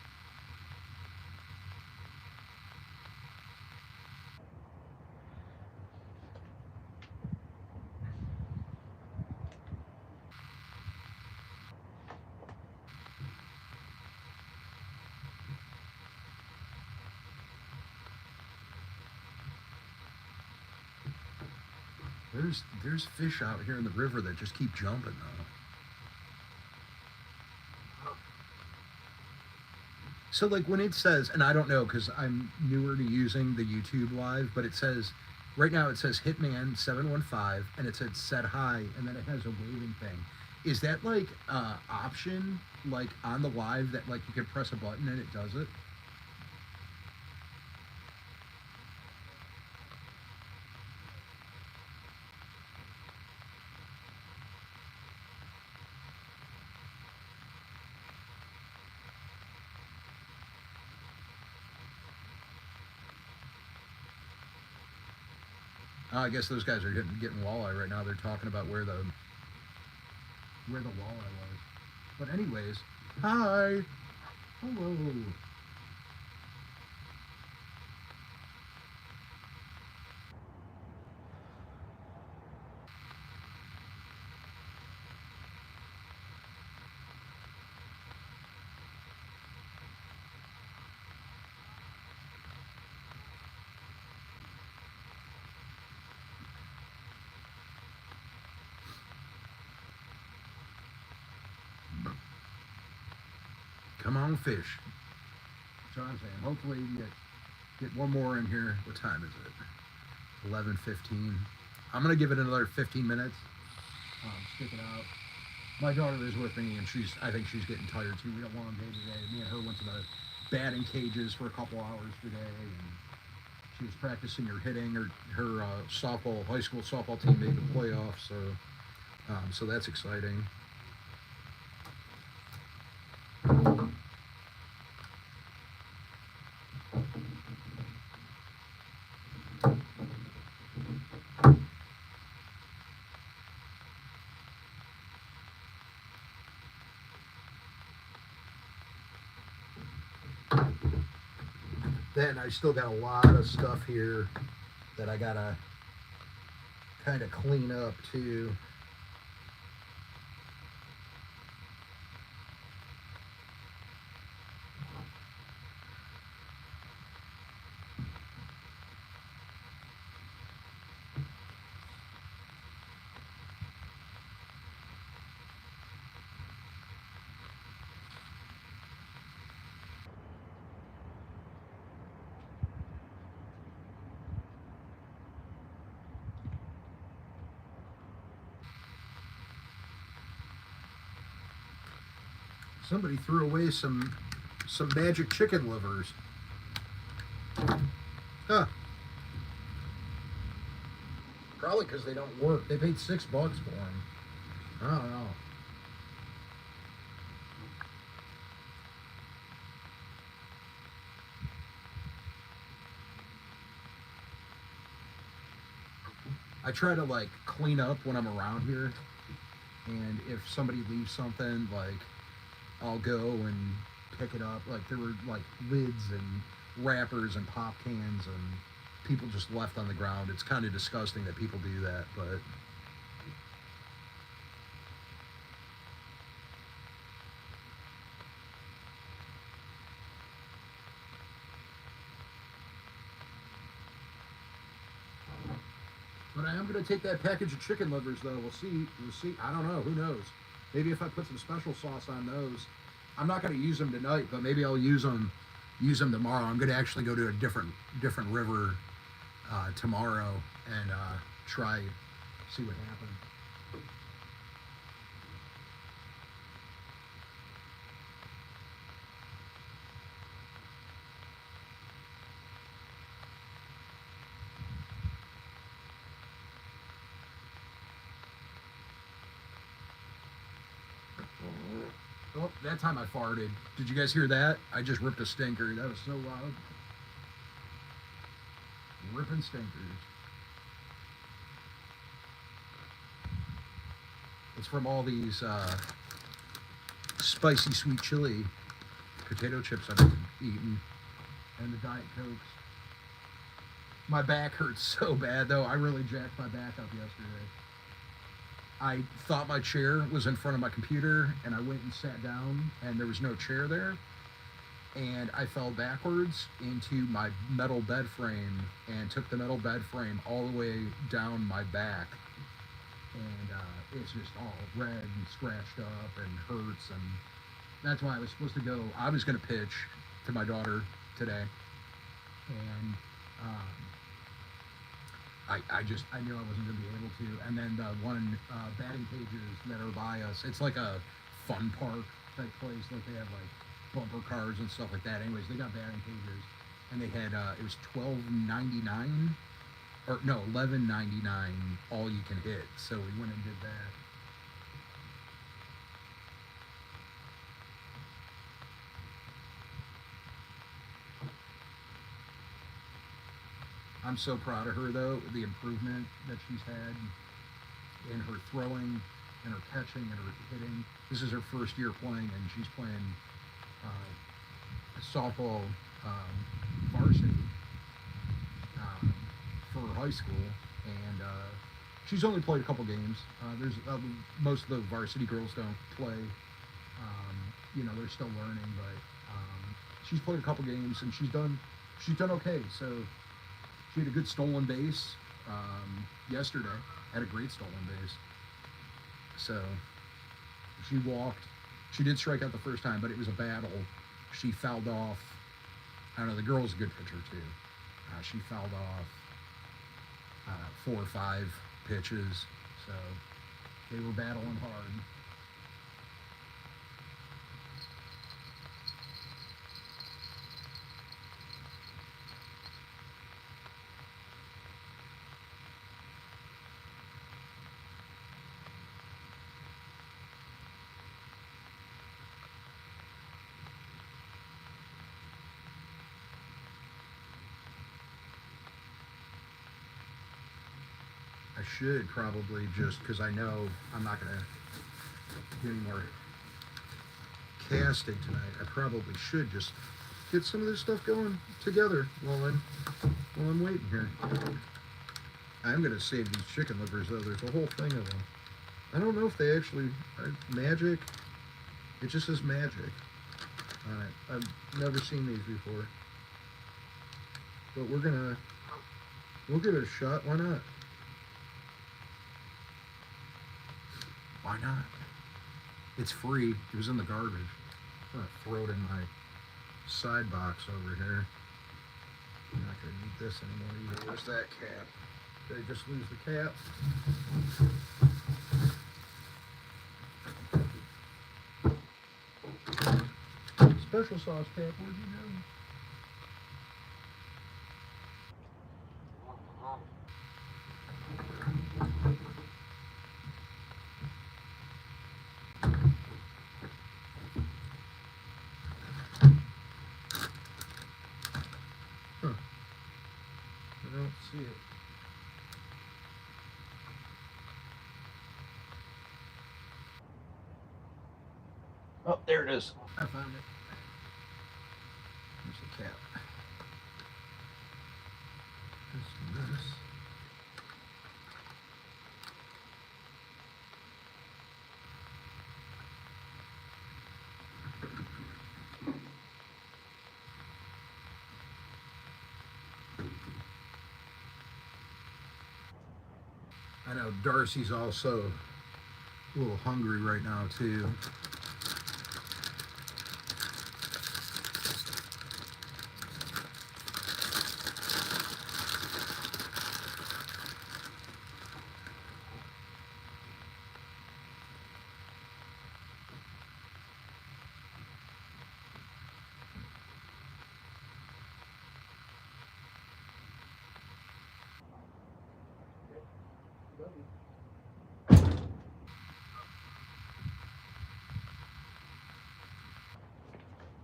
Speaker 1: there's fish out here in the river that just keep jumping though. So like when it says, and I don't know because I'm newer to using the YouTube live, but it says, right now it says Hitman 715 and it said set high and then it has a waving thing. Is that like option like on the live that like you can press a button and it does it? I guess those guys are getting walleye right now. They're talking about where the walleye was. But anyways, hi, hello. Come on, fish. That's what I'm saying. Hopefully you get one more in here. What time is it? 11:15. I'm gonna give it another 15 minutes. Stick it out. My daughter is with me, and I think she's getting tired too. We got a long day today. Me and her went to the batting cages for a couple hours today, and she was practicing her hitting. Her high school softball team made the playoffs, so that's exciting. Then I still got a lot of stuff here that I gotta kind of clean up too. Somebody threw away some magic chicken livers. Huh. Probably because they don't work. They paid $6 for them. I don't know. I try to like clean up when I'm around here, and if somebody leaves something, like I'll go and pick it up. Like there were like lids and wrappers and pop cans and people just left on the ground. It's kind of disgusting that people do that, but I am going to take that package of chicken livers though. We'll see. I don't know. Who knows? Maybe if I put some special sauce on those, I'm not going to use them tonight, but maybe I'll use them tomorrow. I'm going to actually go to a different river tomorrow and see what happens. Oh, that time I farted. Did you guys hear that? I just ripped a stinker. That was so loud. Ripping stinkers. It's from all these spicy sweet chili potato chips I've been eating and the Diet Cokes. My back hurts so bad though. I really jacked my back up yesterday. I thought my chair was in front of my computer and I went and sat down and there was no chair there. And I fell backwards into my metal bed frame and took the metal bed frame all the way down my back. And it's just all red and scratched up and hurts. And that's why I was supposed to go. I was going to pitch to my daughter today. And I knew I wasn't going to be able to. And then the one batting cages that are by us, it's like a fun park type place. Like they have like bumper cars and stuff like that. Anyways, they got batting cages, and they had it was $12.99 or no $11.99 all you can hit. So we went and did that. I'm so proud of her though, the improvement that she's had in her throwing and her catching and her hitting. This is her first year playing, and she's playing softball varsity for high school, and she's only played a couple games. There's most of the varsity girls don't play. You know, they're still learning, but she's played a couple games and she's done okay. So she had a good stolen base yesterday. Had a great stolen base. So she walked. She did strike out the first time, but it was a battle. She fouled off. I don't know, the girl's a good pitcher too. She fouled off 4 or 5 pitches. So they were battling hard. I should probably just, because I know I'm not going to do any more casting tonight, I probably should just get some of this stuff going together while I'm waiting here. I'm going to save these chicken livers though. There's a whole thing of them. I don't know if they actually are magic. It just says magic on it. I've never seen these before. But we'll give it a shot. Why not? Why not? It's free. It was in the garbage. I'm gonna throw it in my side box over here. I'm not gonna need this anymore either. Where's that cap? Did I just lose the cap? Special sauce cap, where'd you go? I don't see it. Oh, there it is. I found it. There's the cap. This. I know Darcy's also a little hungry right now too.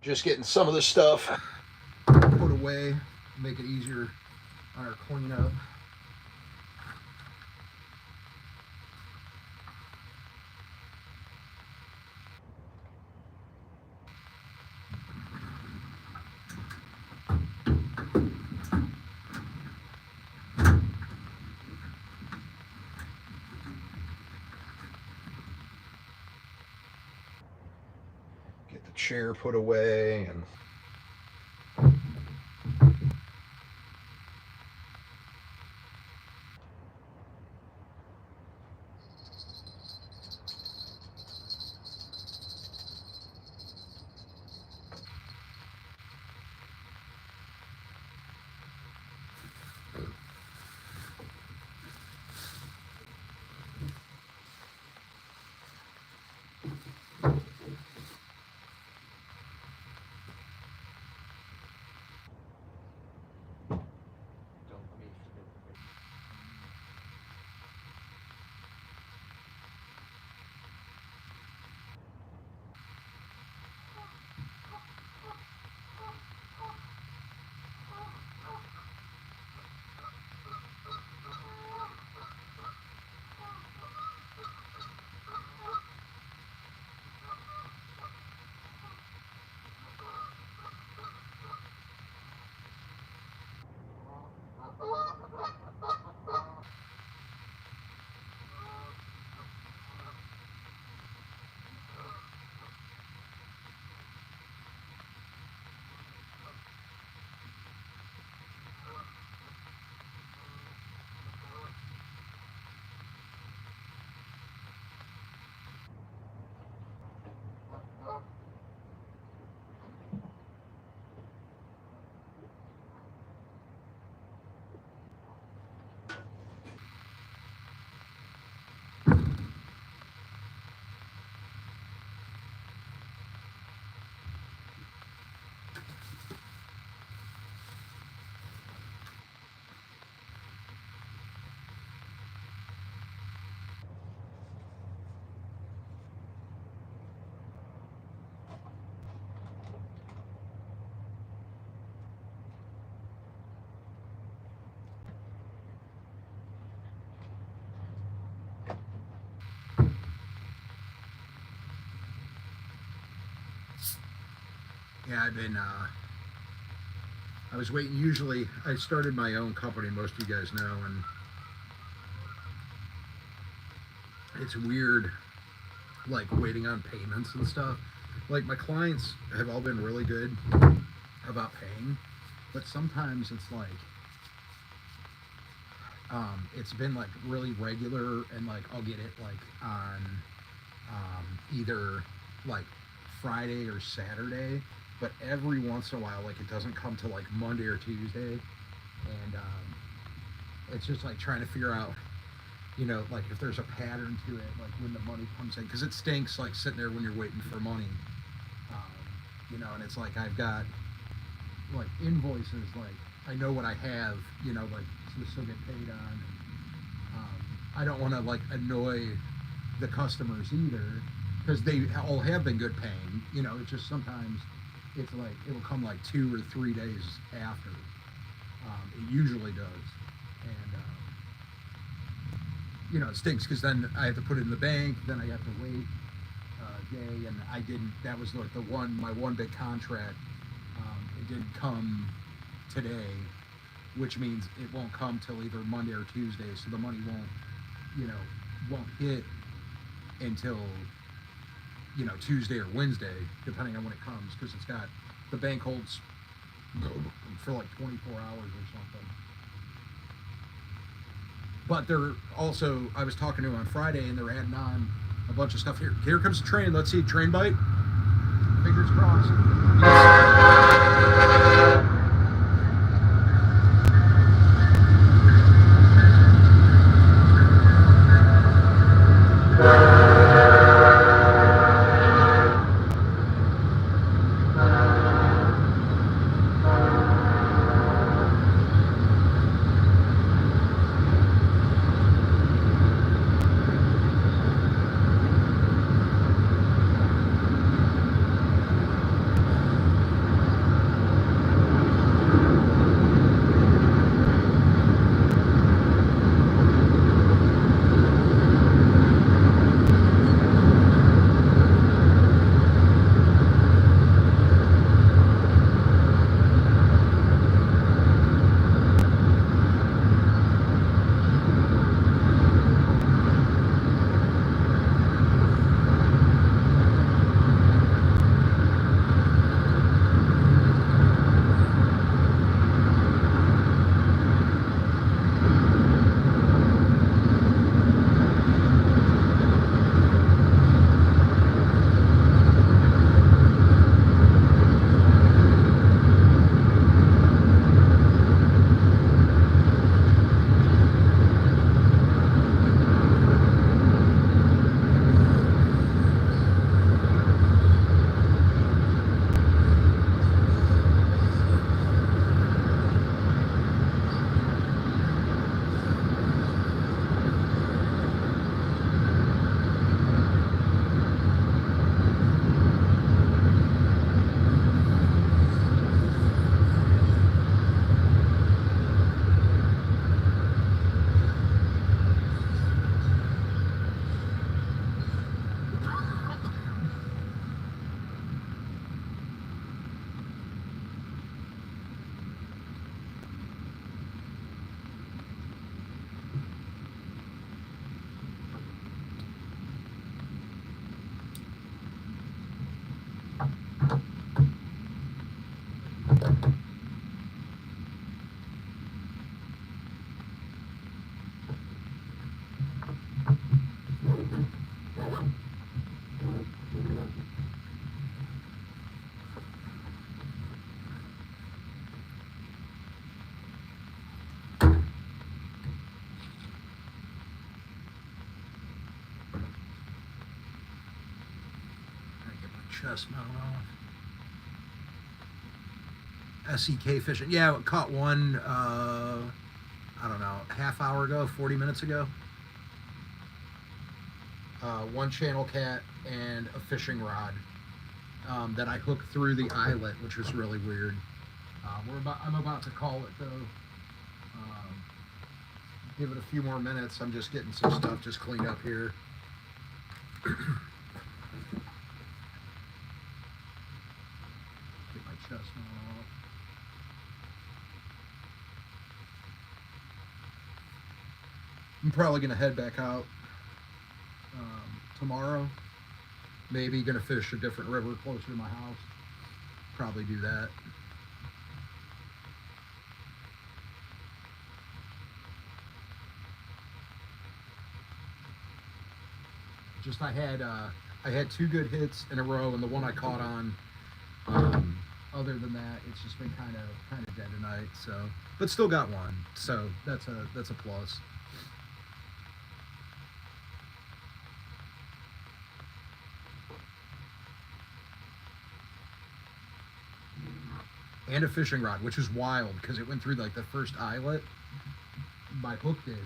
Speaker 1: Just getting some of this stuff put away, make it easier on our cleanup. Get the chair put away and
Speaker 2: Yeah, I was waiting. Usually, I started my own company, most of you guys know, and it's weird, like waiting on payments and stuff. Like my clients have all been really good about paying, but sometimes it's like, it's been like really regular, and like I'll get it like on either like Friday or Saturday, but every once in a while, like it doesn't come to like Monday or Tuesday, and it's just like trying to figure out, you know, like if there's a pattern to it, like when the money comes in, because it stinks like sitting there when you're waiting for money, you know, and it's like I've got like invoices, like I know what I have, you know, like to still get paid on. And, I don't want to like annoy the customers either, because they all have been good paying. You know, it's just sometimes it's like it'll come like 2 or 3 days after. It usually does, and you know, it stinks because then I have to put it in the bank, then I have to wait a day, and I didn't. That was like my one big contract. It didn't come today, which means it won't come till either Monday or Tuesday, so the money won't hit until, you know, Tuesday or Wednesday, depending on when it comes, because it's got, the bank holds for like 24 hours or something. But they're also, I was talking to them on Friday, and they're adding on a bunch of stuff. Here comes the train. Let's see, train bite. Fingers crossed. chest mount off. SEK fishing. Yeah, caught one, I don't know, half hour ago, 40 minutes ago. One channel cat and a fishing rod that I hooked through the eyelet, which was really weird. I'm about to call it though. Give it a few more minutes. I'm just getting some stuff just cleaned up here. Get my chest off. I'm probably gonna head back out tomorrow. Maybe gonna fish a different river closer to my house. Probably do that. Just I had 2 good hits in a row, and the one I caught on. Other than that, it's just been kind of dead tonight. So, but still got one. So that's a plus. And a fishing rod, which is wild because it went through like the first eyelet. My hook did.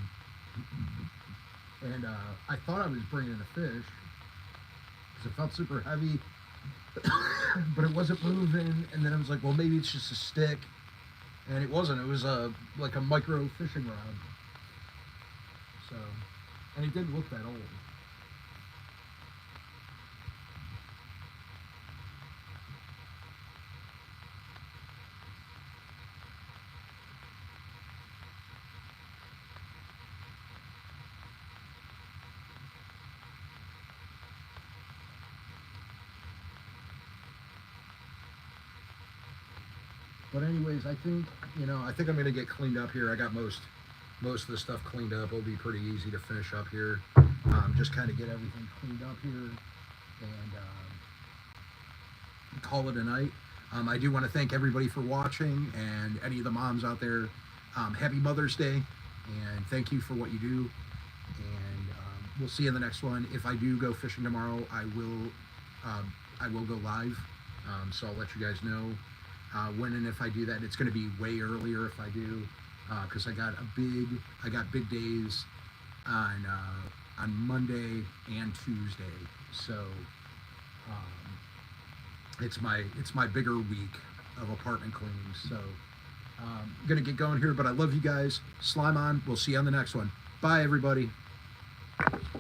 Speaker 2: And I thought I was bringing in a fish because it felt super heavy, but it wasn't moving. And then I was like, well, maybe it's just a stick, and it wasn't. It was like a micro fishing rod. So, and it didn't look that old. But anyways, I think I'm gonna get cleaned up here. I got most of the stuff cleaned up. It'll be pretty easy to finish up here. Just kind of get everything cleaned up here and call it a night. I do want to thank everybody for watching, and any of the moms out there, happy Mother's Day, and thank you for what you do. And we'll see you in the next one. If I do go fishing tomorrow, I will go live. So I'll let you guys know. When and if I do that. It's going to be way earlier if I do, because I got big days on Monday and Tuesday. So it's my bigger week of apartment cleaning. So I'm gonna get going here, but I love you guys. Slime on. We'll see you on the next one. Bye, everybody.